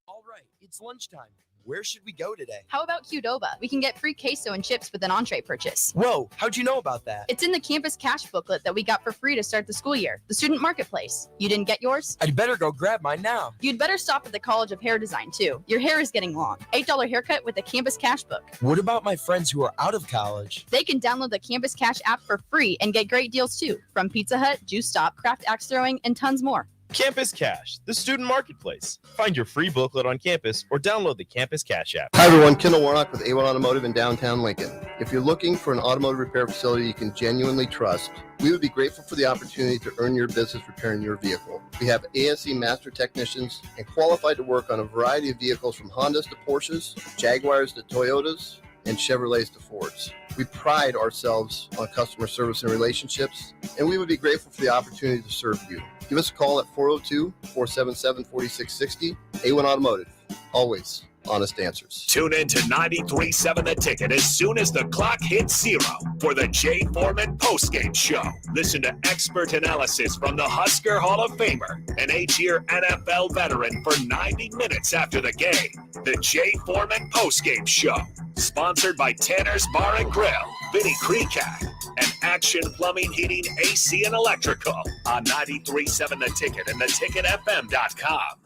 It's lunchtime. Where should we go today? How about Qdoba? We can get free queso and chips with an entree purchase. Whoa, how'd you know about that? It's in the campus cash booklet that we got for free to start the school year, the student marketplace. You didn't get yours? I'd better go grab mine now. You'd better stop at the College of Hair Design, too. Your hair is getting long. $8 haircut with the campus cash book. What about my friends who are out of college? They can download the Campus Cash app for free and get great deals, too, from Pizza Hut, Juice Stop, Craft Axe Throwing, and tons more. Campus Cash, the student marketplace. Find your free booklet on campus or download the Campus Cash app. Hi everyone, Kendall Warnock with A1 Automotive in downtown Lincoln. If you're looking for an automotive repair facility you can genuinely trust, we would be grateful for the opportunity to earn your business repairing your vehicle. We have ASE master technicians and qualified to work on a variety of vehicles from Hondas to Porsches, Jaguars to Toyotas, and Chevrolets to Fords. We pride ourselves on customer service and relationships, and we would be grateful for the opportunity to serve you. Give us a call at 402-477-4660. A1 Automotive. Always honest answers. Tune in to 93.7 The Ticket as soon as the clock hits 0 for the Jay Foreman postgame show. Listen to expert analysis from the Husker Hall of Famer, an 8-year NFL veteran, for 90 minutes after the game. The Jay Foreman postgame show, sponsored by Tanner's Bar and Grill, Vinny Creekat, and Action Plumbing, Heating, AC, and Electrical on 93.7 The Ticket and theticketfm.com.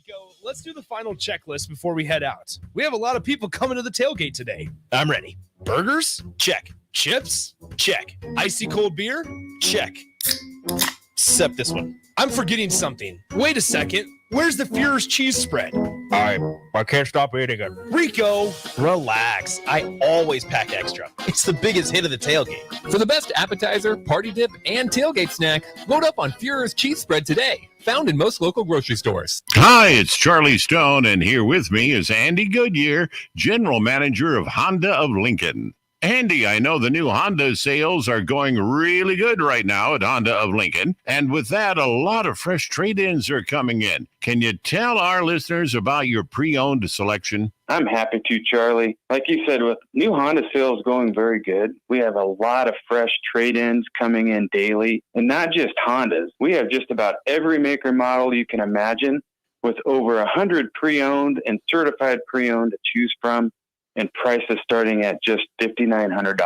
Rico, let's do the final checklist before we head out. We have a lot of people coming to the tailgate today. I'm ready. Burgers? Check. Chips? Check. Icy cold beer? Check. Except this one. I'm forgetting something. Wait a second. Where's the Führer's cheese spread? I can't stop eating it. Rico, relax. I always pack extra. It's the biggest hit of the tailgate. For the best appetizer, party dip, and tailgate snack, load up on Führer's cheese spread today. Found in most local grocery stores. Hi, it's Charlie Stone, and here with me is Andy Goodyear, General Manager of Honda of Lincoln. Andy, I know the new Honda sales are going really good right now at Honda of Lincoln, and with that, a lot of fresh trade-ins are coming in. Can you tell our listeners about your pre-owned selection? I'm happy to, Charlie. Like you said, with new Honda sales going very good, we have a lot of fresh trade-ins coming in daily, and not just Hondas. We have just about every maker model you can imagine, with over 100 pre-owned and certified pre-owned to choose from, and prices starting at just $5,900.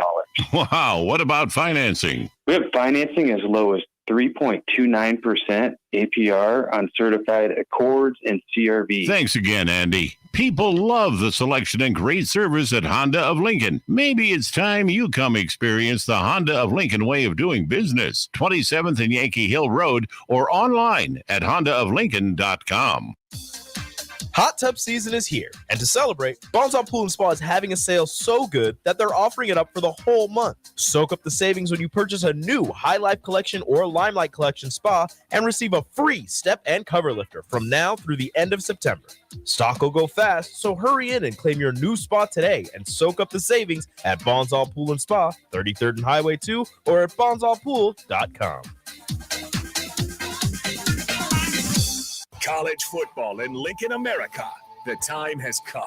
Wow, what about financing? We have financing as low as 3.29% APR on certified Accords and CRV. Thanks again, Andy. People love the selection and great service at Honda of Lincoln. Maybe it's time you come experience the Honda of Lincoln way of doing business. 27th and Yankee Hill Road or online at hondaoflincoln.com. Hot tub season is here, and to celebrate, Bonzon Pool & Spa is having a sale so good that they're offering it up for the whole month. Soak up the savings when you purchase a new High Life Collection or Limelight Collection spa and receive a free step and cover lifter from now through the end of September. Stock will go fast, so hurry in and claim your new spa today and soak up the savings at Bonzon Pool & Spa, 33rd and Highway 2, or at bonzonpool.com. College football in Lincoln, America. The time has come.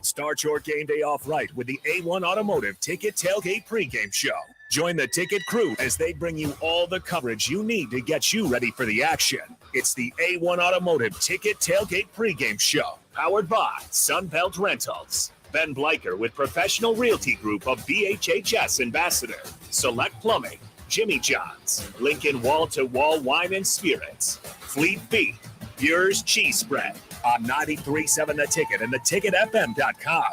Start your game day off right with the A1 Automotive Ticket Tailgate pregame show. Join the ticket crew as they bring you all the coverage you need to get you ready for the action. It's the A1 Automotive Ticket Tailgate pregame show, powered by Sunbelt Rentals. Ben Bleicher with Professional Realty Group of BHHS Ambassador, Select Plumbing, Jimmy John's, Lincoln Wall-to-Wall Wine and Spirits, Fleet Feet, Führer's Cheese Spread on 93.7 The Ticket and theticketfm.com.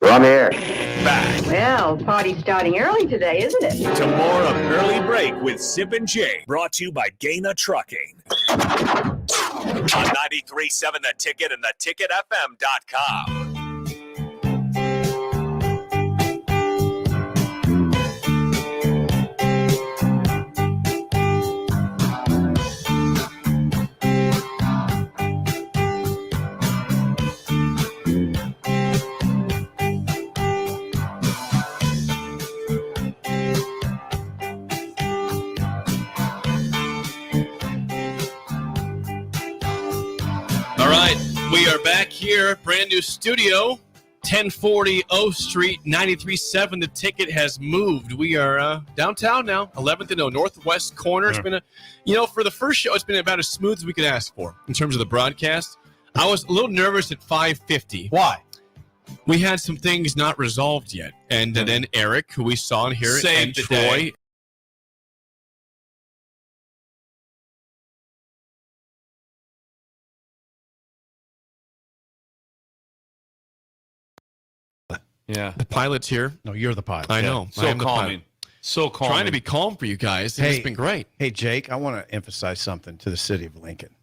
We're on the air. Back Well, party's starting early today, isn't it? to more of Early Break with Sip and Jay, brought to you by Gaina Trucking. On 93.7 The Ticket and theticketfm.com. All right, we are back here, brand new studio, 1040 O Street, 93.7. The Ticket has moved. We are downtown now, 11th and O, northwest corner. It's been for the first show, it's been about as smooth as we could ask for in terms of the broadcast. I was a little nervous at 5:50. Why? We had some things not resolved yet, and then Eric, who we saw in here, Saved and the Troy. day. Yeah. The pilot's here. No, you're the pilot. I know. So I am the calming. pilot. So calming. Trying to be calm for you guys. And it's been great. Hey, Jake, I want to emphasize something to the city of Lincoln.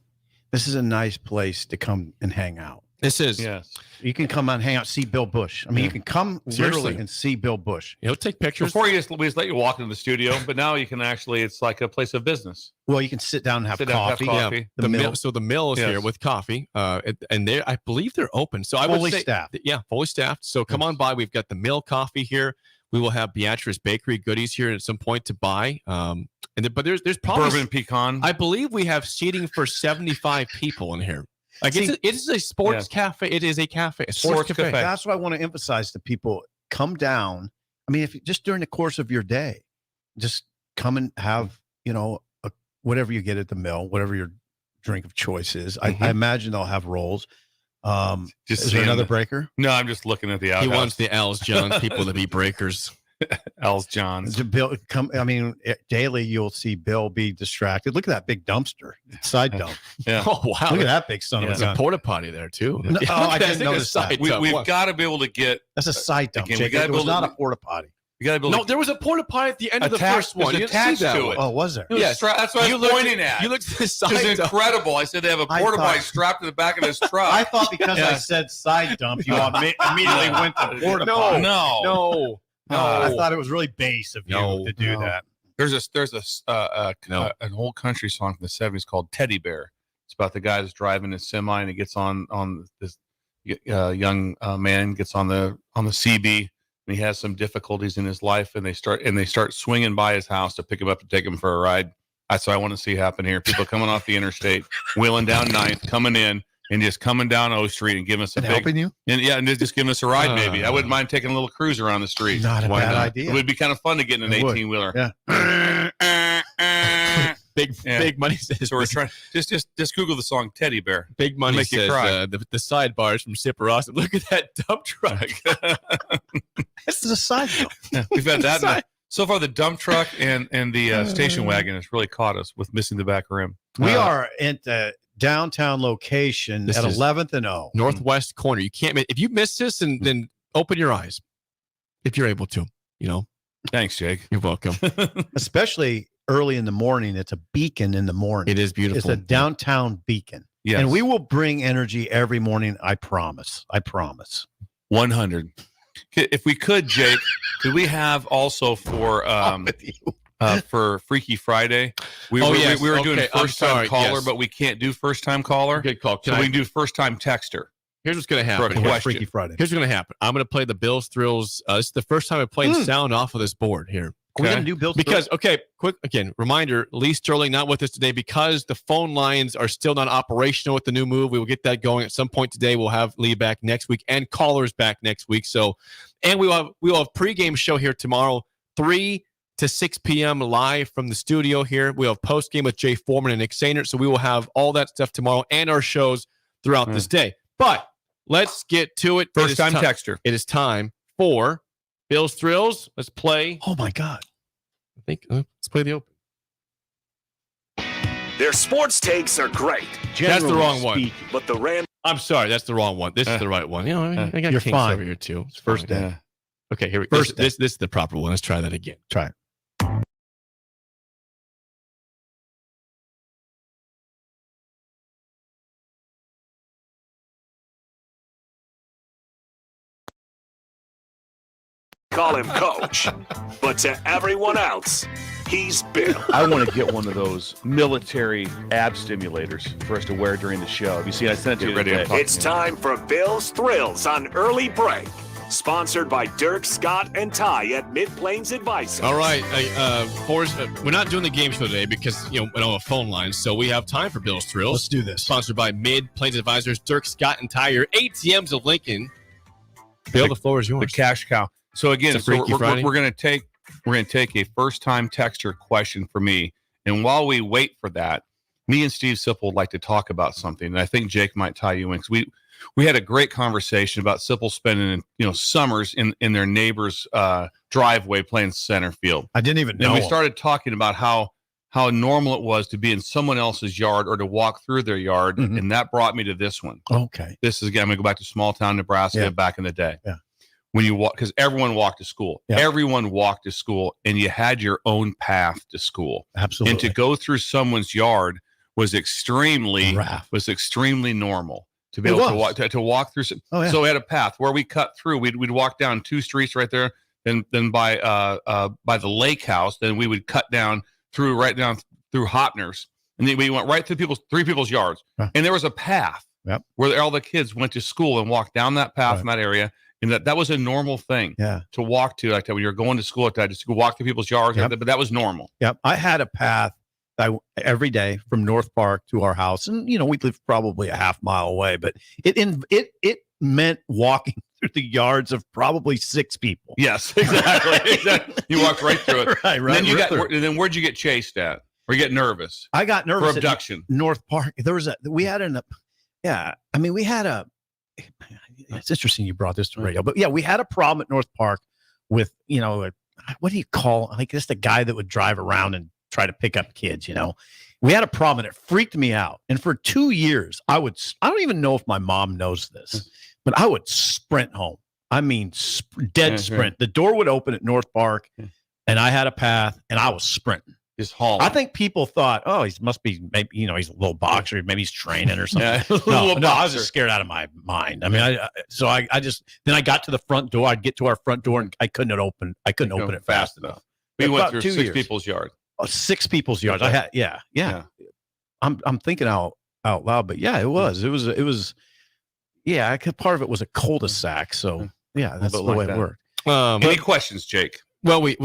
This is a nice place to come and hang out. This is. Yes. You can come and hang out, see Bill Bush. I mean, you can come Seriously. literally and see Bill Bush. You'll take pictures. Before we just let you walk into the studio, but now you can actually, it's like a place of business. Well, you can sit down and have Sit down and have coffee. coffee. Yeah, The the mill. mill. So the mill is Yes. here with coffee, and they, I believe they're open. So I Fully would say, staffed. yeah, fully staffed. So come on by. We've got the mill coffee here. We will have Beatrice Bakery goodies here at some point to buy. But there's probably Bourbon pecan. I believe we have seating for 75 people in here. Like it is a sports cafe. It is a cafe, a sports cafe. That's what I want to emphasize to people. Come down. I mean, if you, just during the course of your day, just come and have, whatever you get at the mill, whatever your drink of choice is. I imagine they'll have rolls. Just is there another breaker? No, I'm just looking at the outhouse. He wants the Al's John's people to be breakers. Al's John's. Bill, daily you'll see Bill be distracted. Look at that big dumpster, side dump. Yeah. Oh wow! Look at that big son of a There's a gun. porta potty there too. No, I didn't notice that. We've got to be able to get. That's a side dump. Again, Jake. It was not a porta potty. We got to be able No, there was a porta potty at the end of the Attached- first one. You there's didn't see attached that to one. it. Oh, was there? Yes. That's what I was pointing at. You looked at the side. It was dump. incredible. I said they have a I porta potty thought- strapped to the back of this truck. I thought because I said side dump, you immediately went to porta potty. No. I thought it was really base of you to do that. There's an old country song from the 70s called Teddy Bear. It's about the guy that's driving his semi and he gets on this young man gets on the CB and he has some difficulties in his life and they start swinging by his house to pick him up and take him for a ride. That's what I want to see happen here. People coming off the interstate, wheeling down 9th, coming in and just coming down O Street and giving us helping you. And just giving us a ride. Maybe I wouldn't mind taking a little cruise around the street. Not a bad idea. It would be kind of fun to get in an 18-wheeler. Yeah. Big Money says. So we're trying. Just Google the song "Teddy Bear." Big Money Make you says cry. the sidebars from Sipper Austin. Look at that dump truck. This is a side dump. Yeah, we've had that. So far, the dump truck and the station wagon has really caught us with missing the back rim. We are at the downtown location This at is 11th and O. Northwest corner. You can't. If you miss this, then open your eyes, if you're able to. Thanks, Jake. You're welcome. Especially early in the morning. It's a beacon in the morning. It is beautiful. It's a downtown beacon. Yes. And we will bring energy every morning. I promise. 100. If we could, Jake, could we have also for Freaky Friday? We were doing first time caller, but we can't do first time caller. Good call. So we can do first time texter. Here's what's going to For a happen. question. Freaky Friday. Here's what's going to happen. I'm going to play the Bills Thrills. This is the first time I'm playing sound off of this board here. Are we going to do Bills Because, quick, again, reminder, Lee Sterling not with us today because the phone lines are still not operational with the new move. We will get that going at some point today. We'll have Lee back next week and callers back next week. So, and we will have pregame show here tomorrow, 3 to 6 p.m. live from the studio here. We'll have postgame with Jay Foreman and Nick Sainert. So we will have all that stuff tomorrow and our shows throughout this day. But let's get to it. First time texter. It is time for Bills Thrills. Let's play. Oh, my God. I think let's play the open. Their sports takes are great. That's the wrong one. But the Rams. I'm sorry, that's the wrong one. This is the right one. I got You're kinks fine. over here too. It's First fine. day. Okay, here we go. This is the proper one. Let's try that again. Try it. Call him coach. But to everyone else, he's Bill. I want to get one of those military ab stimulators for us to wear during the show. You see, I sent it to you today. It's time for Bill's Thrills on Early Break. Sponsored by Dirk, Scott, and Ty at Mid-Plains Advisors. All right, Forrest, we're not doing the game show today because we don't have phone lines, so we have time for Bill's Thrills. Let's do this. Sponsored by Mid-Plains Advisors, Dirk, Scott, and Ty, your ATMs of Lincoln. Bill, the floor is yours. The cash cow. So again, It's a Freaky Friday. we're going to take a first time texter question for me, and while we wait for that, me and Steve Sipple would like to talk about something, and I think Jake might tie you in because we had a great conversation about Sipple spending summers in their neighbor's driveway playing center field. I didn't even know. And we him. started talking about how normal it was to be in someone else's yard or to walk through their yard, and that brought me to this one. Okay. This is again, I'm going to go back to small town Nebraska back in the day. Yeah. When you walk, because everyone walked to school. Yeah. Everyone walked to school, and you had your own path to school. Absolutely. And to go through someone's yard was extremely normal. To be able to walk through. Oh, yeah. So we had a path where we cut through. We'd walk down 2 streets right there. Then by the lake house, then we would cut down through Hopner's, and then we went right through three people's yards. Huh. And there was a path where all the kids went to school and walked down that path in that area. And that was a normal thing to walk to, like that when you're going to school, like that, just to walk through people's yards. Like that, but that was normal. Yep. I had a path every day from North Park to our house. And, we lived probably a half mile away, but it meant walking through the yards of probably 6 people. Yes, exactly. You walked right through it. Right. And then where'd you get chased at? Or you get nervous? I got nervous for abduction. North Park. We had it's interesting you brought this to radio, but we had a problem at North Park with, what do you call, like, just the guy that would drive around and try to pick up kids, We had a problem, and it freaked me out. And for 2 years, I don't even know if my mom knows this, but I would sprint home. I mean, dead sprint. The door would open at North Park, and I had a path, and I was sprinting. Just hauling. I think people thought, oh, he must be, maybe, he's a little boxer. Maybe he's training or something. No, I was just scared out of my mind. I mean, then I got to the front door. I'd get to our front door, and I couldn't open it fast enough. We went through 6 people's yard. 6 people's yards. I had, yeah. I'm thinking out loud, but yeah, it was. Yeah, part of it was a cul-de-sac, so yeah, that's the way it worked. Any questions, Jake? Well, we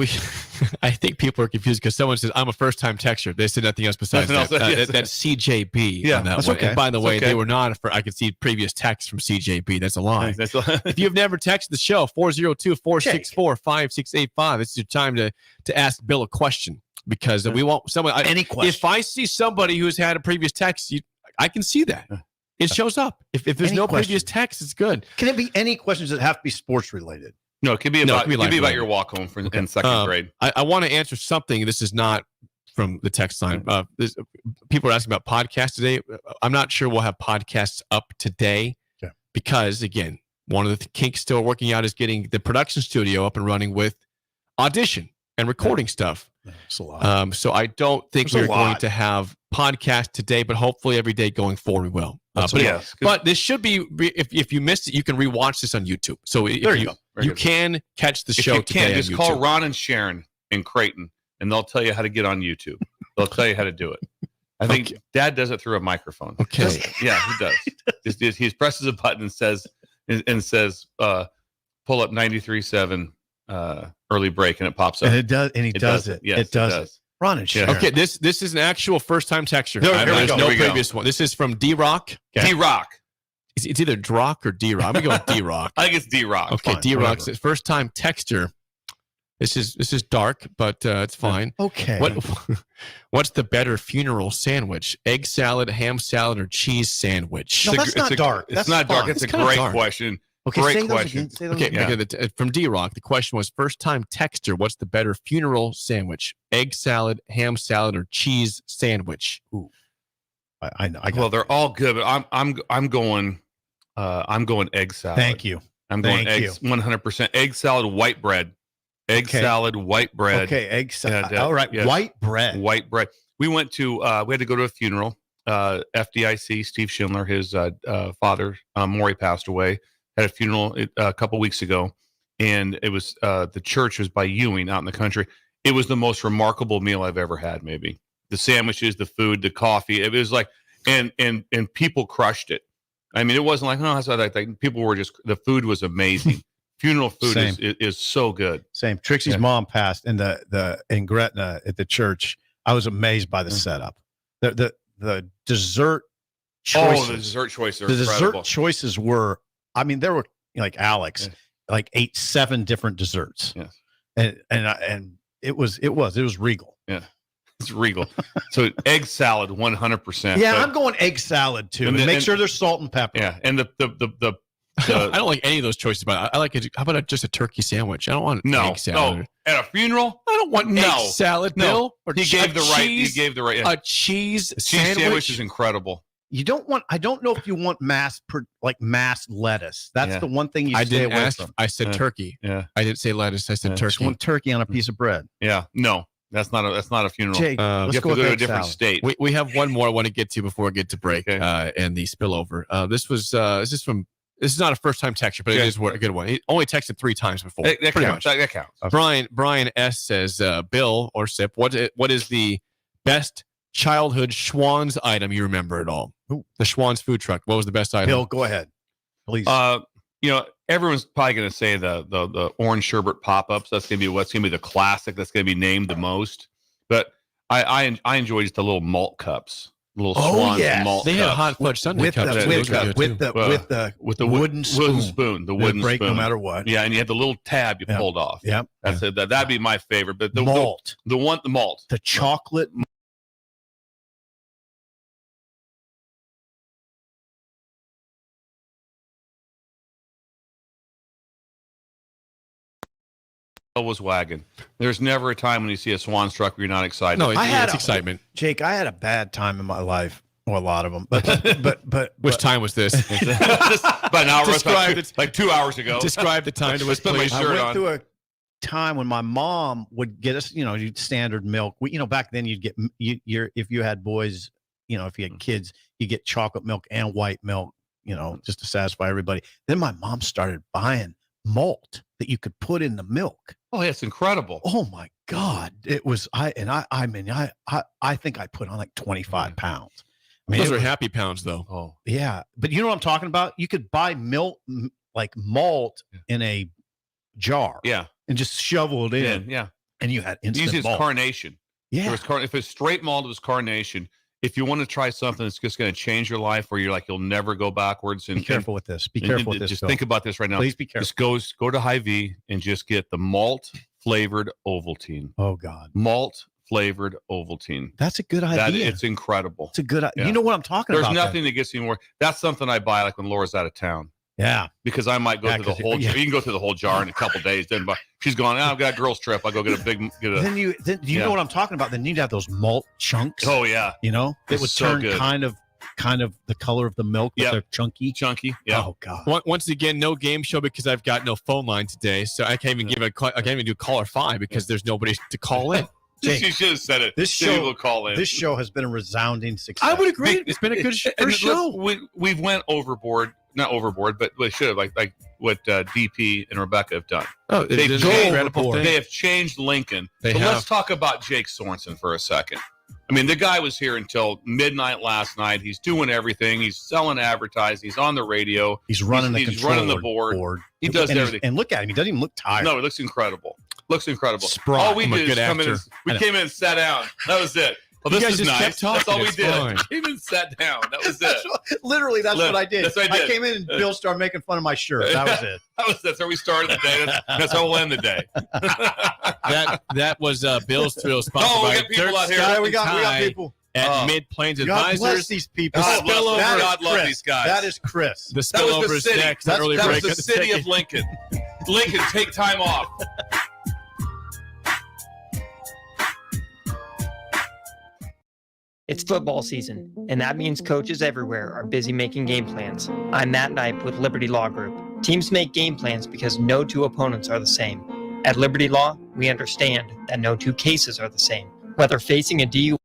I think people are confused because someone says I'm a first-time texter. They said nothing else besides that. That's CJB. Yeah, on that that's one. okay. And by the way, okay. they were not. I could see previous texts from CJB. That's a lie. If you've never texted the show, 402-464-5685. It's your time to ask Bill a question because we want someone. Any question. If I see somebody who's had a previous text, I can see that. It shows up. If there's Any no question. previous text, it's good. Can it be any questions that have to be sports related? No, it could be about, your walk home in second grade. I want to answer something. This is not from the text line. People are asking about podcasts today. I'm not sure we'll have podcasts up today because, again, one of the kinks still working out is getting the production studio up and running with audition and recording stuff. That's a lot. So I don't think we're going to have podcast today, but hopefully every day going forward we will. But this should be, if you missed it, you can rewatch this on YouTube. So you can catch the show today. Just call Ron and Sharon in Creighton, and they'll tell you how to get on YouTube. They'll tell you how to do it. I think Dad does it through a microphone. Okay. Yeah, he does. He presses a button and says, pull up 93.7 early break, and it pops up. And it does, and he does it. Yes, it does. Ron and Sharon. Okay, this is an actual first-time texture. There's no previous one. This is from D-Rock. Okay. D-Rock. It's either Drock or D-Rock. I'm going to go with D-Rock. I think it's D-Rock. Okay, D-Rock says first-time texture. This is dark, but it's fine. Okay. What's the better funeral sandwich? Egg salad, ham salad, or cheese sandwich? No, that's not dark. It's not dark. It's a great question. Okay, great question. From D-Rock, the question was first-time texter. What's the better funeral sandwich? Egg salad, ham salad, or cheese sandwich? Ooh, I know. Well, they're all good, but I'm going egg salad. Thank you. I'm going eggs 100%. Egg salad, white bread. Egg salad, white bread. Okay, egg salad. All right, white bread. White bread. We went to we had to go to a funeral. FDIC, Steve Schindler, his father, Maury, passed away. Had a funeral a couple weeks ago, and it was the church was by Ewing out in the country. It was the most remarkable meal I've ever had. Maybe the sandwiches, the food, the coffee. It was like, and people crushed it. I mean, it wasn't like, oh, that's what I think. People were just, the food was amazing. Funeral food is so good. Same. Trixie's mom passed, and in Gretna at the church. I was amazed by the setup. The dessert choices. Oh, the dessert choices are the incredible. Dessert choices were. I mean, there were like Alex, like ate 7 different desserts. Yes. And it was regal. Yeah. It's regal. So egg salad, 100%. Yeah, I'm going egg salad too. And make sure there's salt and pepper. Yeah. And the I don't like any of those choices, but I like it. How about just a turkey sandwich? I don't want egg salad. No. At a funeral? I don't want egg salad, Bill. Or he gave the right. A cheese sandwich is incredible. You don't want. I don't know if you want mass lettuce. That's the one thing you stay away from. I said turkey. Yeah. I didn't say lettuce. I said turkey. Just want turkey on a piece of bread. Yeah. No, that's not a funeral. Jake, you have to go to a different state. We have one more I want to get to before we get to break and the spillover. This is not a first time texture, but it is a good one. He only texted 3 times before. That counts. That counts. Brian S says, Bill or Sip, what is the best childhood Schwans item you remember at all? Ooh. The Schwans food truck. What was the best item? Bill, go ahead, please. Everyone's probably going to say the orange sherbet pop-ups. That's going to be what's going to be the classic. That's going to be named the most. But I enjoy just the little malt cups, little Schwans malt. They had a hot fudge sundae cups with the wooden spoon. The wooden break spoon, no matter what. Yeah, and you had the little tab you pulled off. Yep, that'd be my favorite. But the malt, the malt, the chocolate. was wagging. There's never a time when you see a Schwans truck where you're not excited. No, it's excitement. Jake, I had a bad time in my life. Well, a lot of them. But which time was this? About an hour. Like 2 hours ago. Describe the time to us, please. I went through a time when my mom would get us, standard milk. Back then you'd get if you had boys, if you had kids, you get chocolate milk and white milk, just to satisfy everybody. Then my mom started buying malt that you could put in the milk. Oh, it's incredible. Oh my God. It was, I think I put on like 25 pounds. Those are happy pounds though. Oh yeah. But you know what I'm talking about? You could buy milk, like malt in a jar. Yeah. And just shovel it in. Yeah. And you had instant Usually it's malt. carnation. Yeah. If it's straight malt, it was carnation. If you want to try something that's just going to change your life, where you'll never go backwards. And be careful with this. Be careful with this. Just think about this right now. Please be careful. Just go to Hy-Vee and just get the malt flavored Ovaltine. Oh God. Malt flavored Ovaltine. That's a good idea. It's incredible. It's a good idea. Yeah. You know what I'm talking There's about? There's nothing that gets me more. That's something I buy like when Laura's out of town. Yeah. Because I might go through the whole. You can go through the whole jar in a couple days. Then she's gone. I've got a girls trip. I'll go get a big. Then you know what I'm talking about? Then you'd have those malt chunks. Oh yeah. It would so turn good. kind of the color of the milk, but they're chunky. Yeah. Oh God. Once again, no game show because I've got no phone line today, so I can't even I can't even do caller 5 because there's nobody to call in. Jake, you should have said it. This show call in. This show has been a resounding success. I would agree. It's been a good first show. We've went overboard. Not overboard, but we should have like what DP and Rebecca have done. Oh, they have changed Lincoln. Let's talk about Jake Sorensen for a second. I mean, the guy was here until midnight last night. He's doing everything. He's selling advertising. He's on the radio. He's running He's running the board. He does everything. And look at him. He doesn't even look tired. No, it looks incredible. Sprott. All we I'm a did good is come in. actor. We came in and sat down. That was it. Well, You this guys is just kept nice. talking. That's all we It's did. fine. Came in and sat down. That was it. Literally, that's what I did. That's what I did. came in and Bill started making fun of my shirt. That was it. That's how we started the day. That's how we'll end the day. That was Bill's Thrill sponsored Oh, we by got people Dirk out here. Scott we got Ty people. at Mid Plains God Advisors. bless these people. God bless them. That is God love Chris. these guys. That is Chris. The That was spillover the is city. next. That Early was break the of the city ticket. of Lincoln. Lincoln, take time off. It's football season, and that means coaches everywhere are busy making game plans. I'm Matt Knipe with Liberty Law Group. Teams make game plans because no two opponents are the same. At Liberty Law, we understand that no two cases are the same. Whether facing a DUI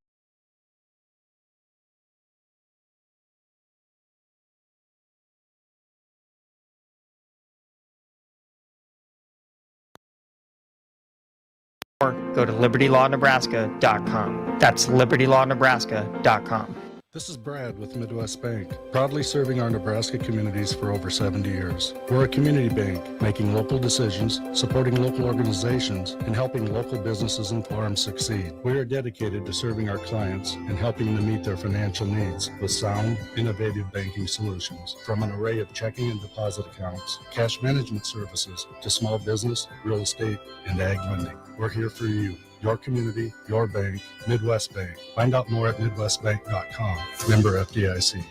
or go to libertylawnebraska.com. That's libertylawnebraska.com. This is Brad with Midwest Bank, proudly serving our Nebraska communities for over 70 years. We're a community bank, making local decisions, supporting local organizations, and helping local businesses and farms succeed. We are dedicated to serving our clients and helping them meet their financial needs with sound, innovative banking solutions. From an array of checking and deposit accounts, cash management services, to small business, real estate, and ag lending. We're here for you. Your community, your bank, Midwest Bank. Find out more at midwestbank.com. Member FDIC.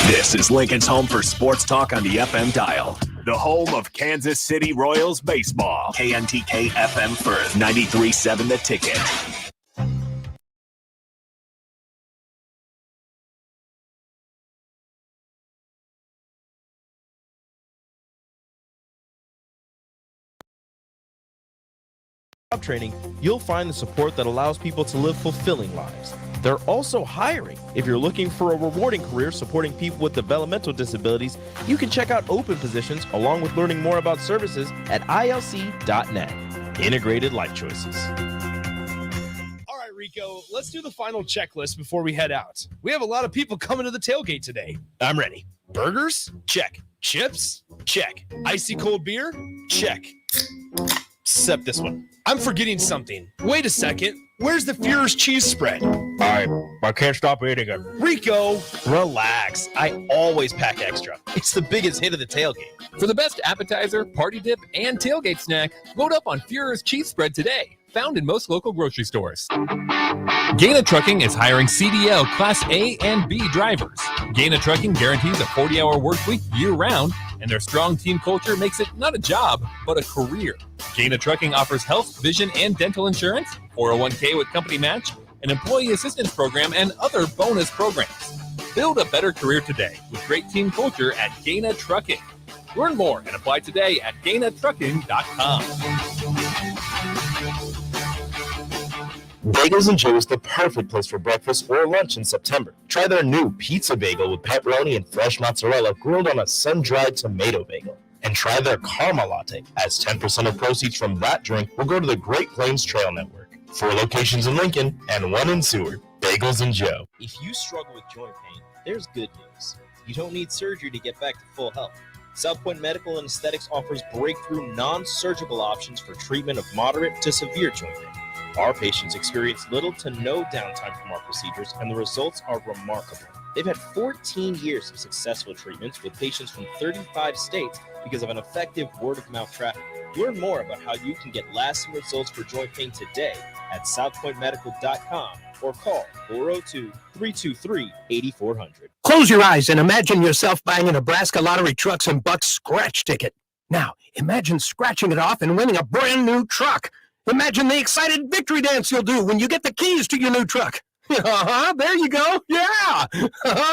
This is Lincoln's home for sports talk on the FM dial. The home of Kansas City Royals baseball. KNTK FM Firth, 93.7 The Ticket. Job training, you'll find the support that allows people to live fulfilling lives. They're also hiring. If you're looking for a rewarding career supporting people with developmental disabilities, you can check out open positions along with learning more about services at ilc.net. Integrated Life Choices. All right, Rico, let's do the final checklist before we head out. We have a lot of people coming to the tailgate today. I'm ready. Burgers? Check. Chips? Check. Icy cold beer? Check. Except this one. I'm forgetting something. Wait a second. Where's the Führer's cheese spread? I can't stop eating it. Rico! Relax. I always pack extra. It's the biggest hit of the tailgate. For the best appetizer, party dip, and tailgate snack, load up on Führer's cheese spread today. Found in most local grocery stores. Gaina Trucking is hiring CDL Class A and B drivers. Gaina Trucking guarantees a 40-hour work week year-round, and their strong team culture makes it not a job, but a career. Gaina Trucking offers health, vision, and dental insurance, 401k with company match, an employee assistance program, and other bonus programs. Build a better career today with great team culture at Gaina Trucking. Learn more and apply today at GainaTrucking.com. Bagels and Joe is the perfect place for breakfast or lunch in September. Try their new pizza bagel with pepperoni and fresh mozzarella grilled on a sun-dried tomato bagel. And try their caramel latte, as 10% of proceeds from that drink will go to the Great Plains Trail Network. 4 locations in Lincoln and 1 in Seward. Bagels and Joe. If you struggle with joint pain, there's good news. You don't need surgery to get back to full health. South Point Medical and Aesthetics offers breakthrough non-surgical options for treatment of moderate to severe joint pain. Our patients experience little to no downtime from our procedures, and the results are remarkable. They've had 14 years of successful treatments with patients from 35 states because of an effective word-of-mouth traffic. Learn more about how you can get lasting results for joint pain today at southpointmedical.com or call 402-323-8400. Close your eyes and imagine yourself buying a Nebraska Lottery Trucks and Bucks scratch ticket. Now, imagine scratching it off and winning a brand new truck. Imagine the excited victory dance you'll do when you get the keys to your new truck. There you go. Yeah.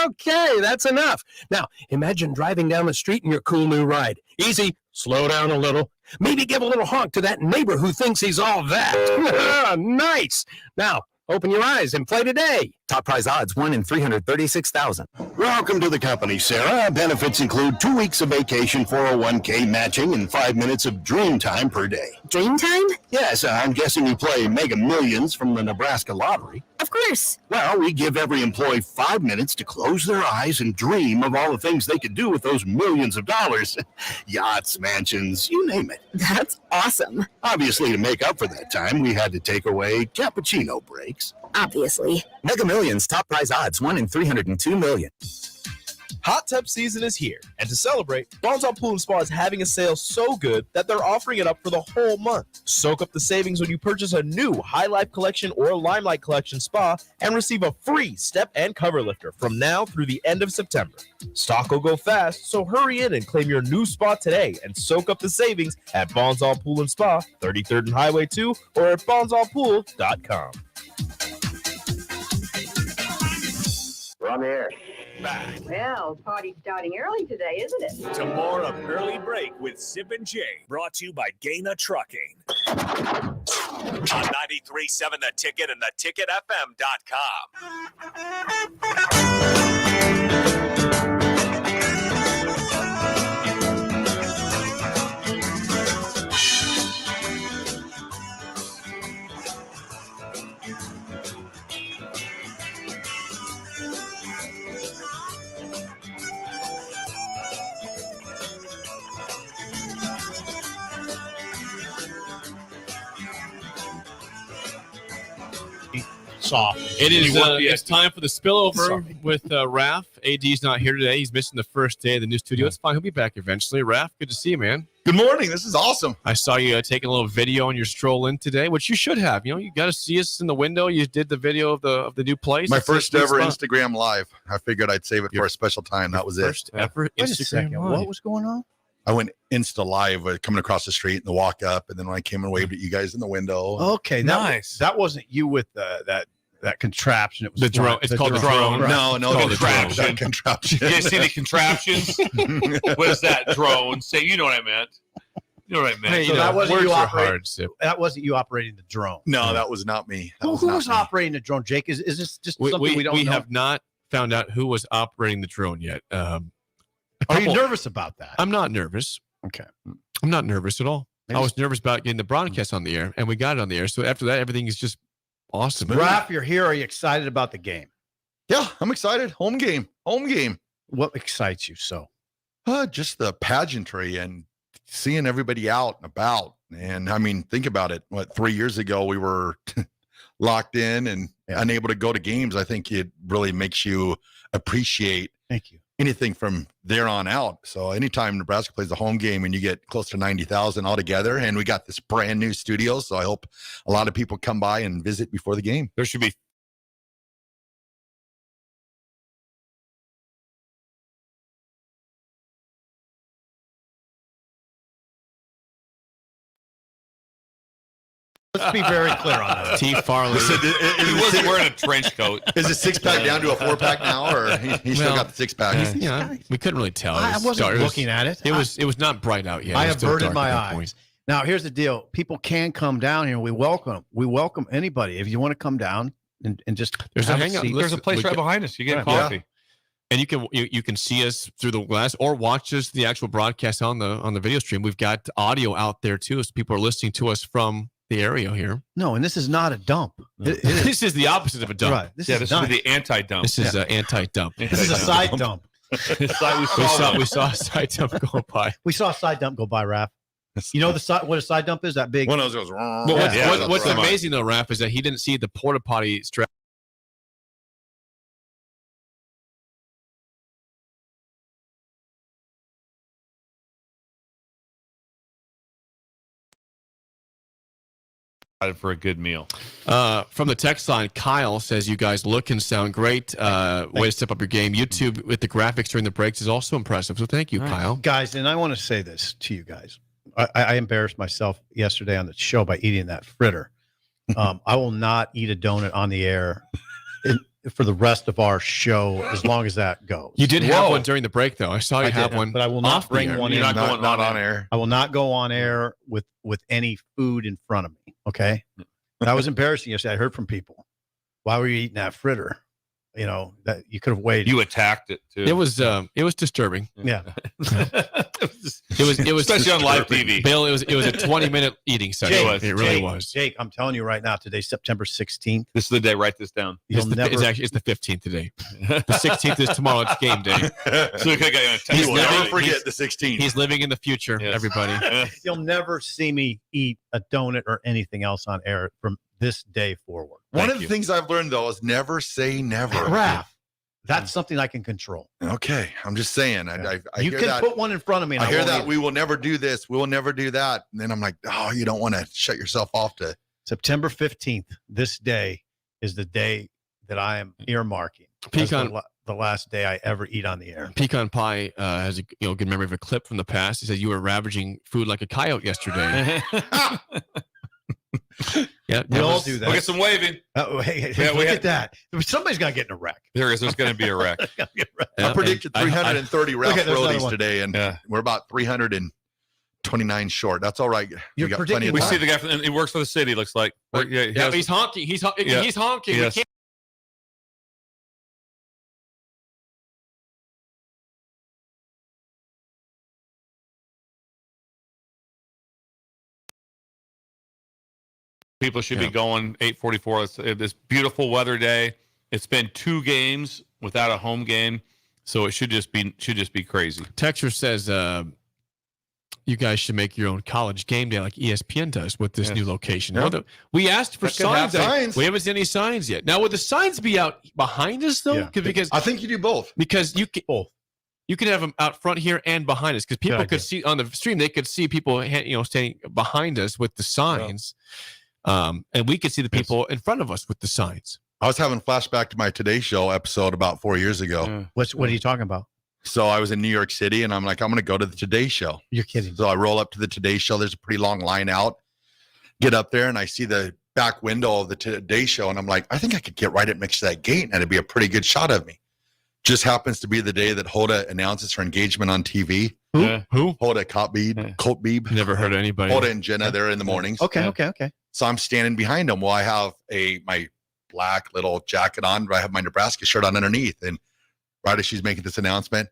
Okay, that's enough. Now, imagine driving down the street in your cool new ride. Easy. Slow down a little. Maybe give a little honk to that neighbor who thinks he's all that. Nice. Now, open your eyes and play today. Top prize odds, 1 in 336,000. Welcome to the company, Sarah. Benefits include 2 weeks of vacation, 401k matching, and 5 minutes of dream time per day. Dream time? Yes, I'm guessing you play Mega Millions from the Nebraska Lottery. Of course. Well, we give every employee 5 minutes to close their eyes and dream of all the things they could do with those millions of dollars. Yachts, mansions, you name it. That's awesome. Obviously, to make up for that time, we had to take away cappuccino breaks. Obviously. Mega Millions, top prize odds, 1 in 302 million. Hot tub season is here, and to celebrate, Bonzal Pool & Spa is having a sale so good that they're offering it up for the whole month. Soak up the savings when you purchase a new High Life Collection or Limelight Collection spa and receive a free step and cover lifter from now through the end of September. Stock will go fast, so hurry in and claim your new spa today and soak up the savings at Bonzal Pool & Spa, 33rd and Highway 2, or at bonzalpool.com. We're on the air. Back Well, party's starting early today, isn't it? to more of Early Break with Sip and Jay, brought to you by Gaina Trucking. On 93.7 The Ticket and theticketfm.com. Soft. It is. It's time for the spillover with Raph. AD's not here today. He's missing the first day of the new studio. It's fine. He'll be back eventually. Raph, good to see you, man. Good morning. This is awesome. I saw you taking a little video on your stroll in today, which you should have. You know, you got to see us in the window. You did the video of the new place. My first ever Instagram live. I figured I'd save it for a special time. That was it. First ever Instagram live. What was going on? I went Insta live coming across the street and the walk up, and then when I came and waved at you guys in the window. Okay, nice. That wasn't you with that contraption. It was the drone. It's called the drone. No, the contraption. Contraption. You guys see the contraptions? What is that drone? Say, you know what I meant. You know what I meant. Hey, so that wasn't you operating. That wasn't you operating the drone. No, that was not me. Who was operating the drone, Jake? Is this just something we don't know? We have not found out who was operating the drone yet. Are you nervous about that? I'm not nervous. Okay. I'm not nervous at all. I was nervous about getting the broadcast on the air, and we got it on the air. So after that, everything is just awesome. Raph, you're here. Are you excited about the game? Yeah, I'm excited. Home game. What excites you so? Just the pageantry and seeing everybody out and about. And I mean, think about it. 3 years ago, we were locked in and unable to go to games. I think it really makes you appreciate anything from there on out. So anytime Nebraska plays a home game and you get close to 90,000 altogether, and we got this brand new studio. So I hope a lot of people come by and visit before the game. There should be Let's be very clear on that. T. Farley. He wasn't wearing a trench coat. Is the 6-pack down to a 4-pack now, or he still got the 6-pack? Yeah, we couldn't really tell. I wasn't looking at it. It was not bright out yet. I It was still averted dark my at that eyes. point. Now, here's the deal. People can come down here. We welcome them. We welcome anybody. If you want to come down and just There's a have hangout. seat. There's a place right behind us. You get coffee. And you can see us through the glass or watch us the actual broadcast on the video stream. We've got audio out there too, so people are listening to us from the area here. No, and this is not a dump. This is the opposite of a dump. Right. This This is the anti-dump. This is an anti-dump. This is a side dump. We saw a side dump go by. We saw a side dump go by, Raph. You know what a side dump is? That big. One of those goes. But what's amazing though, Raph, is that he didn't see the porta potty strap. For a good meal. From the text line, Kyle says you guys look and sound great. Way to step up your game. YouTube with the graphics during the breaks is also impressive. So thank you, Kyle. Guys, and I want to say this to you guys. I embarrassed myself yesterday on the show by eating that fritter. I will not eat a donut on the air for the rest of our show as long as that goes. You did have one during the break, though. I saw you have one, but I will not bring one in. You're not on air. I will not go on air with any food in front of me. Okay, that was embarrassing yesterday. I heard from people, "Why were you eating that fritter?" You know that you could have waited. You attacked it too. It was disturbing. Yeah, it was especially on live TV. Bill, it was a 20-minute eating session. It really was. Jake, I'm telling you right now, today's September 16th. This is the day. Write this down. It's the 15th today. The 16th is tomorrow. It's game day. So we could get you will never forget the 16th. He's living in the future. Yes. Everybody. You'll never see me eat a donut or anything else on air from this day forward. One of the things I've learned though is never say never. Raph, that's something I can control. Okay, I'm just saying. I you hear can that. put one in front of me. And I hear that eat. we will never do this. We will never do that. And then I'm like, oh, you don't want to shut yourself off to September 15th. This day is the day that I am earmarking. Pecan. The last day I ever eat on the air. Pecan Pie has a good memory of a clip from the past. He said you were ravaging food like a coyote yesterday. Yeah, we all do that. We'll get some waving. Hey, look at that. Somebody's got to get in a wreck. There's going to be a wreck. I predicted 330 Ralph Roadies today, and Yeah. we're about 329 short. That's all right. You're We got predicting- plenty of We time. see the guy, and he works for the city. Looks like. Yeah, he's honking. He's honking. Yeah. He's honking. Yes. We can't. People should be going 8:44. It's this beautiful weather day. It's been 2 games without a home game, so it should just be crazy. Texture says you guys should make your own college game day like ESPN does with this new location. Yeah. We asked for That could have signs. signs. We haven't seen any signs yet. Now, would the signs be out behind us though? Yeah. Because I think you do both. because you can Both. You can have them out front here and behind us because people idea. could see on the stream. They could see people standing behind us with the signs, and we could see the people in front of us with the signs. I was having flashback to my Today Show episode about 4 years ago. What are you talking about? So I was in New York City, and I'm like, I'm going to go to the Today Show. You're kidding. So I roll up to the Today Show. There's a pretty long line out. Get up there, and I see the back window of the Today Show, and I'm like, I think I could get right up next to that gate, and it'd be a pretty good shot of me. Just happens to be the day that Hoda announces her engagement on TV. Who? Hoda Kotb. Never heard of anybody. Hoda and Jenna, they're in the mornings. Okay. So I'm standing behind them. Well, I have my black little jacket on, but I have my Nebraska shirt on underneath. And right as she's making this announcement,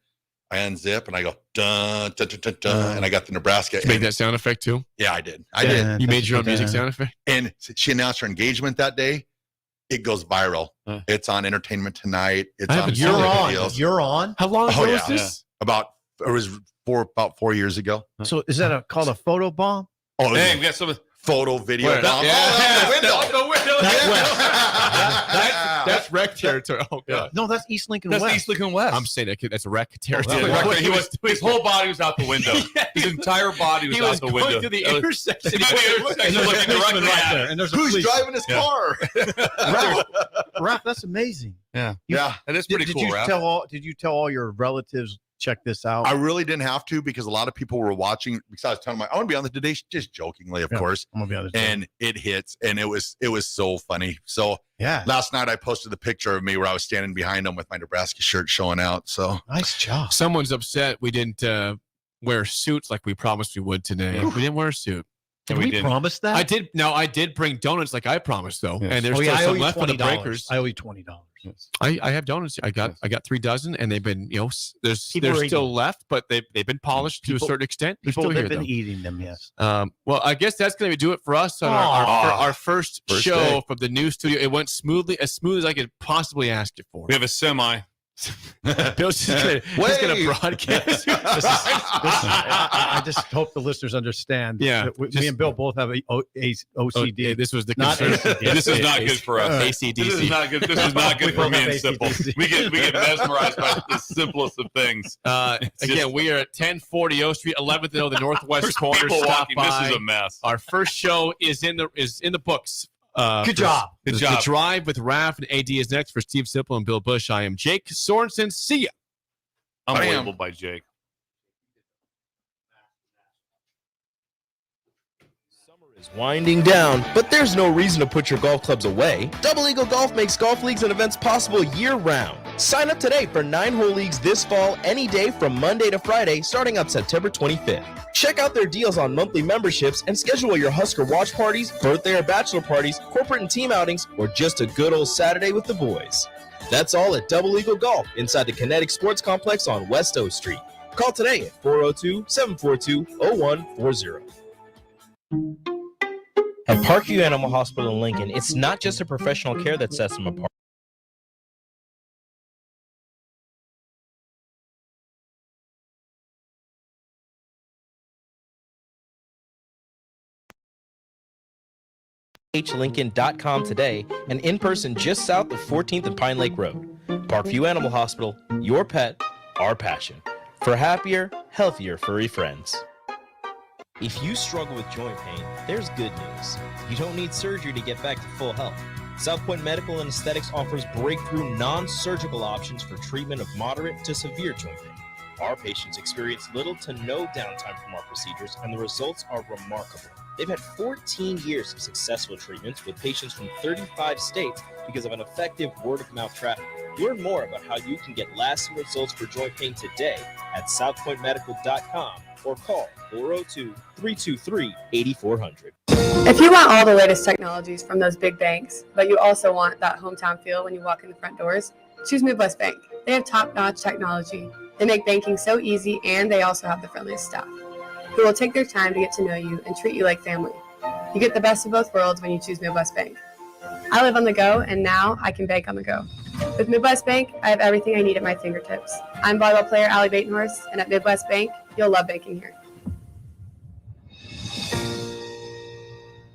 I unzip and I go, dun, dun, dun, dun, dun, and I got the Nebraska. Did you make that sound effect too? Yeah, I did. I did. You made your own music sound effect? And she announced her engagement that day. It goes viral. It's on Entertainment Tonight. It's on. You're on. How long ago Oh, was yeah. this? About 4 years ago. So is that called a photo bomb? Oh, Hey, we got some. photo video. Where? bomb. Yeah. Oh, out the window. That's wreck territory. Oh god. No, that's East Lincoln That's West. East Lincoln West. I'm saying that's wreck territory. His whole body was out the window. His entire body was out the window. Going through the intersection. Looking directly at it. And there's a Who's police. driving his car? Raph, that's amazing. Yeah. Yeah. That is pretty Did cool, you Raph. tell all your relatives check this out. I really didn't have to because a lot of people were watching because I was telling them I want to be on the Today Show, just jokingly, of course. I'm gonna be on the and it hits, and it was so funny. So yeah, last night I posted the picture of me where I was standing behind them with my Nebraska shirt showing out. So nice job. Someone's upset we didn't wear suits like we promised we would today. We didn't wear a suit. Did we promise that? I did. No, I did bring donuts like I promised though, Yes. and there's still some left for the breakers. I owe you $20. Yes. I have donuts. I got 3 dozen, and they've been there's People are still eating. left, but they've been polished to a certain extent. They're still here They've been though. eating them. Yes. Well, I guess that's going to do it for us on our first show day. from the new studio. It went smoothly, as smooth as I could possibly ask it for. We have a semi. Bill's just going to broadcast. I just hope the listeners understand. Yeah, that me and Bill both have OCD. This was the Not concern. ACDC. This is not good for us. ACDC. This is not good. This is not good for me and Simple. ACDC. We get mesmerized by the simplest of things. Again, we are at 1040 O Street, 11th and the northwest There's corner. people Stop walking. by. This is a mess. Our first show is in the books. Good job. Good The job. Drive with Raph and AD is next for Steve Simple and Bill Bush. I am Jake Sorensen. See ya. Unbelievable by Jake. Is winding down, but there's no reason to put your golf clubs away. Double Eagle Golf makes golf leagues and events possible year-round. Sign up today for 9-hole leagues this fall, any day from Monday to Friday, starting up September 25th. Check out their deals on monthly memberships and schedule your Husker watch parties, birthday or bachelor parties, corporate and team outings, or just a good old Saturday with the boys. That's all at Double Eagle Golf inside the Kinetic Sports Complex on West O Street. Call today at 402-742-0140. At Parkview Animal Hospital in Lincoln, it's not just a professional care that sets them apart. HLincoln.com today and in person just south of 14th and Pine Lake Road. Parkview Animal Hospital, your pet, our passion. For happier, healthier furry friends. If you struggle with joint pain, there's good news. You don't need surgery to get back to full health. South Point Medical and Aesthetics offers breakthrough non-surgical options for treatment of moderate to severe joint pain. Our patients experience little to no downtime from our procedures, and the results are remarkable. They've had 14 years of successful treatments with patients from 35 states because of an effective word-of-mouth traffic. Learn more about how you can get lasting results for joint pain today at southpointmedical.com or call 402-323-8400. If you want all the latest technologies from those big banks, but you also want that hometown feel when you walk in the front doors, choose Midwest Bank. They have top-notch technology. They make banking so easy, and they also have the friendliest staff who will take their time to get to know you and treat you like family. You get the best of both worlds when you choose Midwest Bank. I live on the go, and now I can bank on the go. With Midwest Bank, I have everything I need at my fingertips. I'm volleyball player Allie Batenhorst, and at Midwest Bank, you'll love banking here.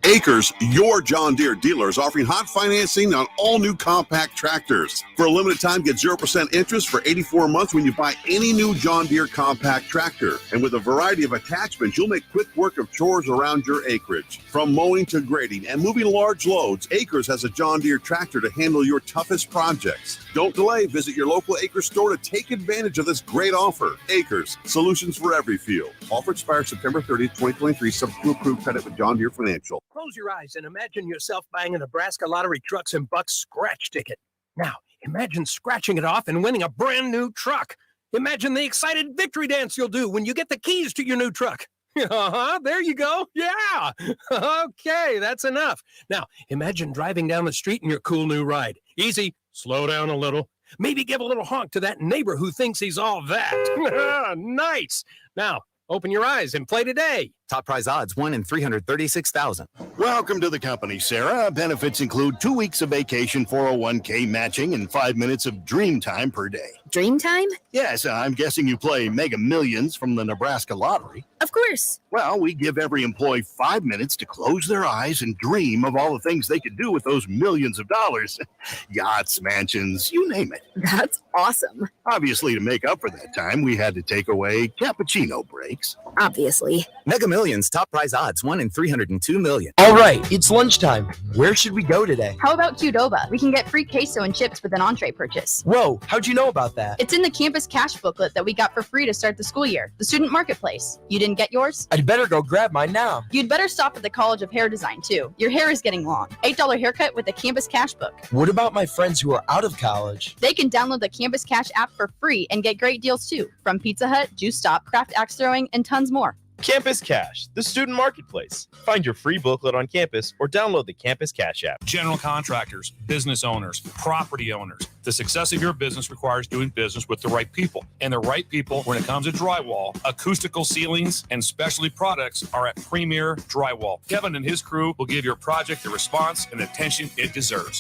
Acres, your John Deere dealer, is offering hot financing on all new compact tractors. For a limited time, get 0% interest for 84 months when you buy any new John Deere compact tractor. And with a variety of attachments, you'll make quick work of chores around your acreage. From mowing to grading and moving large loads, Acres has a John Deere tractor to handle your toughest projects. Don't delay. Visit your local Acres store to take advantage of this great offer. Acres, solutions for every field. Offer expires September 30th, 2023, subject to approved credit with John Deere Financial. Close your eyes and imagine yourself buying a Nebraska Lottery Trucks and Bucks scratch ticket. Now, imagine scratching it off and winning a brand new truck. Imagine the excited victory dance you'll do when you get the keys to your new truck. There you go. Yeah. Okay, that's enough. Now, imagine driving down the street in your cool new ride. Easy. Slow down a little. Maybe give a little honk to that neighbor who thinks he's all that. Nice. Now, open your eyes and play today. Top prize odds, 1 in 336,000. Welcome to the company, Sarah. Benefits include 2 weeks of vacation, 401k matching, and 5 minutes of dream time per day. Dream time? Yes, I'm guessing you play Mega Millions from the Nebraska Lottery. Of course. Well, we give every employee 5 minutes to close their eyes and dream of all the things they could do with those millions of dollars. Yachts, mansions, you name it. That's awesome. Obviously, to make up for that time, we had to take away cappuccino breaks. Obviously. Mega Millions, top prize odds, 1 in 302 million. All right, it's lunchtime. Where should we go today? How about Qdoba? We can get free queso and chips with an entree purchase. Whoa, how'd you know about that? It's in the campus cash booklet that we got for free to start the school year, the student marketplace. You didn't get yours? I'd better go grab mine now. You'd better stop at the College of Hair Design, too. Your hair is getting long. $8 haircut with the campus cash book. What about my friends who are out of college? They can download the Campus Cash app for free and get great deals, too, from Pizza Hut, Juice Stop, Craft Axe Throwing, and tons more. Campus Cash, the student marketplace. Find your free booklet on campus or download the Campus Cash app. General contractors, business owners, property owners. The success of your business requires doing business with the right people. And the right people, when it comes to drywall, acoustical ceilings, and specialty products, are at Premier Drywall. Kevin and his crew will give your project the response and attention it deserves.